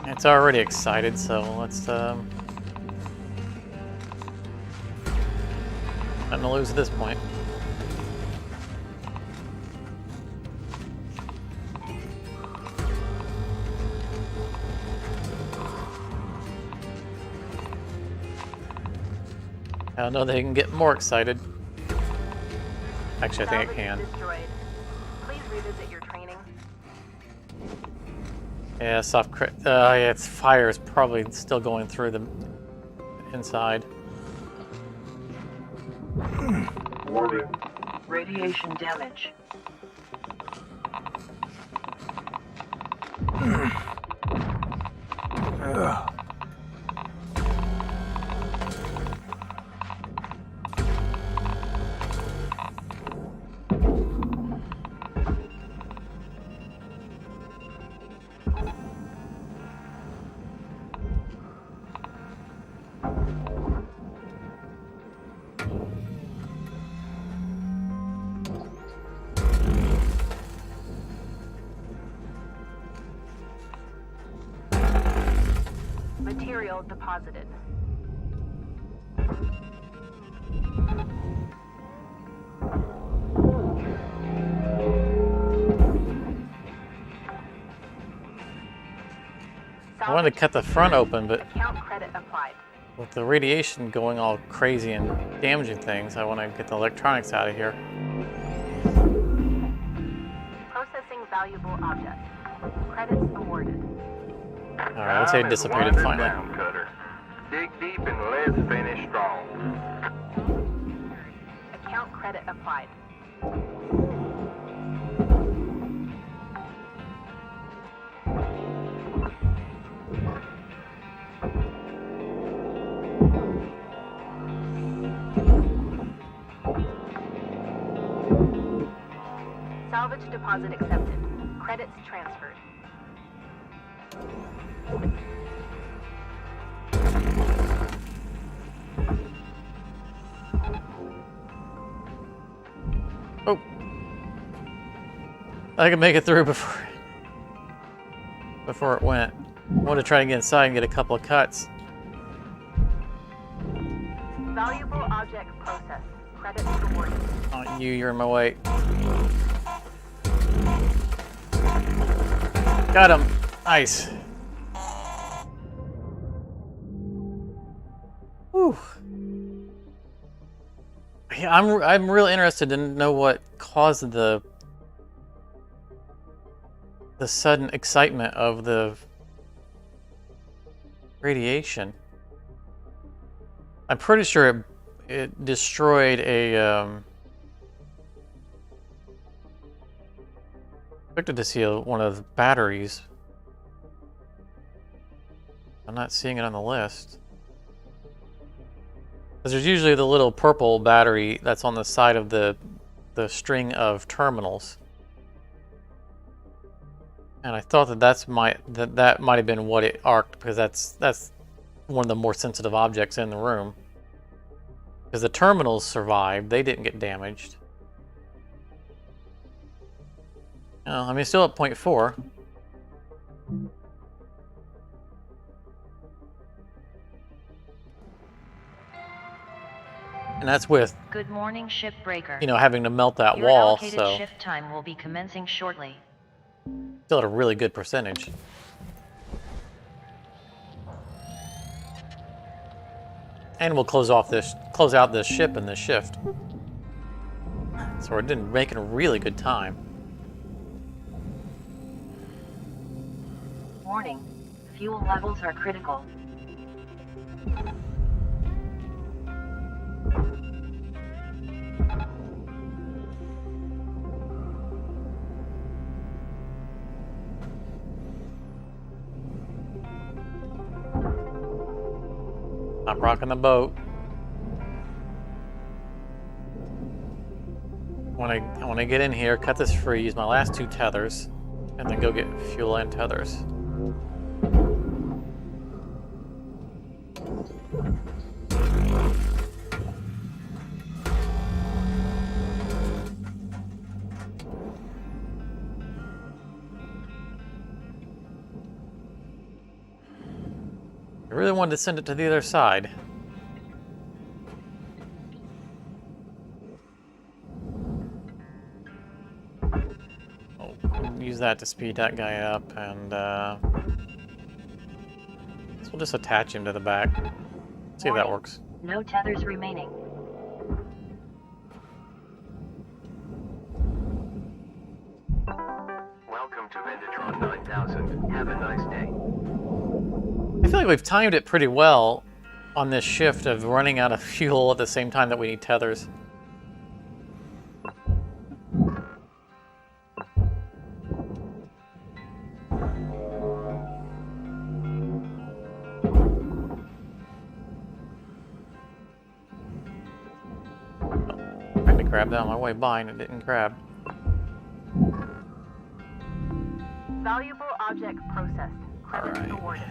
It's already excited, so let's nothing to lose at this point. I don't know, they can get more excited. Actually, I think it Salvage can. destroyed. Please revisit your training. Yeah, soft crit. Yeah, its fire is probably still going through the inside. Warning. Radiation damage. Material deposited. I wanted to cut the front open, but Account credit applied. with the radiation going all crazy and damaging things, I want to get the electronics out of here. Processing valuable object. Credits awarded. Alright, let's say it dissipated Wind it finally. down, Cutter. Dig deep and let's finish strong. Account credit applied. Salvage deposit accepted. Credits transferred. Oh! I can make it through before it went. I want to try and get inside and get a couple of cuts. Valuable object processed. Credits awarded. Oh, you're in my way. Got him. Nice. Whew. Yeah, I'm really interested to know what caused the sudden excitement of the radiation. I'm pretty sure it destroyed a expected to see one of the batteries. I'm not seeing it on the list. Because there's usually the little purple battery that's on the side of the string of terminals. And I thought that that might have been what it arced, because that's one of the more sensitive objects in the room. Because the terminals survived, they didn't get damaged. Oh, I mean, still at 0.4. And that's with, Good morning, Shipbreaker. you know, having to melt that Your wall, allocated so shift time will be commencing shortly. still at a really good percentage. And we'll close out this ship in this shift. So we're making a really good time. Warning, fuel levels are critical. I'm rocking the boat. I want to get in here, cut this free, use my last 2 tethers, and then go get fuel and tethers. I really wanted to send it to the other side. Use that to speed that guy up, and guess we'll just attach him to the back. See if that works. No tethers remaining. Welcome to Vindatron 9000. Have a nice day. I feel like we've timed it pretty well on this shift of running out of fuel at the same time that we need tethers. Trying to grab that on my way by and it didn't grab. Valuable object processed. Credits Alright. awarded.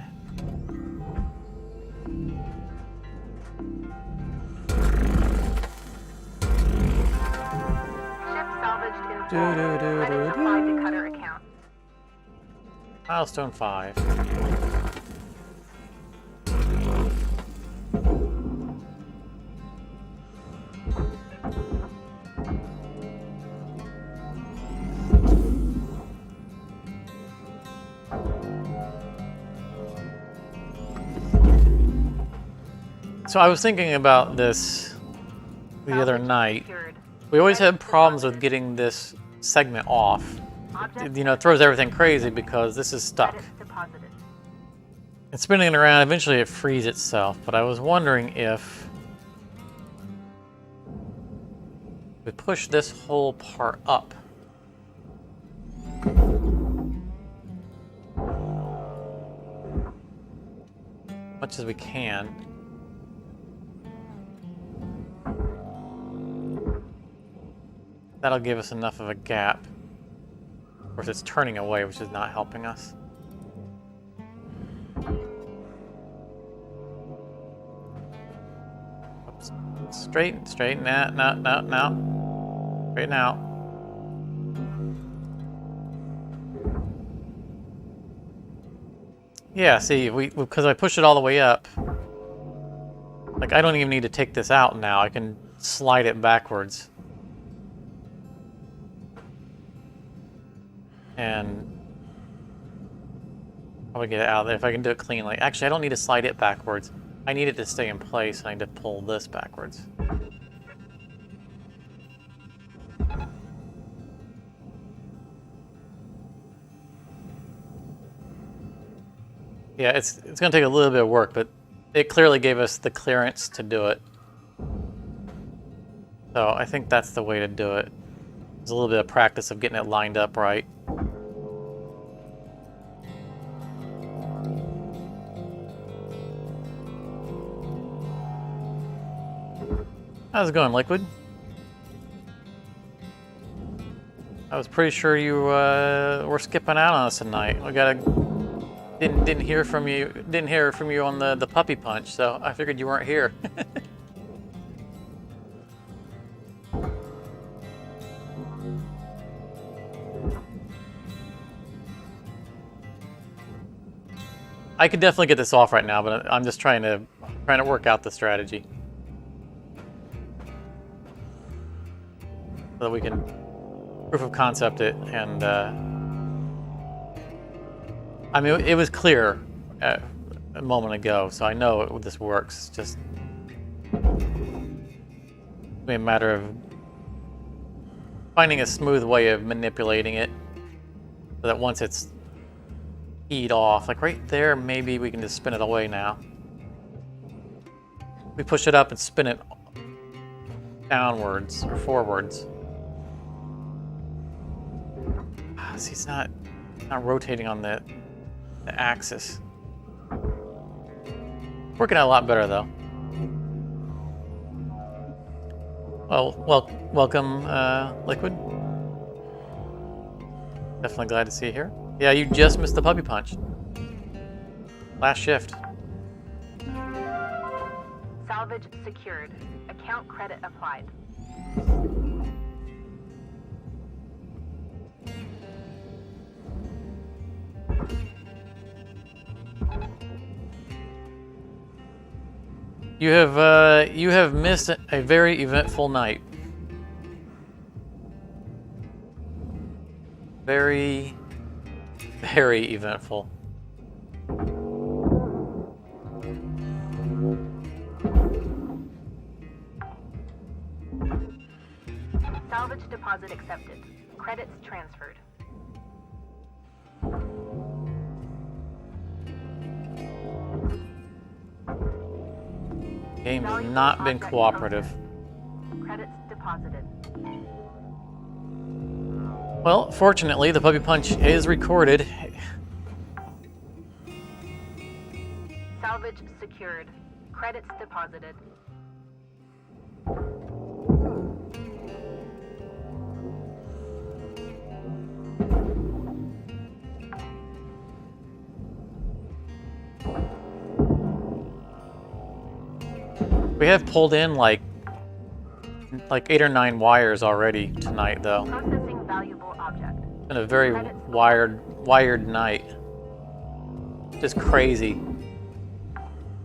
Ship salvaged in full. Credits applied to cutter account. Milestone 5. So I was thinking about this the other night. Secured. We always had problems with getting this segment off. Object You know, it throws everything crazy because this is stuck. credits deposited. And spinning it around, eventually it frees itself. But I was wondering if we push this whole part up. Much as we can. That'll give us enough of a gap. Of course, it's turning away, which is not helping us. Oops. Straighten, no. Straighten out. Yeah, see, because I pushed it all the way up. Like, I don't even need to take this out now. I can slide it backwards. And probably get it out of there if I can do it cleanly. Actually, I don't need to slide it backwards. I need it to stay in place. I need to pull this backwards. Yeah, it's going to take a little bit of work, but it clearly gave us the clearance to do it. So I think that's the way to do it. There's a little bit of practice of getting it lined up right. How's it going, Liquid? I was pretty sure you were skipping out on us tonight. We didn't hear from you on the puppy punch, so I figured you weren't here. I could definitely get this off right now, but I'm just trying to work out the strategy so that we can proof of concept it. And I mean, it was clear a moment ago, so I know this works. It's just a matter of finding a smooth way of manipulating it so that once it's keyed off. Like right there, maybe we can just spin it away now. We push it up and spin it downwards or forwards. See, it's not rotating on the axis. Working out a lot better though. Well, welcome, Liquid. Definitely glad to see you here. Yeah, you just missed the puppy punch. Last shift. Salvage secured. Account credit applied. You have missed a very eventful night. Very, very eventful. Salvage deposit accepted. Credits transferred. Game has not been cooperative. Credits deposited. Well, fortunately, the puppy punch is recorded. Salvage secured. Credits deposited. We have pulled in like 8 or 9 wires already tonight, though. Processing valuable object. It's been a very wired night. Just crazy.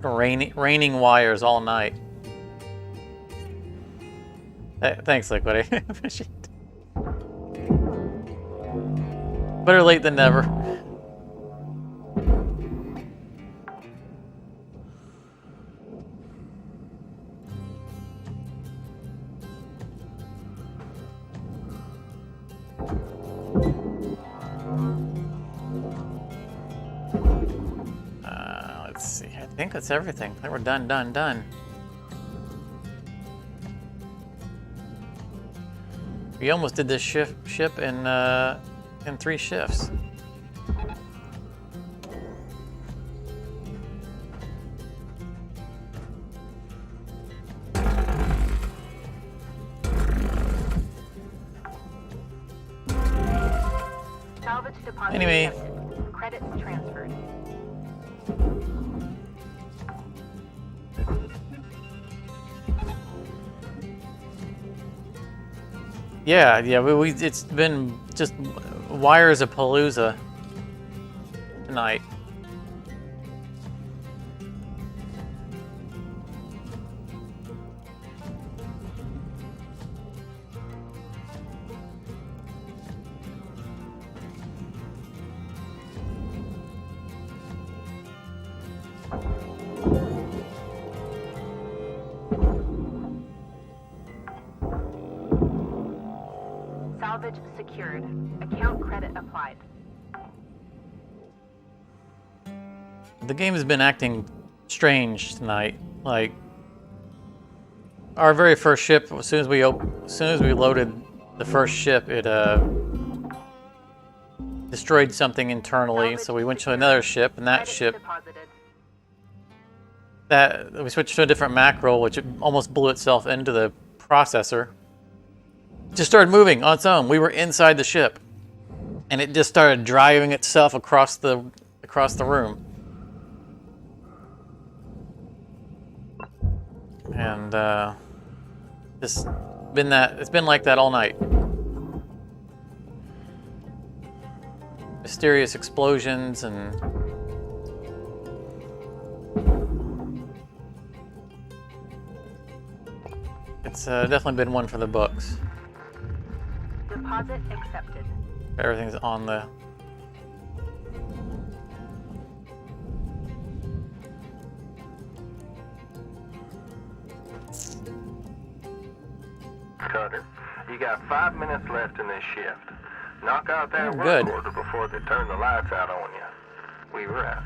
Raining wires all night. Thanks, Liquid. I appreciate it. Better late than never. Let's see. I think that's everything. I think we're done. We almost did this ship in 3 shifts. Salvage deposit Anyway. accepted. Credits transferred. Yeah. It's been just wires of Palooza tonight. Salvage secured. Account credit applied. The game has been acting strange tonight. Like our very first ship, as soon as we loaded the first ship, it destroyed something internally. So we went to another ship, and that Credits ship deposited. we switched to a different macro, which almost blew itself into the processor. Just started moving on its own. We were inside the ship, and it just started driving itself across the room. And it's been like that all night. Mysterious explosions and it's definitely been one for the books. Deposit accepted. Everything's on the Cutter, you got 5 minutes left in this shift. Knock out that Oh, work good. order before they turn the lights out on you. we were out.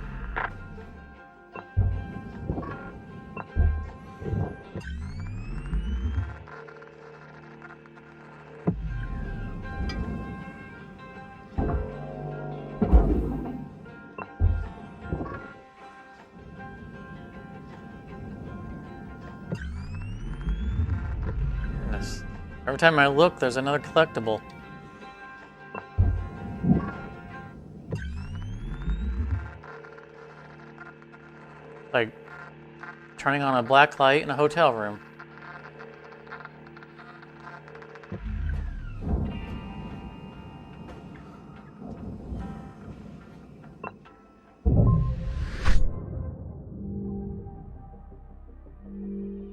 Goodness. Every time I look, there's another collectible. Like turning on a black light in a hotel room.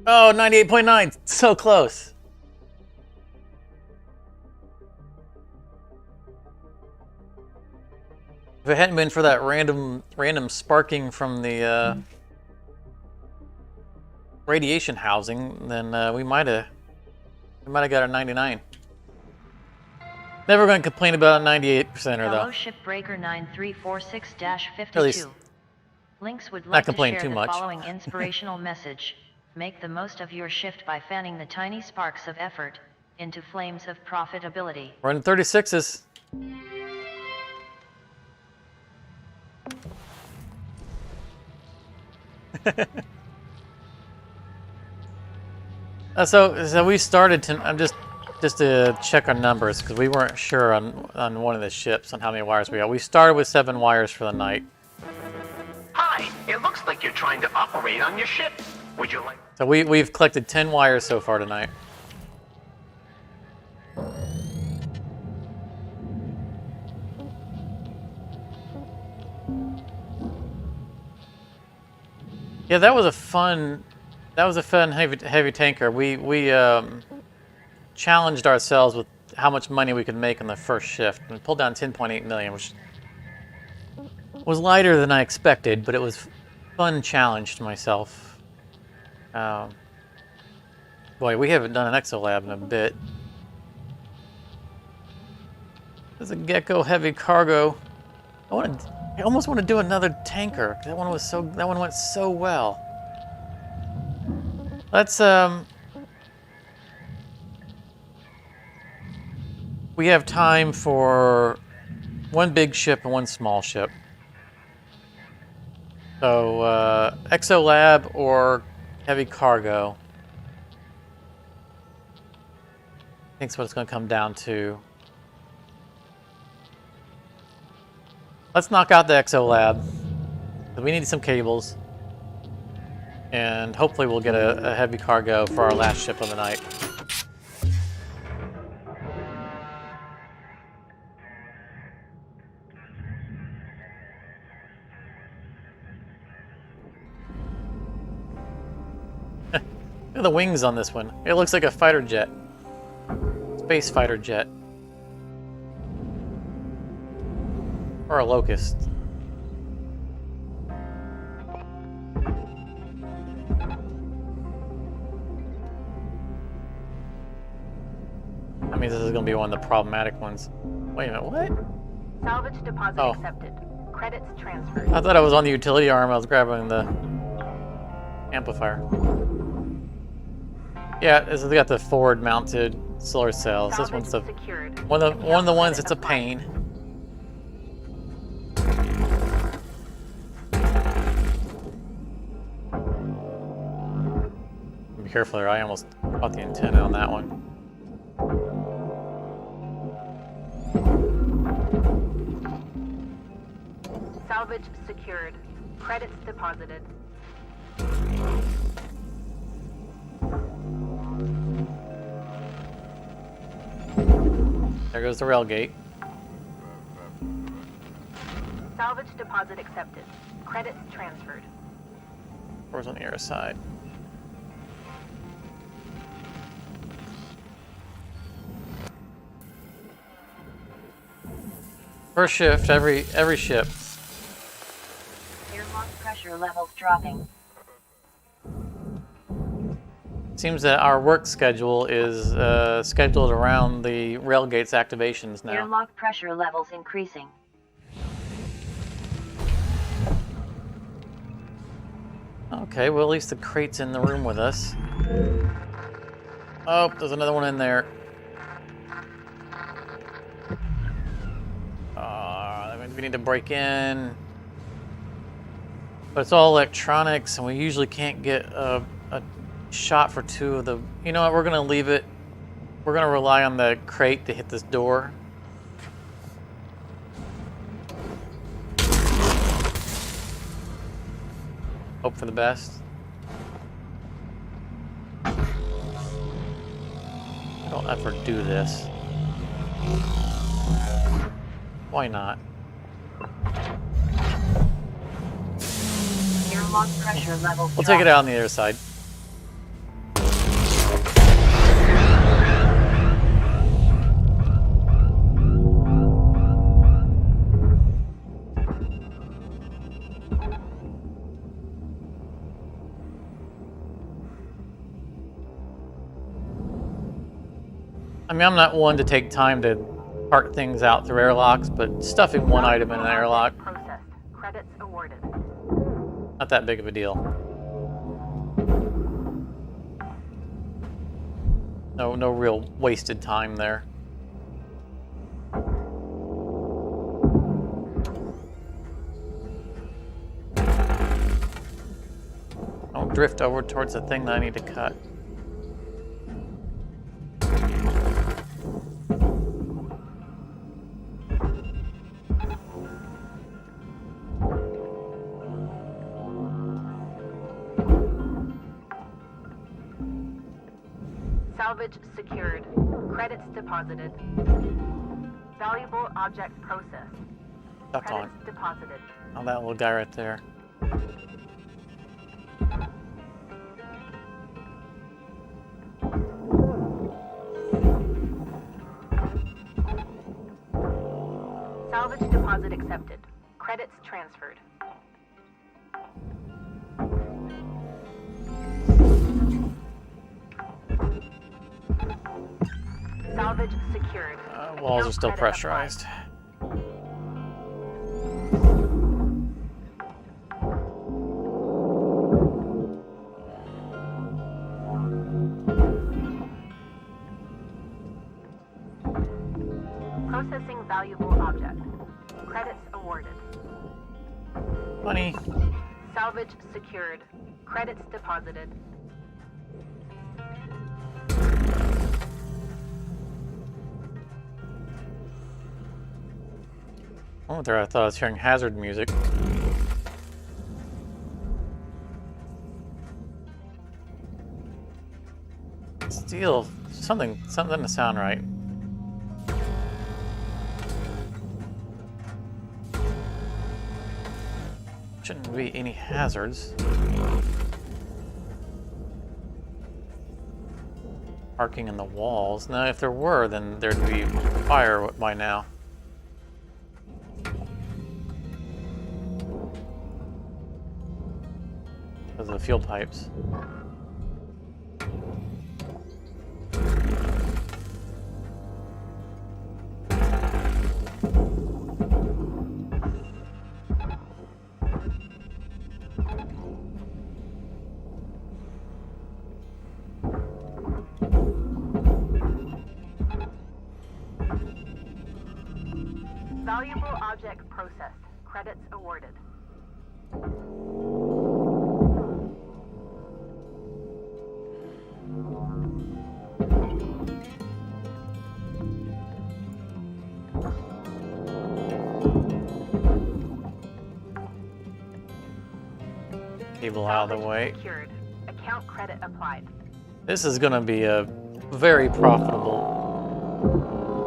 Oh, 98.9, so close. If it hadn't been for that random sparking from the radiation housing, then we might have got a 99. Never going to complain about a 98%er Hello, though. Shipbreaker At least 9346-52. Links would not like to complaining share too the much. following inspirational message. Make the most of your shift by fanning the tiny sparks of effort into flames of profitability. We're in 36s. So we started to. I'm just to check our numbers because we weren't sure on one of the ships on how many wires we got. We started with 7 wires for the night. Hi, it looks like you're trying to operate on your ship. Would you like... So we've collected 10 wires so far tonight. Yeah, that was a fun heavy tanker. We challenged ourselves with how much money we could make on the first shift and pulled down 10.8 million, which was lighter than I expected, but it was fun challenge to myself. Boy, we haven't done an exolab in a bit. There's a Gecko Heavy Cargo. I almost want to do another tanker. That one went so well. Let's we have time for one big ship and one small ship. So exolab or heavy cargo. I think that's what it's going to come down to. Let's knock out the exolab. We need some cables. And hopefully we'll get a heavy cargo for our last ship of the night. Look at the wings on this one. It looks like a fighter jet. Space fighter jet. Or a locust. I mean, this is going to be one of the problematic ones. Wait a minute, what? Salvage deposit Oh. accepted. Credits transferred. I thought I was on the utility arm. I was grabbing the amplifier. Yeah, this has got the forward-mounted solar cells. This one's the secured. one of the ones that's a pain. Be careful there. I almost caught the antenna on that one. Salvage secured. Credits deposited. There goes the rail gate. Salvage deposit accepted. Credits transferred. Doors on the other side. First shift, every ship. Airlock pressure levels dropping. Seems that our work schedule is scheduled around the railgate's activations now. Airlock pressure levels increasing. Okay, well at least the crate's in the room with us. Oh, there's another one in there. We need to break in. But it's all electronics, and we usually can't get a shot for two of the... You know what, we're going to leave it. We're going to rely on the crate to hit this door. Hope for the best. Don't ever do this. Why not? Airlock pressure level. We'll take it out on the other side. I mean, I'm not one to take time to park things out through airlocks, but stuffing one item in an airlock, Processed. Credits awarded. not that big of a deal. No real wasted time there. Don't drift over towards the thing that I need to cut. Salvage secured. Credits deposited. Valuable object processed. Stuck on. Credits deposited. Oh, that little guy right there. Salvage deposit accepted. Credits transferred. Salvage secured. Walls are still Credit pressurized. Processing valuable object. Credits awarded. Money. Salvage secured. Credits deposited. Oh, there! I thought I was hearing hazard music. Steel. Something doesn't sound right. Shouldn't be any hazards. Arcing in the walls. Now, if there were, then there'd be fire by now. Because of the fuel pipes. Valuable object processed. Credits awarded. Cable out of the way. Secured. Account credit applied. This is going to be a very profitable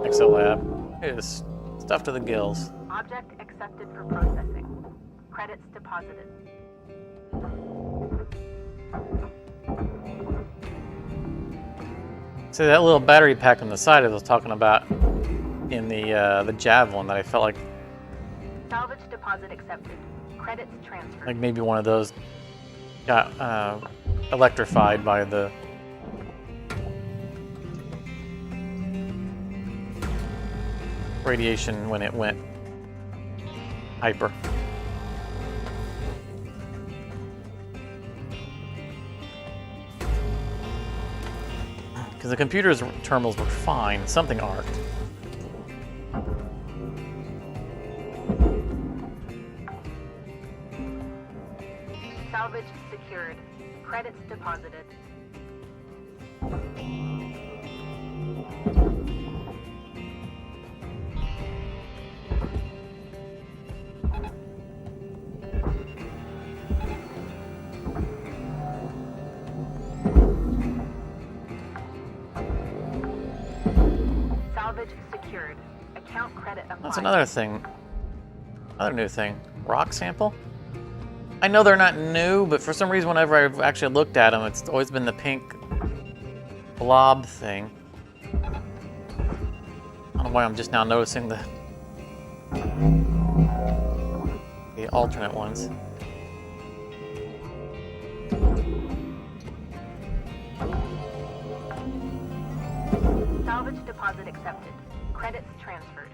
exolab. It is stuffed to the gills. Object accepted for processing. Credits deposited. See that little battery pack on the side I was talking about in the Javelin that I felt like Salvage deposit accepted. Credits transferred. like maybe one of those got electrified by the radiation when it went hyper. because the computer's terminals were fine. Something arced. Salvage secured. Credits deposited. Salvage secured. Account credit applied. That's another thing. Another new thing. Rock sample? I know they're not new, but for some reason whenever I've actually looked at them, it's always been the pink blob thing. I don't know why I'm just now noticing the alternate ones. Salvage deposit accepted. Credits transferred.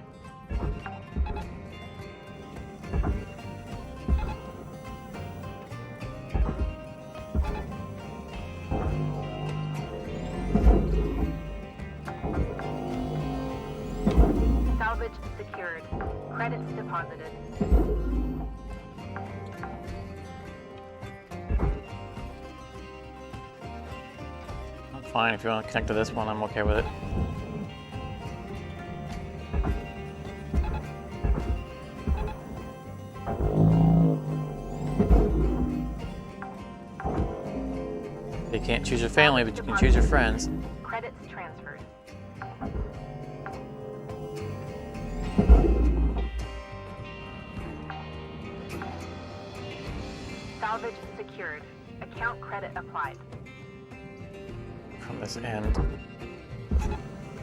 Salvage secured. Credits deposited. I'm fine. If you want to connect to this one, I'm okay with it. You can't choose your family, but you can choose your friends. Credits transferred. Salvage secured. Account credit applied. From this end.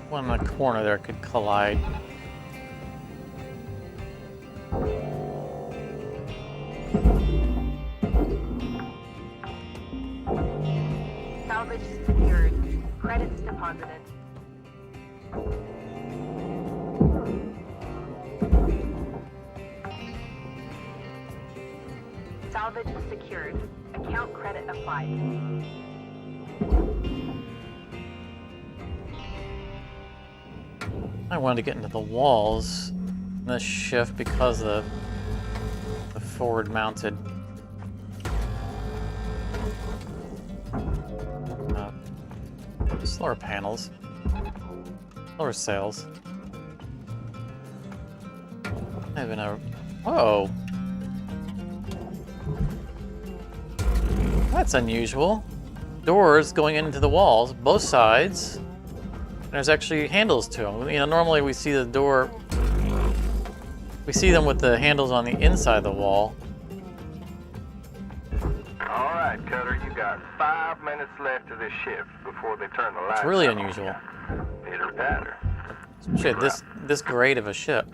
One in the corner there could collide. Salvage secured. Credits deposited. Salvage secured. Account credit applied. I wanted to get into the walls in this shift because of the forward mounted slower panels, slower sails. I have a whoa. That's unusual. Doors going into the walls, both sides. There's actually handles to them. You know, normally we see the door, we see them with the handles on the inside of the wall. All right, Cutter, you got 5 minutes left of this shift before they turn the lights It's really on. unusual. Pitter patter. Shit, this great of a ship.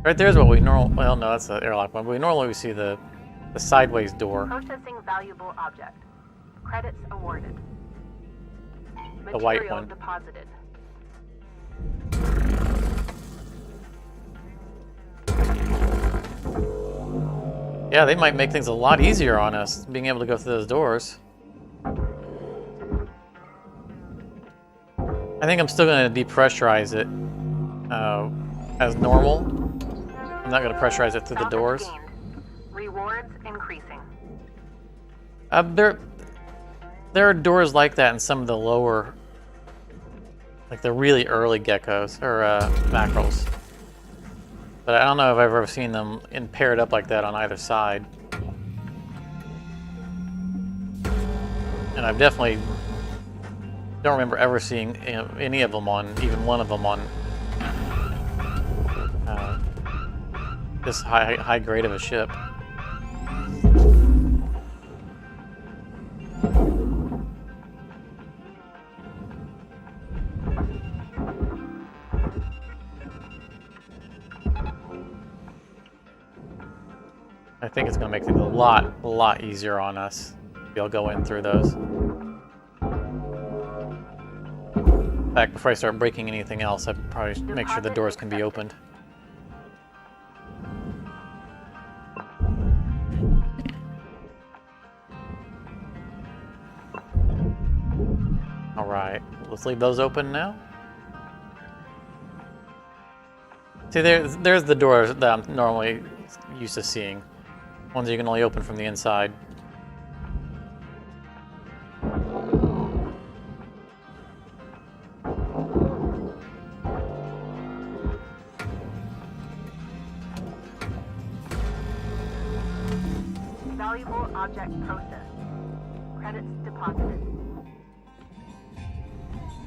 Right there's what we normal. Well, no, that's the airlock one. But we normally see the sideways door. Processing valuable object. Credits awarded. The white Material one. deposited. Yeah, they might make things a lot easier on us, being able to go through those doors. I think I'm still going to depressurize it as normal. I'm not going to pressurize it through the Salvage doors. gained. Rewards increasing. There are doors like that in some of the lower, like the really early geckos or mackerels. But I don't know if I've ever seen them paired up like that on either side. And I've definitely don't remember ever seeing any of them on, even one of them on this high grade of a ship. I think it's going to make things a lot easier on us. We'll go in through those. In fact, before I start breaking anything else, I'd probably make sure the doors can be opened. Alright, let's leave those open now. See, there's the doors that I'm normally used to seeing. Ones you can only open from the inside. Valuable object processed. Credits deposited.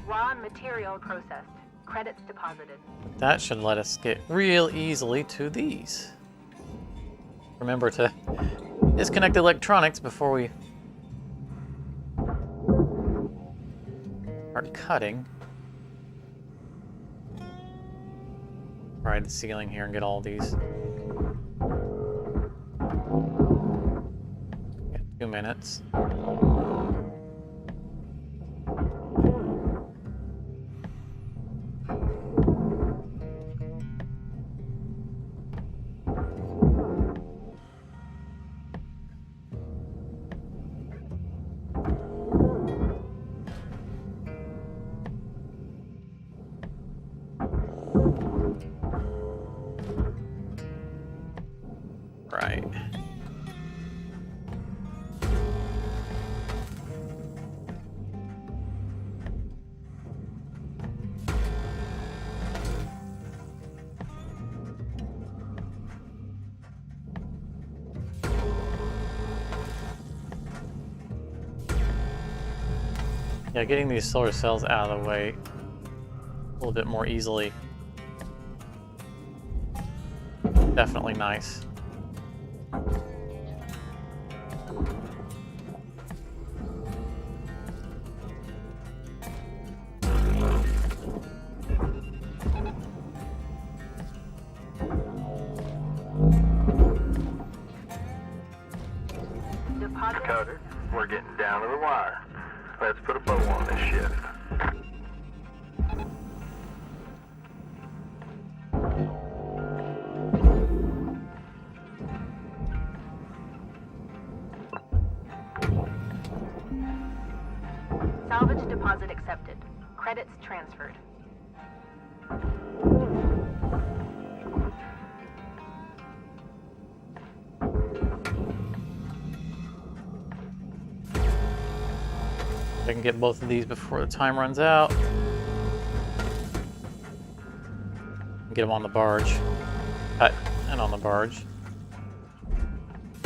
Raw material processed. Credits deposited. That should let us get real easily to these. Remember to disconnect electronics before we start cutting. Ride the ceiling here and get all these. Got 2 minutes. Right. Yeah, getting these solar cells out of the way a little bit more easily. Definitely nice. Cutter, we're getting down to the wire. Let's put a bow on this shift. Salvage deposit accepted. Credits transferred. I can get both of these before the time runs out. Get them on the barge. Cut and on the barge. I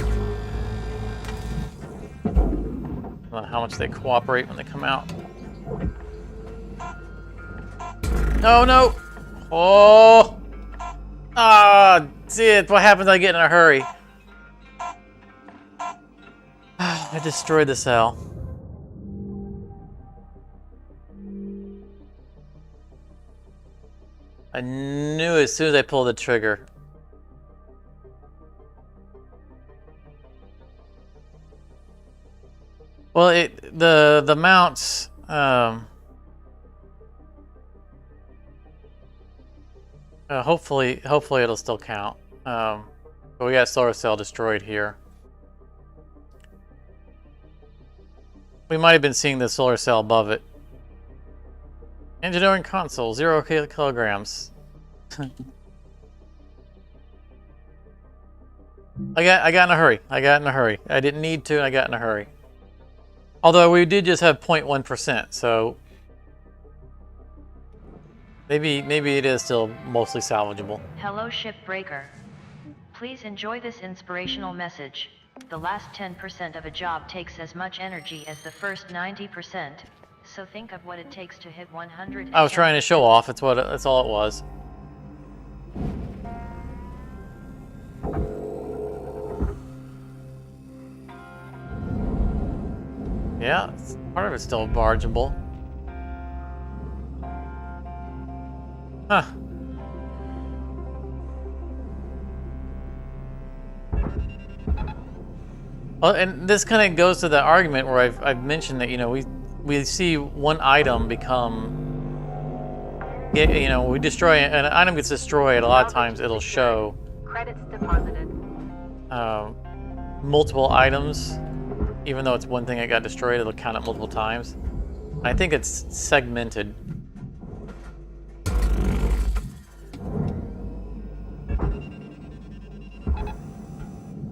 don't know how much they cooperate when they come out. No, no! Oh! Ah, dude, what happens when I get in a hurry? I destroyed the cell. I knew as soon as I pulled the trigger. Well, the mounts hopefully it'll still count. But we got solar cell destroyed here. We might have been seeing the solar cell above it. Engineering console, 0 kilograms. I got in a hurry. I didn't need to, and I got in a hurry. Although we did just have 0.1%, so maybe it is still mostly salvageable. Hello Shipbreaker. Please enjoy this inspirational message. The last 10% of a job takes as much energy as the first 90%. So think of what it takes to hit 100. I was trying to show off. That's all it was. Yeah, part of it's still bargeable. Huh. Well, and this kind of goes to the argument where I've mentioned that, you know, we see one item become, you know, we destroy an item gets destroyed. A lot of times it'll show Credits deposited. multiple items, even though it's one thing that got destroyed. It'll count it multiple times. I think it's segmented.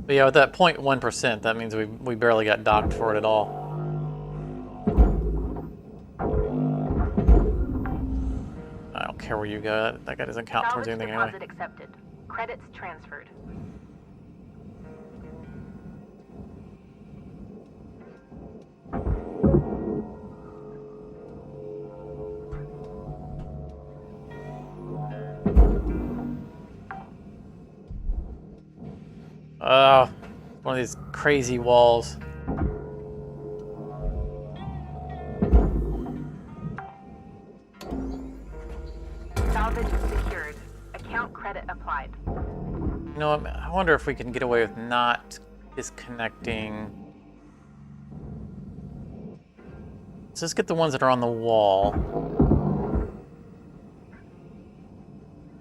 But yeah, with that 0.1%, that means we barely got docked for it at all. I don't care where you go. That guy doesn't count towards Salvage anything anyway. deposit accepted. Credits transferred. One of these crazy walls. Salvage secured. Account credit applied. You know, I wonder if we can get away with not disconnecting. Let's just get the ones that are on the wall.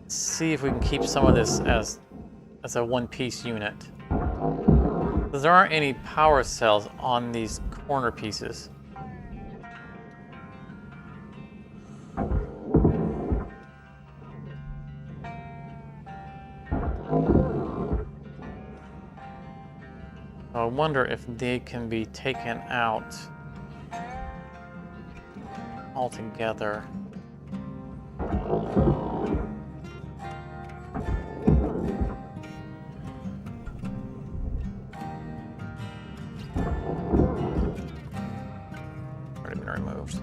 See if we can keep some of this as a one-piece unit. Because there aren't any power cells on these corner pieces. I wonder if they can be taken out altogether. Already been removed.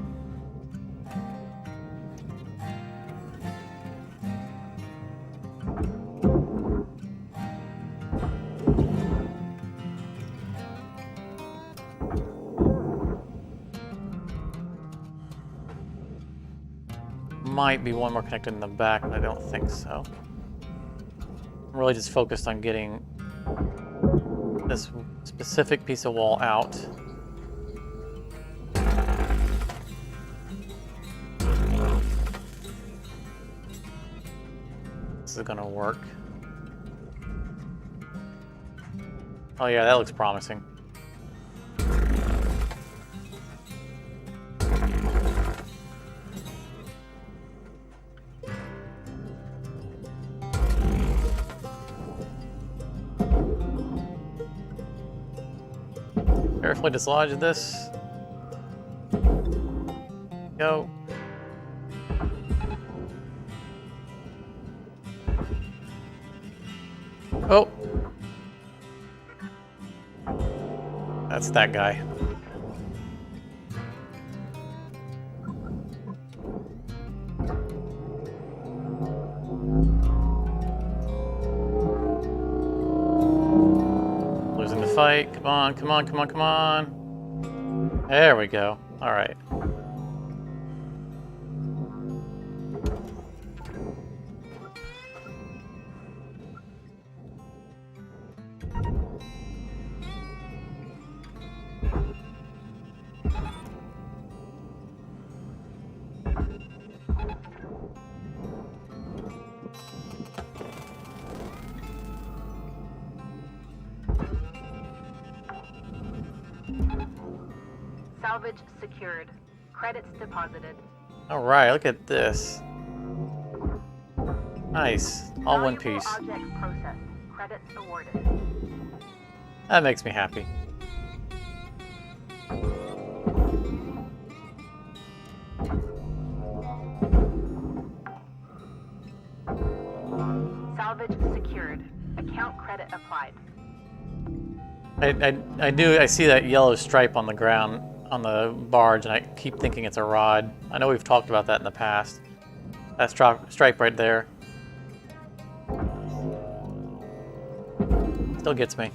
Might be one more connected in the back, but I don't think so. I'm really just focused on getting this specific piece of wall out. This is gonna work. Oh yeah, that looks promising. Carefully dislodge this. Go. Oh. That's that guy. Losing the fight. Come on, come on, come on, come on. There we go. All right. Salvage secured. Credits deposited. All right, look at this. Nice. All one Valuable piece. Object processed. Credits awarded. That makes me happy. Salvage secured. Account credit applied. I see that yellow stripe on the ground on the barge, and I keep thinking it's a rod. I know we've talked about that in the past. That stripe right there still gets me.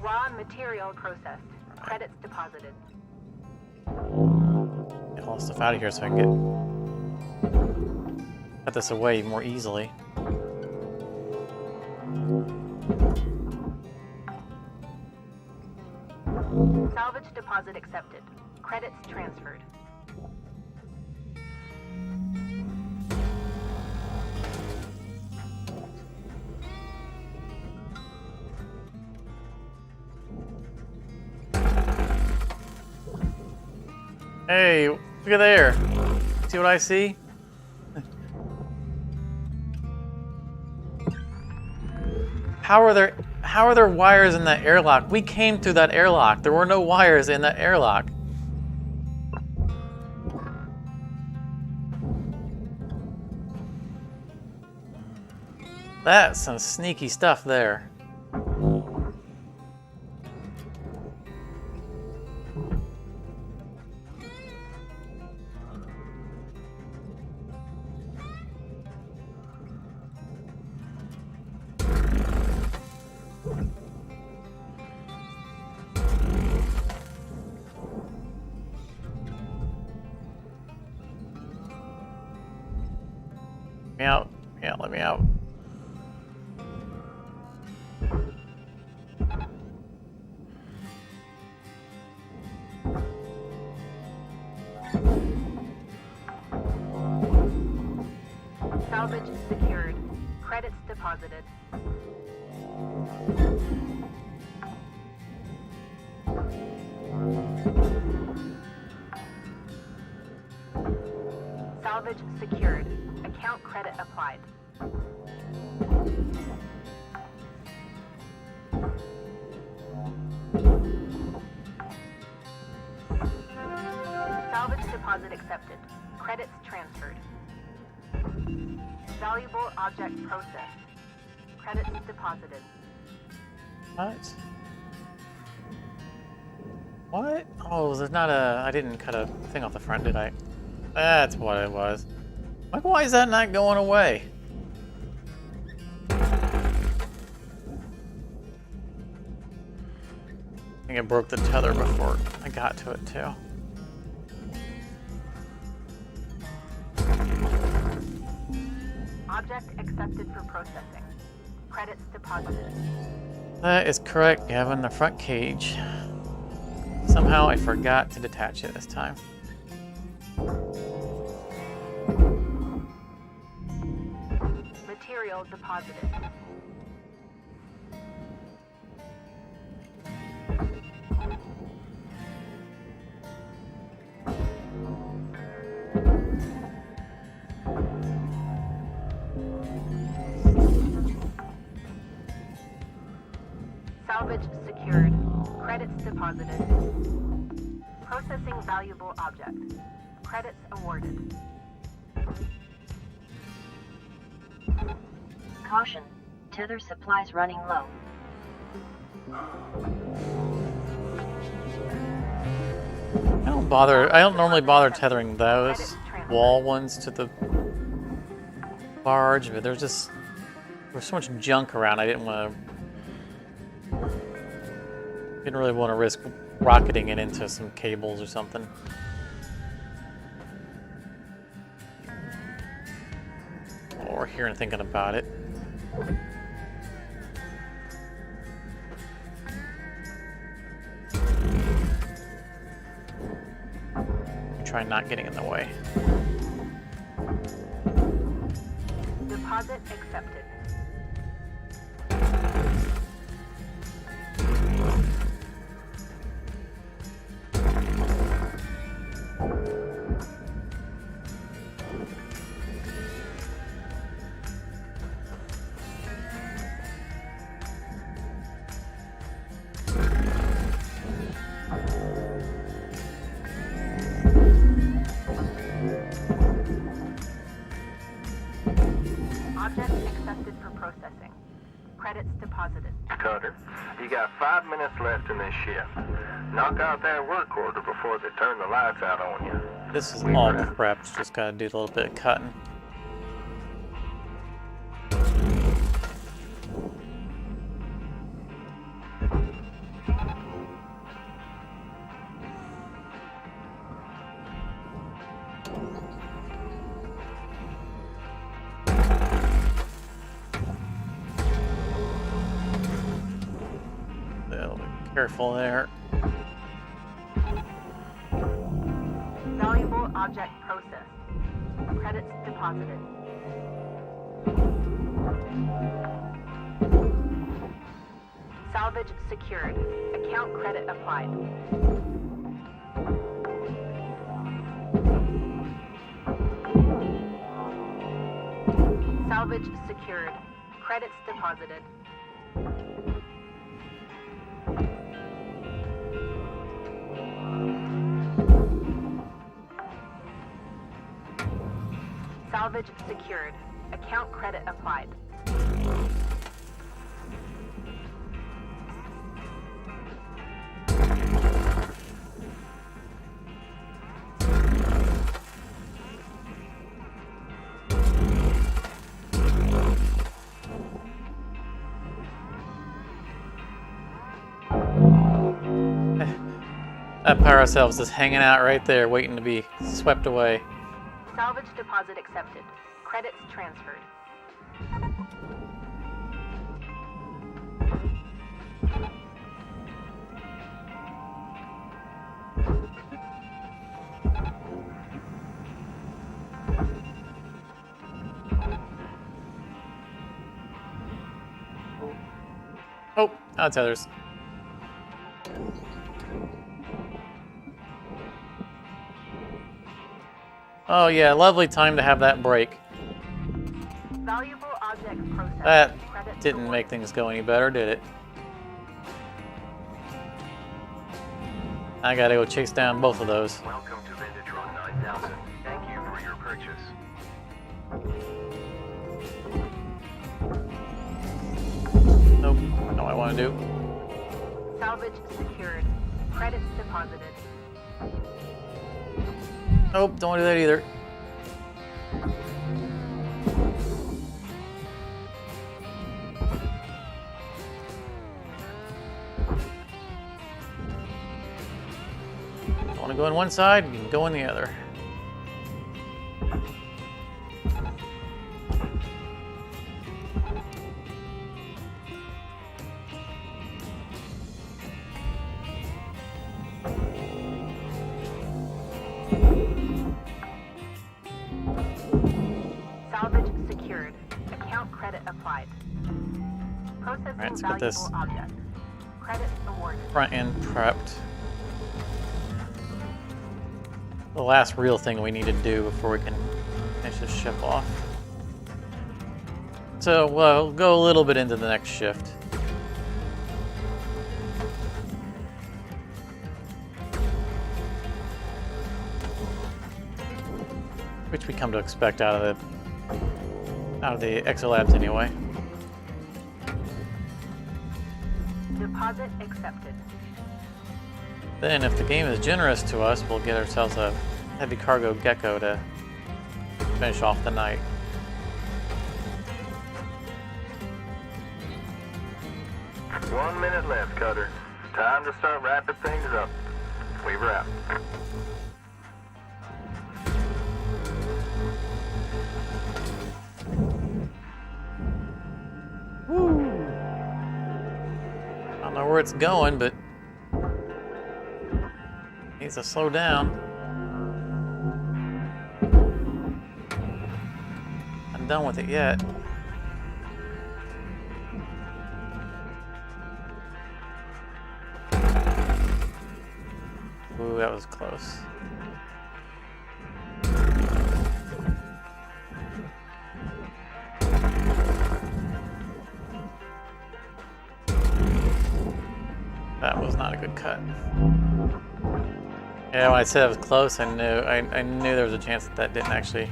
Raw material processed. Credits deposited. Get all the stuff out of here so I can get this away more easily. Salvage deposit accepted. Credits transferred. Hey, look at there. See what I see? How are there wires in that airlock? We came through that airlock. There were no wires in that airlock. That's some sneaky stuff there. Let me out. Yeah, let me out. Salvage secured. Credits deposited. Salvage secured. Account credit applied. Salvage deposit accepted. Credits transferred. Valuable object processed. Credits deposited. What? What? Oh, there's not a... I didn't cut a thing off the front, did I? That's what it was. Like, why is that not going away? I think I broke the tether before I got to it, too. Object accepted for processing. Credits deposited. That is correct, Gavin. The front cage. Somehow I forgot to detach it this time. Material deposited. Salvage secured. Credits deposited. Processing valuable object. Credits awarded. Caution. Tether supplies running low. I don't normally bother tethering those wall ones to the barge, but there's so much junk around. I didn't really want to risk rocketing it into some cables or something. Or here and thinking about it. Try not getting in the way. Deposit accepted. Object accepted for processing. Credits deposited. Cutter, you got 5 minutes left in this shift. Knock out that work order before they turn the lights out on you. This is all prepped, just gotta do a little bit of cutting. Careful there. Valuable object processed. Credits deposited. Salvage secured. Account credit applied. Salvage secured. Credits deposited. Salvage secured. Account credit applied. That Paracel's just hanging out right there, waiting to be swept away. Salvage deposit accepted. Credits transferred. Oh, that's others. Oh yeah, lovely time to have that break. Valuable object processed. That Credits didn't awarded. make things go any better, did it? I gotta go chase down both of those. Welcome to Vintatron 9000. Thank you for your purchase. Nope, not what I want to do. Salvage secured. Credits deposited. Nope, don't want to do that either. Want to go on one side, you can go on the other. Salvage secured. Account credit applied. Processing Alright, let's get valuable this objects. Credits awarded. front end prepped. The last real thing we need to do before we can finish this ship off. So we'll go a little bit into the next shift. Which we come to expect out of the exolabs anyway. Deposit accepted. Then if the game is generous to us, we'll get ourselves a Heavy Cargo Gecko to finish off the night. One minute left, Cutter. Time to start wrapping things up. Weaver out. I don't know where it's going, but needs to slow down. I'm done with it yet. Ooh, that was close. That was not a good cut. Yeah, when I said it was close, I knew there was a chance that didn't actually.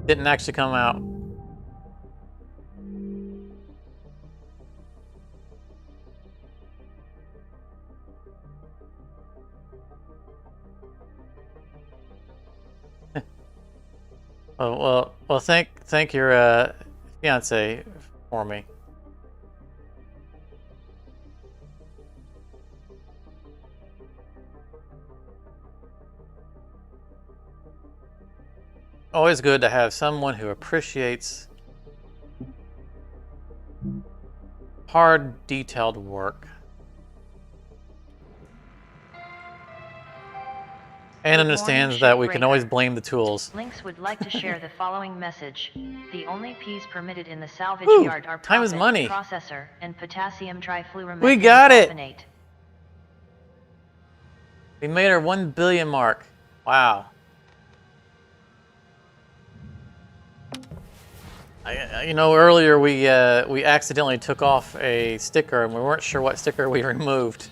Didn't actually come out. Well, thank your fiance for me. Always good to have someone who appreciates hard, detailed work. And understands that we can always blame the tools. Lynx would like to share the following message. The only P's permitted in the salvage Woo, yard are time is profit, money. processor, and potassium trifluoromethane We got it. sulfonate. We made our 1 billion mark. Wow. You know, earlier we accidentally took off a sticker and we weren't sure what sticker we removed.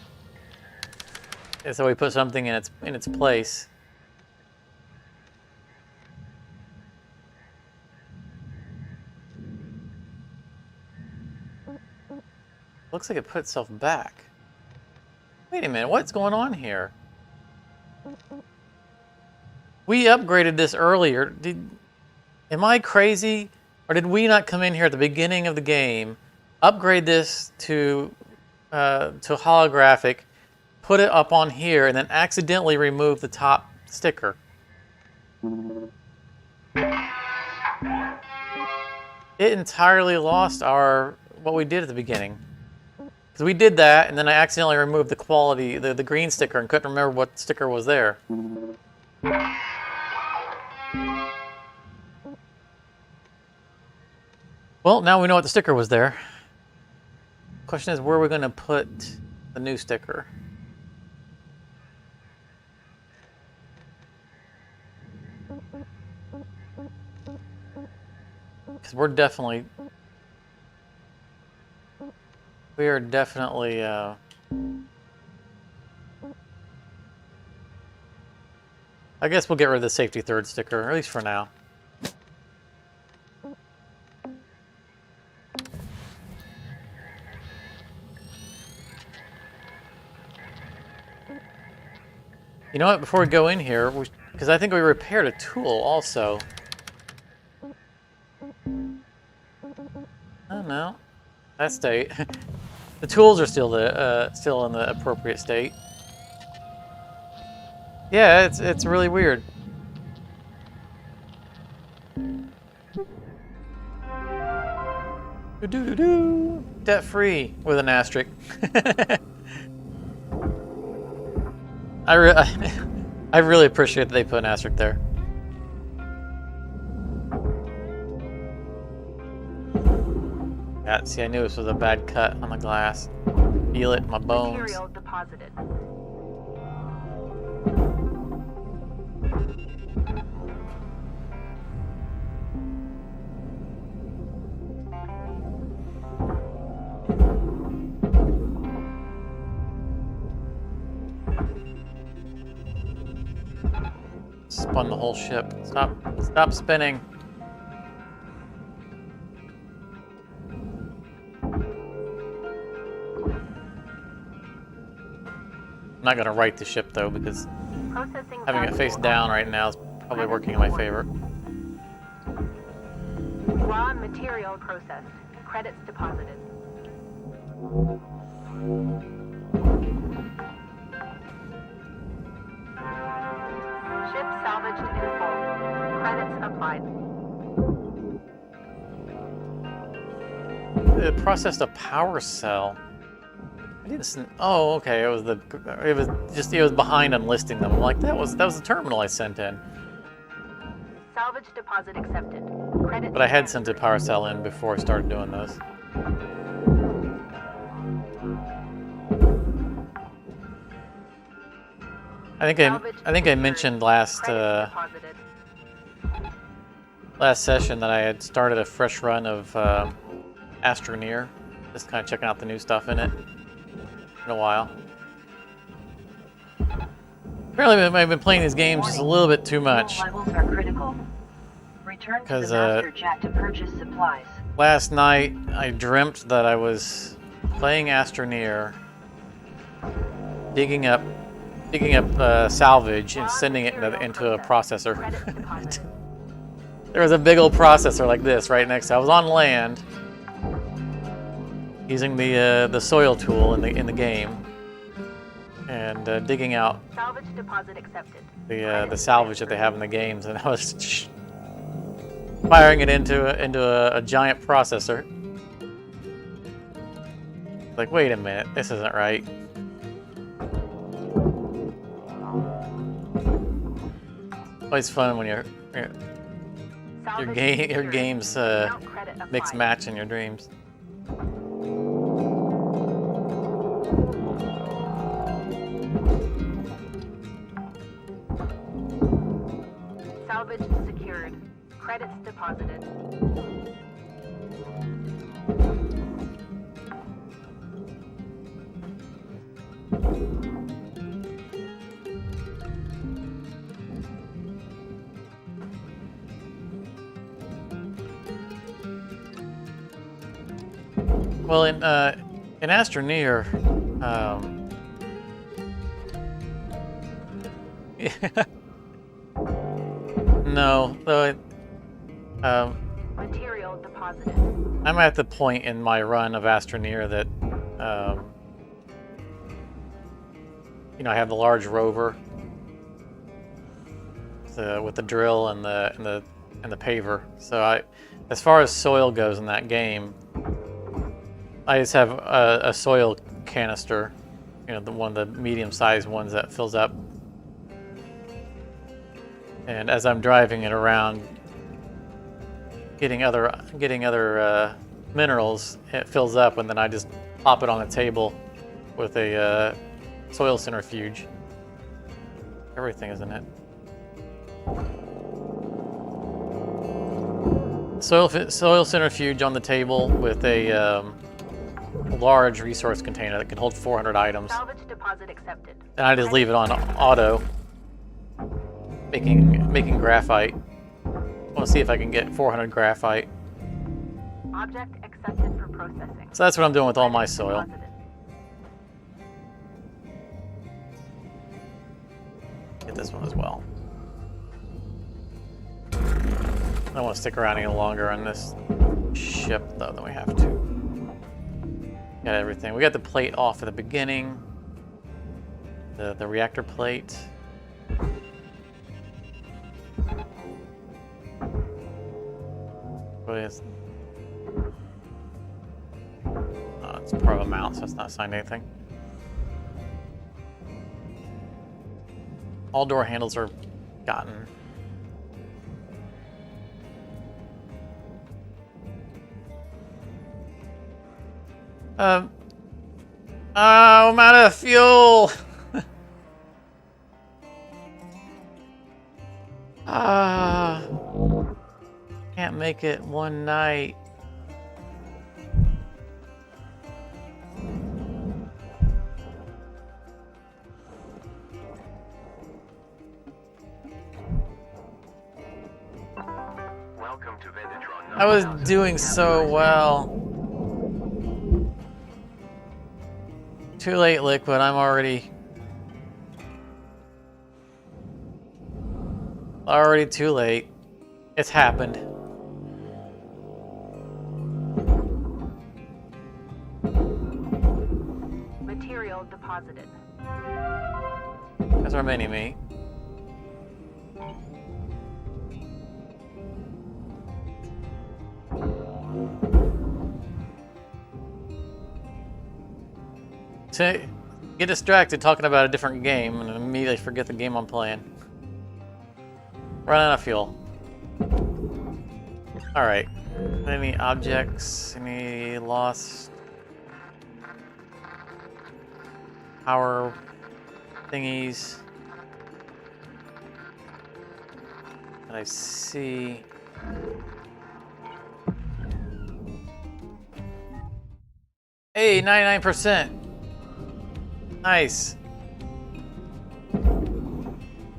And so we put something in its place. Looks like it put itself back. Wait a minute, what's going on here? We upgraded this earlier. Am I crazy? Or did we not come in here at the beginning of the game, upgrade this to holographic, put it up on here, and then accidentally remove the top sticker? It entirely lost what we did at the beginning. Because we did that, and then I accidentally removed the quality, the green sticker, and couldn't remember what sticker was there. Well, now we know what the sticker was there. Question is, where are we going to put the new sticker? Because we are definitely... I guess we'll get rid of the safety third sticker, at least for now. You know what, before we go in here, because I think we repaired a tool also. Oh no, that state. The tools are still in the appropriate state. Yeah, it's really weird. Debt free with an asterisk. I really appreciate that they put an asterisk there. Yeah, see, I knew this was a bad cut on the glass. Feel it in my bones. Material deposited. Spun the whole ship. Stop spinning. I'm not gonna right the ship though, because Processing having it face down right now is probably working in my favor. Raw material processed. Credits deposited. Ship salvaged in full. Credits applied. It processed a power cell. I didn't. Oh, okay. It was behind on listing them. I'm like, that was the terminal I sent in. Salvage deposit accepted. Credits. But I had sent a power cell in before I started doing this. I think I mentioned last session that I had started a fresh run of Astroneer, just kind of checking out the new stuff in it. In a while. Apparently, I've been playing these games just a little bit too much. Levels are critical. Return to the master jet to purchase supplies. Last night, I dreamt that I was playing Astroneer, digging up salvage and sending it into a processor. There was a big old processor like this right next to it. I was on land, using the soil tool in the game, and digging out Salvage deposit accepted. the salvage that they have in the games, and I was firing it into a giant processor. Like, wait a minute, this isn't right. Always fun when your games mix match in your dreams. Credits deposited. Well, in Astroneer, no, though Material deposited. I'm at the point in my run of Astroneer that, you know, I have the large rover, with the drill and the paver. So as far as soil goes in that game, I just have a soil canister, you know, one of the medium-sized ones that fills up. And as I'm driving it around, getting other minerals, it fills up, and then I just pop it on the table with a soil centrifuge. Everything is in it. Soil centrifuge on the table with a large resource container that can hold 400 items. Salvage deposit accepted. And I just leave it on auto, making graphite. I want to see if I can get 400 graphite. Object accepted for processing. So that's what I'm doing with all my soil. Deposited. Get this one as well. I don't want to stick around any longer on this ship, though, than we have to. Got everything. We got the plate off at the beginning. The reactor plate. What is? Oh, it's pro amount, so it's not signed anything. All door handles are gotten. Oh, I'm out of fuel. Can't make it one night. Welcome to Vindatron 9000. I was doing so well. Too late, Liquid. I'm already too late. It's happened. Material deposited. That's our mini-me. To get distracted talking about a different game and immediately forget the game I'm playing. Run out of fuel. Alright. Any objects? Any lost power thingies that I see? Hey, 99%. Nice.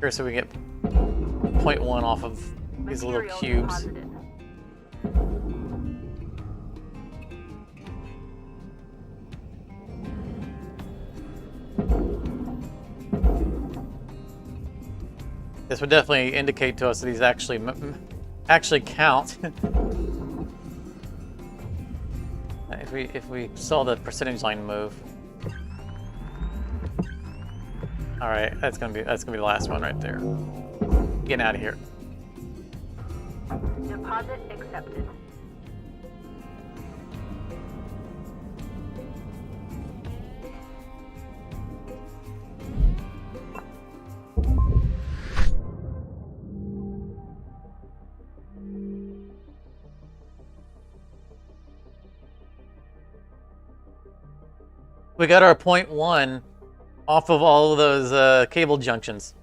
Here, so we get 0.1 off of these little Material cubes. deposited. This would definitely indicate to us that these actually count. if we saw the percentage line move. All right, that's gonna be the last one right there. Getting out of here. Deposit accepted. We got our 0.1 off of all of those cable junctions.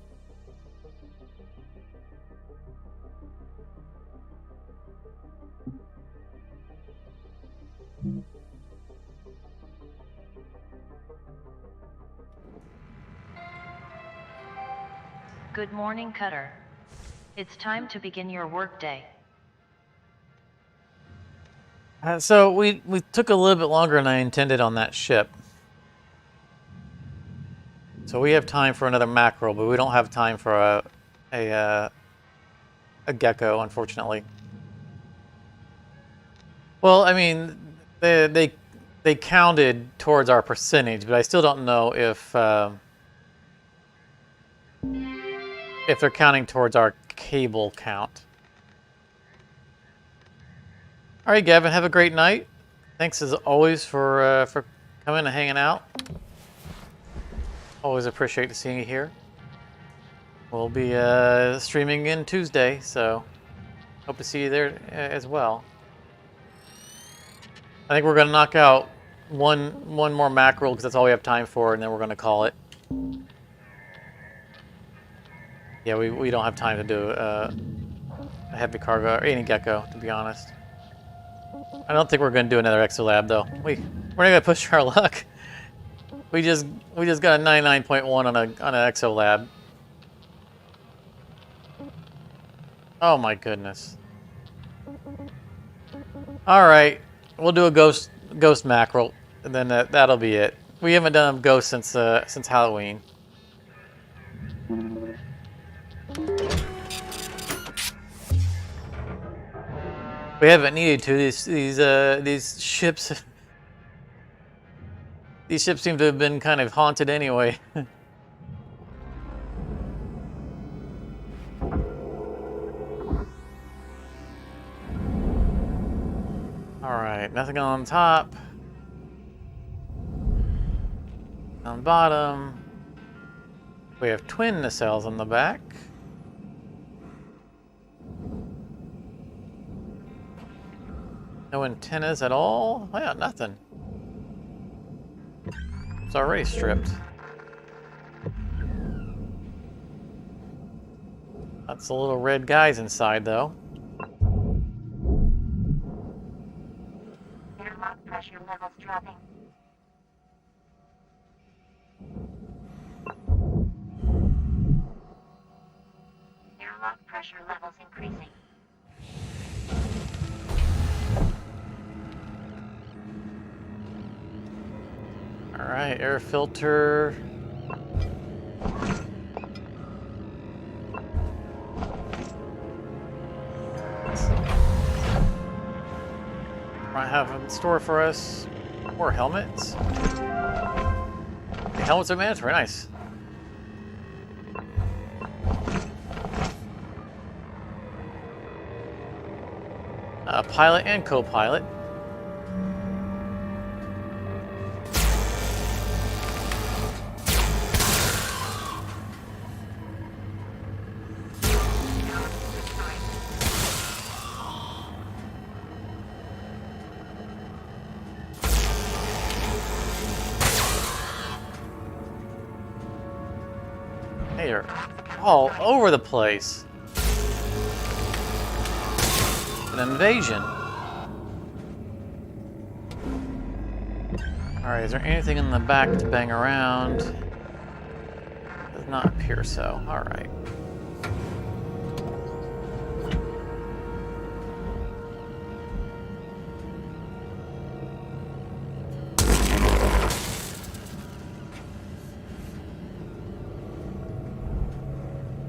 Good morning, Cutter. It's time to begin your workday. So we took a little bit longer than I intended on that ship. So we have time for another mackerel, but we don't have time for a gecko, unfortunately. Well, I mean, they counted towards our percentage, but I still don't know if they're counting towards our cable count. All right, Gavin, have a great night. Thanks as always for coming and hanging out. Always appreciate seeing you here. We'll be streaming again Tuesday, so hope to see you there as well. I think we're gonna knock out one more mackerel because that's all we have time for, and then we're gonna call it. Yeah, we don't have time to do a heavy cargo or any gecko, to be honest. I don't think we're gonna do another exolab though. We're not gonna push our luck. We just got a 99.1 on an exolab. Oh my goodness. All right, we'll do a ghost mackerel, and then that'll be it. We haven't done a ghost since Halloween. We haven't needed to. These ships. These ships seem to have been kind of haunted anyway. Alright, nothing on top. On bottom. We have twin nacelles on the back. No antennas at all? Oh, yeah, nothing. It's already stripped. That's the little red guys inside, though. Airlock pressure levels dropping. Airlock pressure levels increasing. All right, air filter. Might have in store for us more helmets. The helmets are mandatory, nice. Pilot and co-pilot. They are all over the place. An invasion. Alright, is there anything in the back to bang around? Does not appear so. Alright.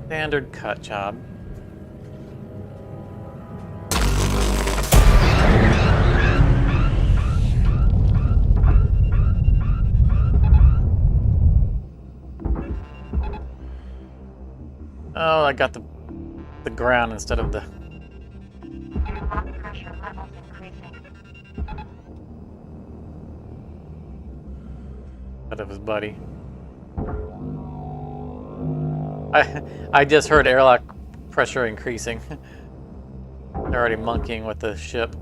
Standard cut job. Oh, I got the ground instead of the. Airlock pressure levels increasing. Instead of his buddy. I just heard airlock pressure increasing. They're already monkeying with the ship.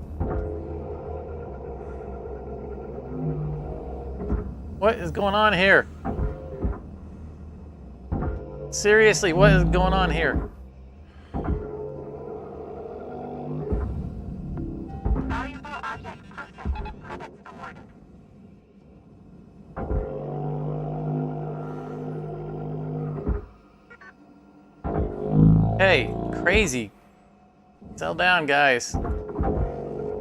What is going on here? Seriously, what is going on here? Valuable object processed. Credits Hey, crazy. Settle down, guys.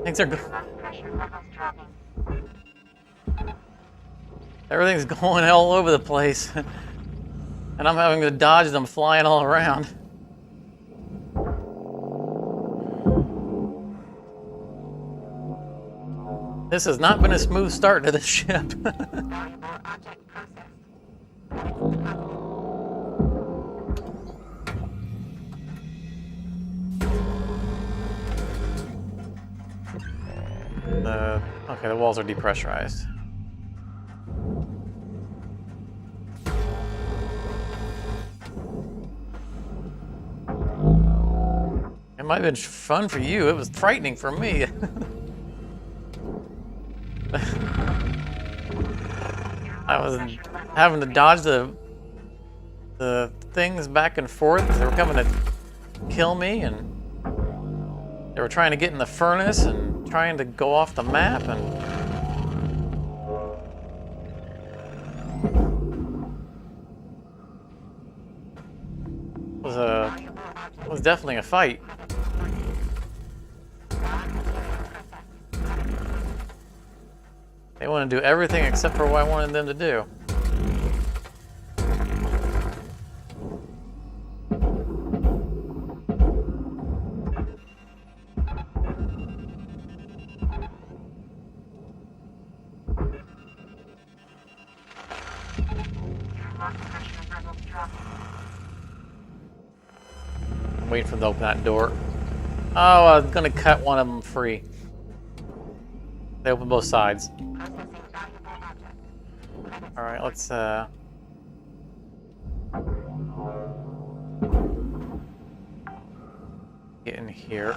Things are Pressure levels dropping. everything's going all over the place. And I'm having to dodge them flying all around. This has not been a smooth start to the ship. Valuable object processed. Okay, the walls are depressurized. It might have been fun for you. It was frightening for me. I was having to dodge the things back and forth. They were coming to kill me, and they were trying to get in the furnace and trying to go off the map, and it was definitely a fight. They want to do everything except for what I wanted them to do. I'm waiting for them to open that door. Oh, I was gonna cut one of them free. They open both sides. Alright, let's get in here.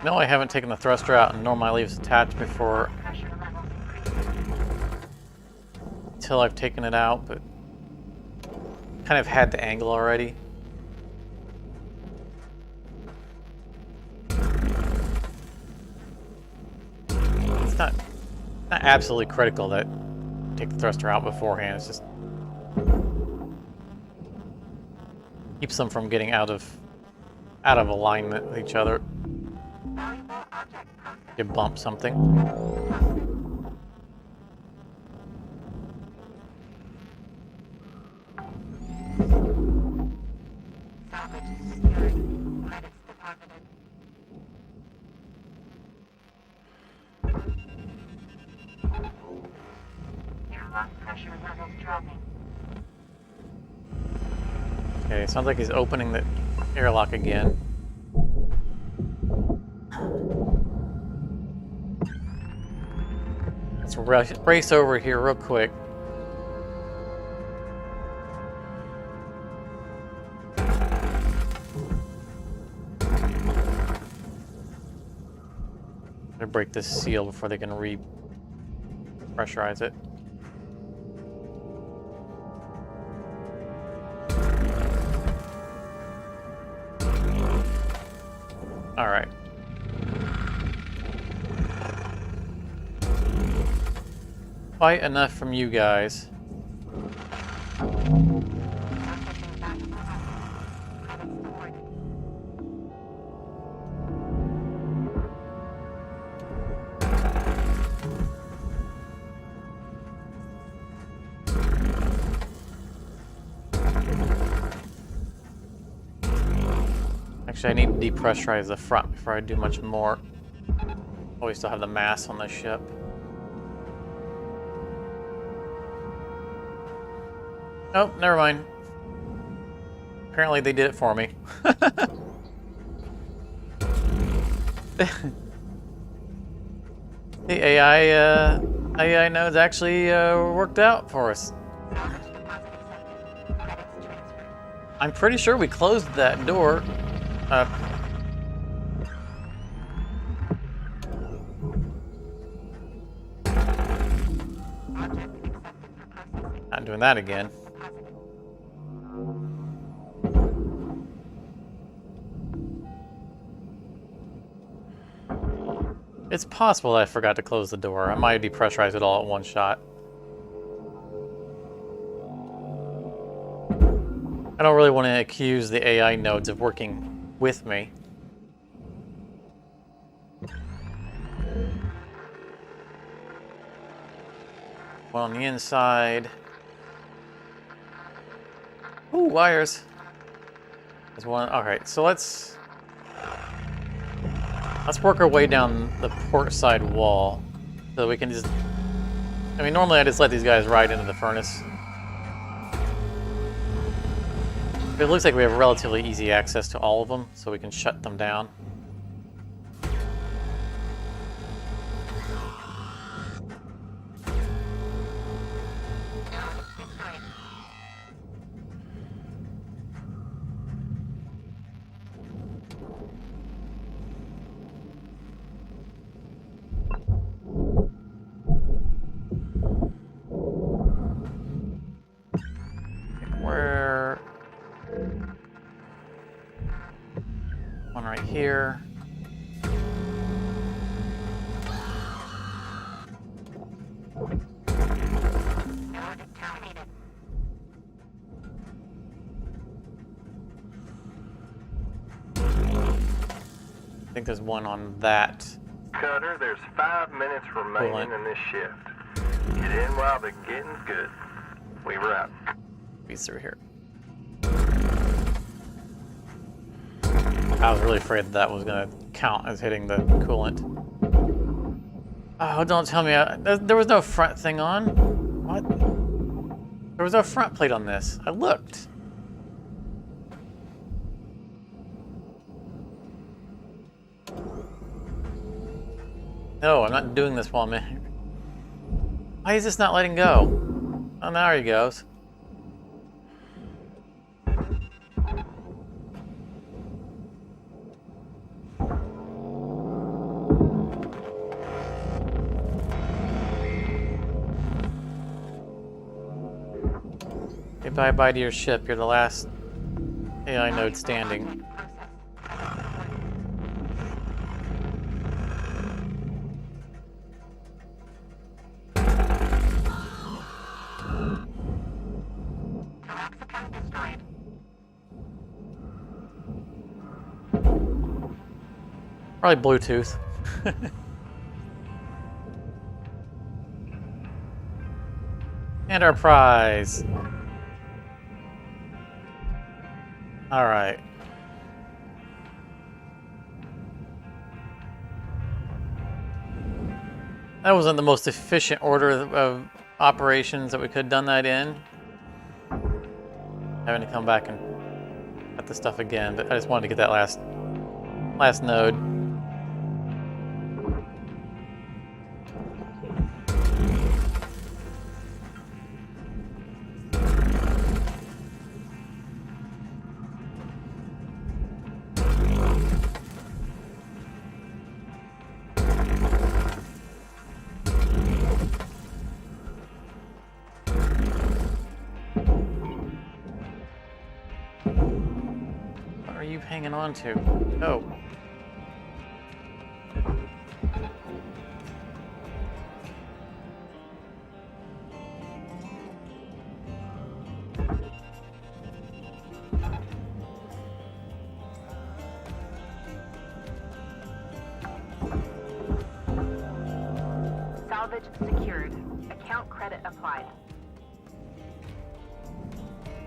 No, I haven't taken the thruster out, and normally I leave it attached before until I've taken it out, but kind of had the angle already. It's not absolutely critical that I take the thruster out beforehand. It's just keeps them from getting out of alignment with each other. You bump something. Salvage secured. Credits deposited. Airlock pressure levels dropping. Okay, it sounds like he's opening the airlock again. Let's race over here real quick. Better break this seal before they can re-pressurize it. All right. Quite enough from you guys. Actually, I need to depressurize the front before I do much more. Oh, we still have the mass on the ship. Oh, never mind. Apparently they did it for me. The AI nodes actually worked out for us. I'm pretty sure we closed that door. doing that again. It's possible that I forgot to close the door. I might depressurize it all at one shot. I don't really want to accuse the AI nodes of working with me. One on the inside. Ooh, wires. There's one. Alright, so let's work our way down the port side wall so that we can just... I mean, normally I just let these guys ride into the furnace. But it looks like we have relatively easy access to all of them, so we can shut them down. One right here. I think there's one on that. Cutter, there's 5 minutes remaining in this shift. Get in while the getting's good. We wrap. He's through here. I was really afraid that that was going to count as hitting the coolant. Oh, don't tell me. There was no front thing on. What? There was no front plate on this. I looked. No, I'm not doing this while I'm in. Why is this not letting go? Oh, now he goes. Okay, bye-bye to your ship. You're the last AI node standing. Probably Bluetooth. And our prize. All right. That wasn't the most efficient order of operations that we could have done that in. Having to come back and cut the stuff again, but I just wanted to get that last node. What are you hanging on to? Oh. Salvage secured. Account credit applied.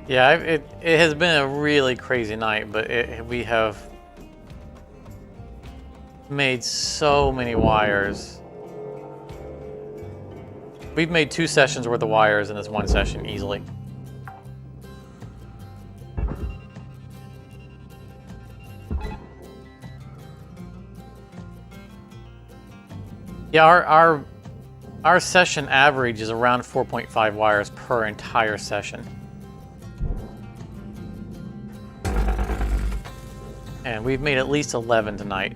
Yeah, it has been a really crazy night, but we have made so many wires. We've made 2 sessions worth of wires in this one session easily. Yeah, our session average is around 4.5 wires per entire session. And we've made at least 11 tonight.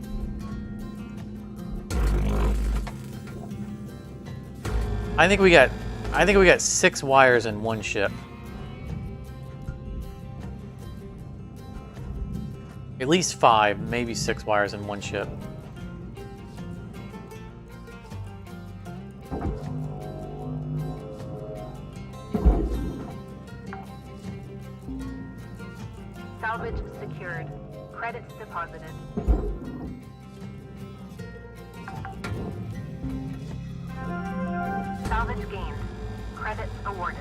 I think we got I think we got 6 wires in one ship. At least 5, maybe 6 wires in one ship. Salvage secured. Credits deposited. Salvage gained. Credits awarded.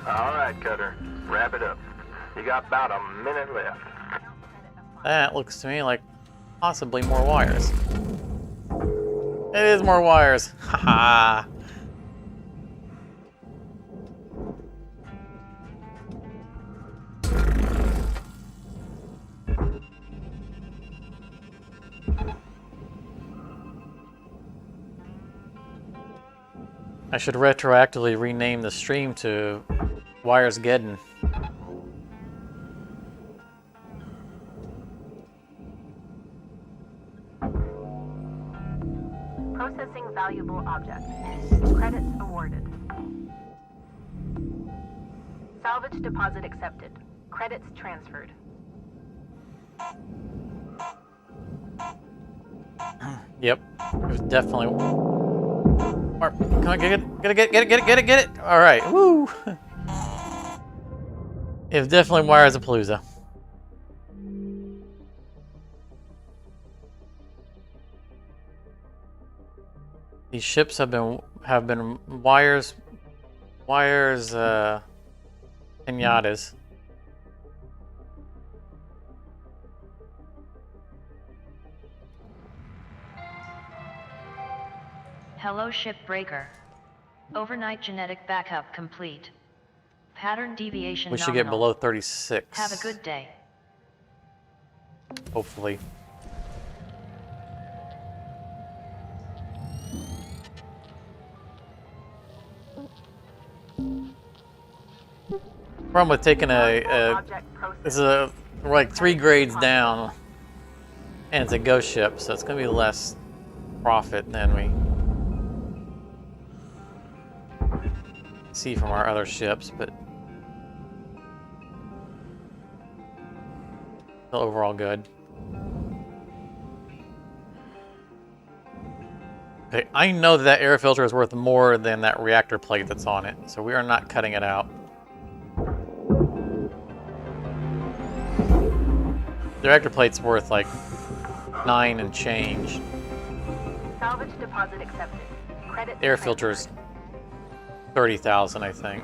All right, Cutter. Wrap it up. You got about a minute left. That looks to me like possibly more wires. It is more wires. Haha. I should retroactively rename the stream to Wires-geddon. Processing valuable object. Credits awarded. Salvage deposit accepted. Credits transferred. Yep, it was definitely. Come on, get it! All right, woo! It was definitely Wires-a-Palooza. These ships have been wires, pinatas. Hello Shipbreaker. Overnight genetic backup complete. Pattern deviation We should nominal. get below 36. Have a good day. Hopefully. Problem with taking this is we're like 3 grades down, and it's a ghost ship, so it's gonna be less profit than we see from our other ships, but still overall good. Okay, I know that air filter is worth more than that reactor plate that's on it, so we are not cutting it out. The reactor plate's worth like 9 and change. Salvage deposit accepted. Credits Air transferred. filter's 30,000, I think.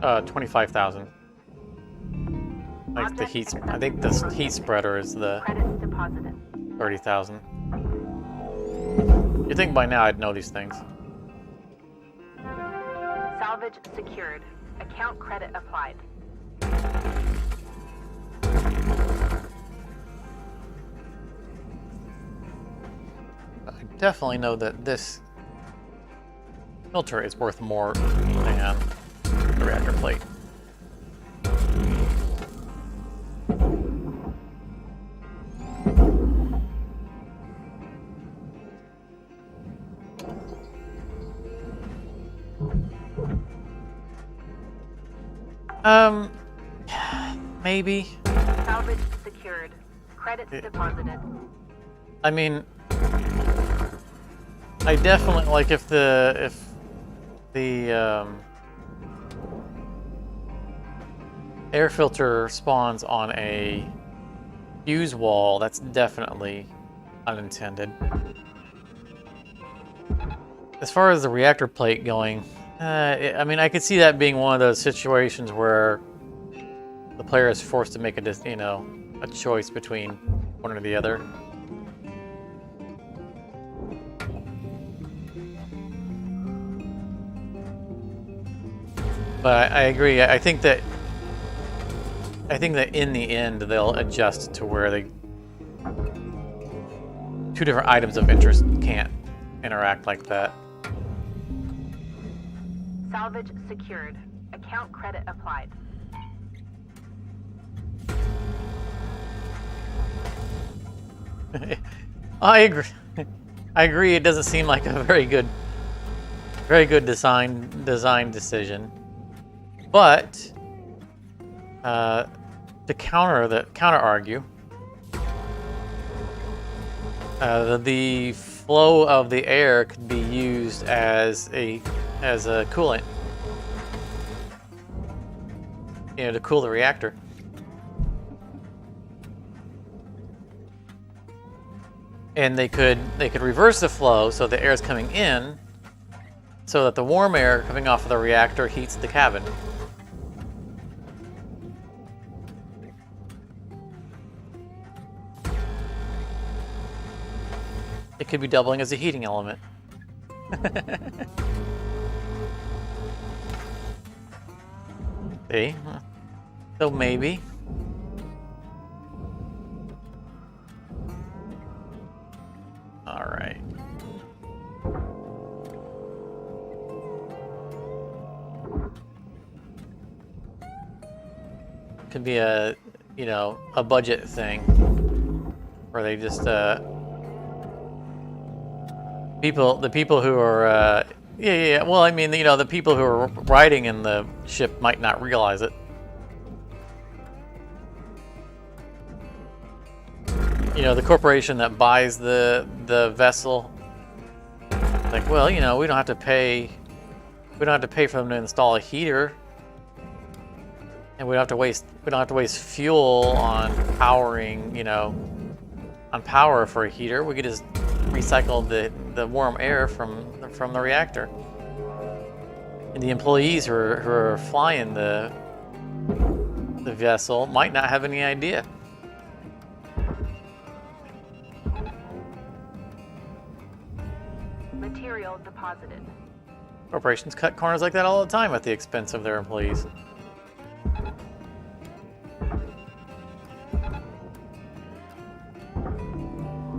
$25,000. Like the heat. I think the heat spreader is the Credits deposited. 30,000. You'd think by now I'd know these things. Salvage secured. Account credit applied. I definitely know that this filter is worth more than the reactor plate. Maybe. Salvage secured. Credits deposited. I mean, I definitely like if the air filter spawns on a fuse wall, that's definitely unintended. As far as the reactor plate going, I mean, I could see that being one of those situations where the player is forced to make a choice between one or the other. But I agree. I think that in the end they'll adjust to where 2 different items of interest can't interact like that. Salvage secured. Account credit applied. I agree. I agree. It doesn't seem like a very good design decision. But to counter argue, the flow of the air could be used as a coolant, to cool the reactor. And they could reverse the flow so the air is coming in, so that the warm air coming off of the reactor heats the cabin. It could be doubling as a heating element. See? So maybe. All right. Could be a budget thing where they just the people who are well, I mean, the people who are riding in the ship might not realize it. The corporation that buys the vessel, like, well, we don't have to pay for them to install a heater, and we don't have to waste fuel on powering, on power for a heater. We could just recycle the warm air from the reactor. And the employees who are flying the vessel might not have any idea. Material deposited. Corporations cut corners like that all the time at the expense of their employees.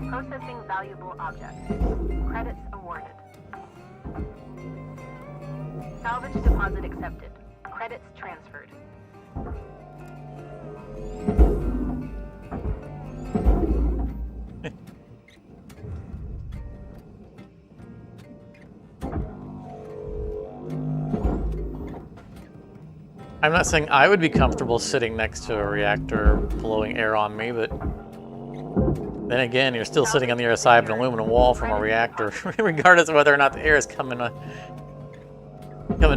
Processing valuable objects. Credits awarded. Salvage deposit accepted. Credits transferred. I'm not saying I would be comfortable sitting next to a reactor blowing air on me, but then again, you're still sitting on the other side of an aluminum wall from a reactor, regardless of whether or not the air is coming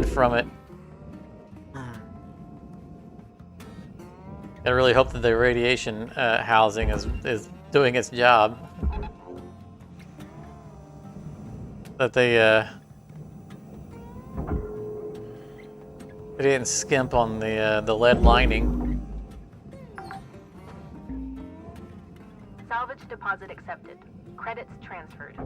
from it. I really hope that the radiation housing is doing its job. That they didn't skimp on the lead lining. Salvage deposit accepted. Credits transferred.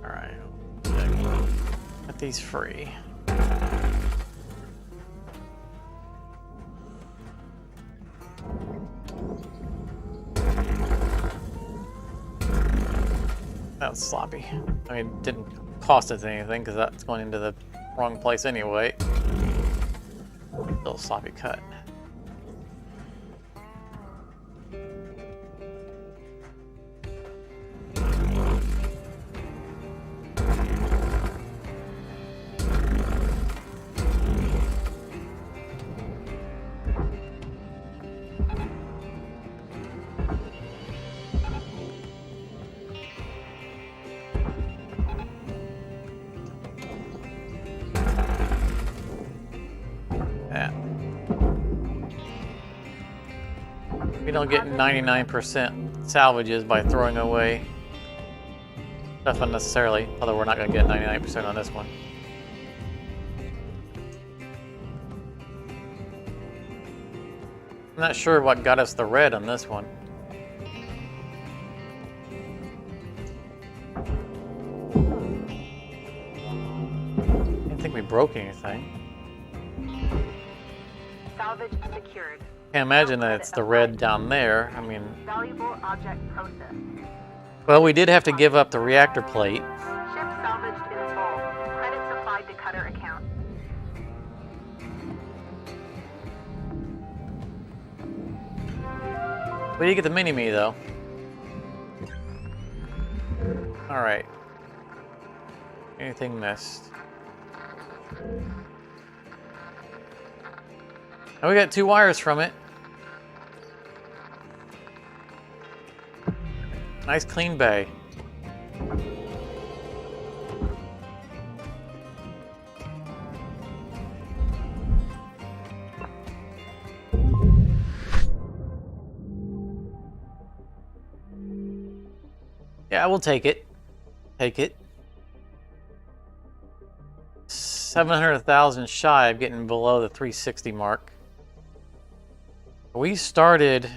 All right, let these free. That was sloppy. I mean, it didn't cost us anything because that's going into the wrong place anyway. Still a sloppy cut. We don't get 99% salvages by throwing away stuff unnecessarily, although we're not going to get 99% on this one. I'm not sure what got us the red on this one. I didn't think we broke anything. Salvage secured. Can't imagine that it's the red down there. I mean, Valuable object processed. well, we did have to give up the reactor plate. Ship salvaged in full. Credits applied to cutter account. We did get the mini-me, though. Alright. Anything missed? Oh, we got 2 wires from it. Nice clean bay. Yeah, we'll take it. Take it. 700,000 shy of getting below the 360 mark. We started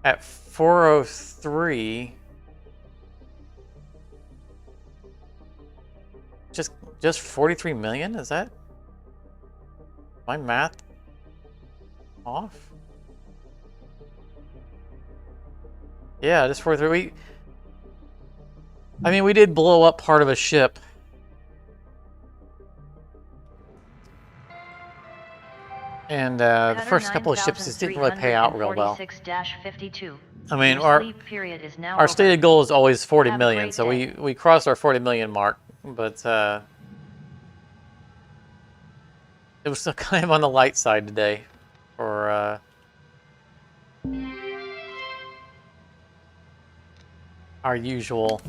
at 403. Just 43 million? Is that my math off? Yeah, just 43. I mean, we did blow up part of a ship. And the first couple of ships just didn't really pay out real well. 46-52. I mean, Your our sleep period is now our over. stated goal is always 40 Have a million, great so day. we crossed our 40 million mark, but it was still kind of on the light side today for our usual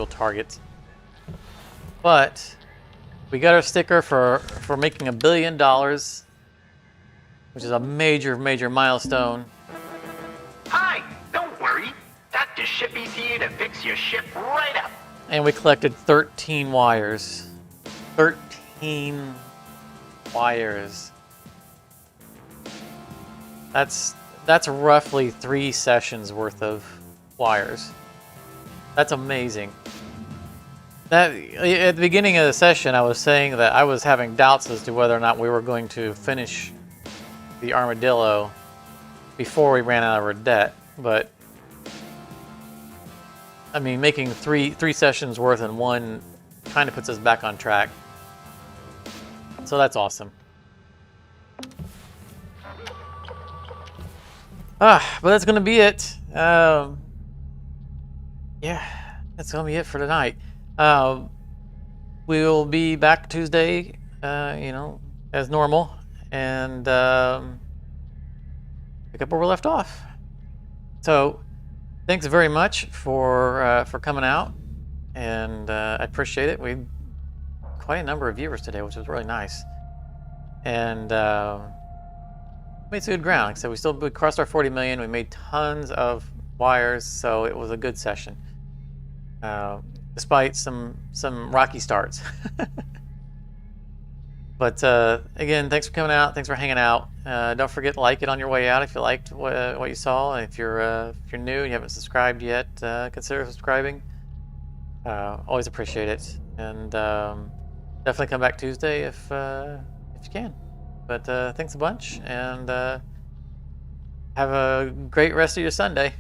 targets. But we got our sticker for making $1 billion, which is a major milestone. Hi, don't worry. Dr. Shippy's here to fix your ship right up. And we collected 13 wires. 13 wires. That's roughly 3 sessions worth of wires. That's amazing. That at the beginning of the session, I was saying that I was having doubts as to whether or not we were going to finish the Armadillo before we ran out of our debt, but I mean, making three sessions worth in one kind of puts us back on track. So that's awesome. But that's gonna be it. Yeah, that's gonna be it for tonight. We'll be back Tuesday, as normal, and pick up where we left off. So, thanks very much for coming out, and I appreciate it. We had quite a number of viewers today, which was really nice, and made some good ground. So we crossed our 40 million. We made tons of wires, so it was a good session, despite some rocky starts. But again, thanks for coming out. Thanks for hanging out. Don't forget to like it on your way out if you liked what you saw. If you're new and you haven't subscribed yet, consider subscribing. Always appreciate it, and definitely come back Tuesday if you can. But thanks a bunch, and have a great rest of your Sunday.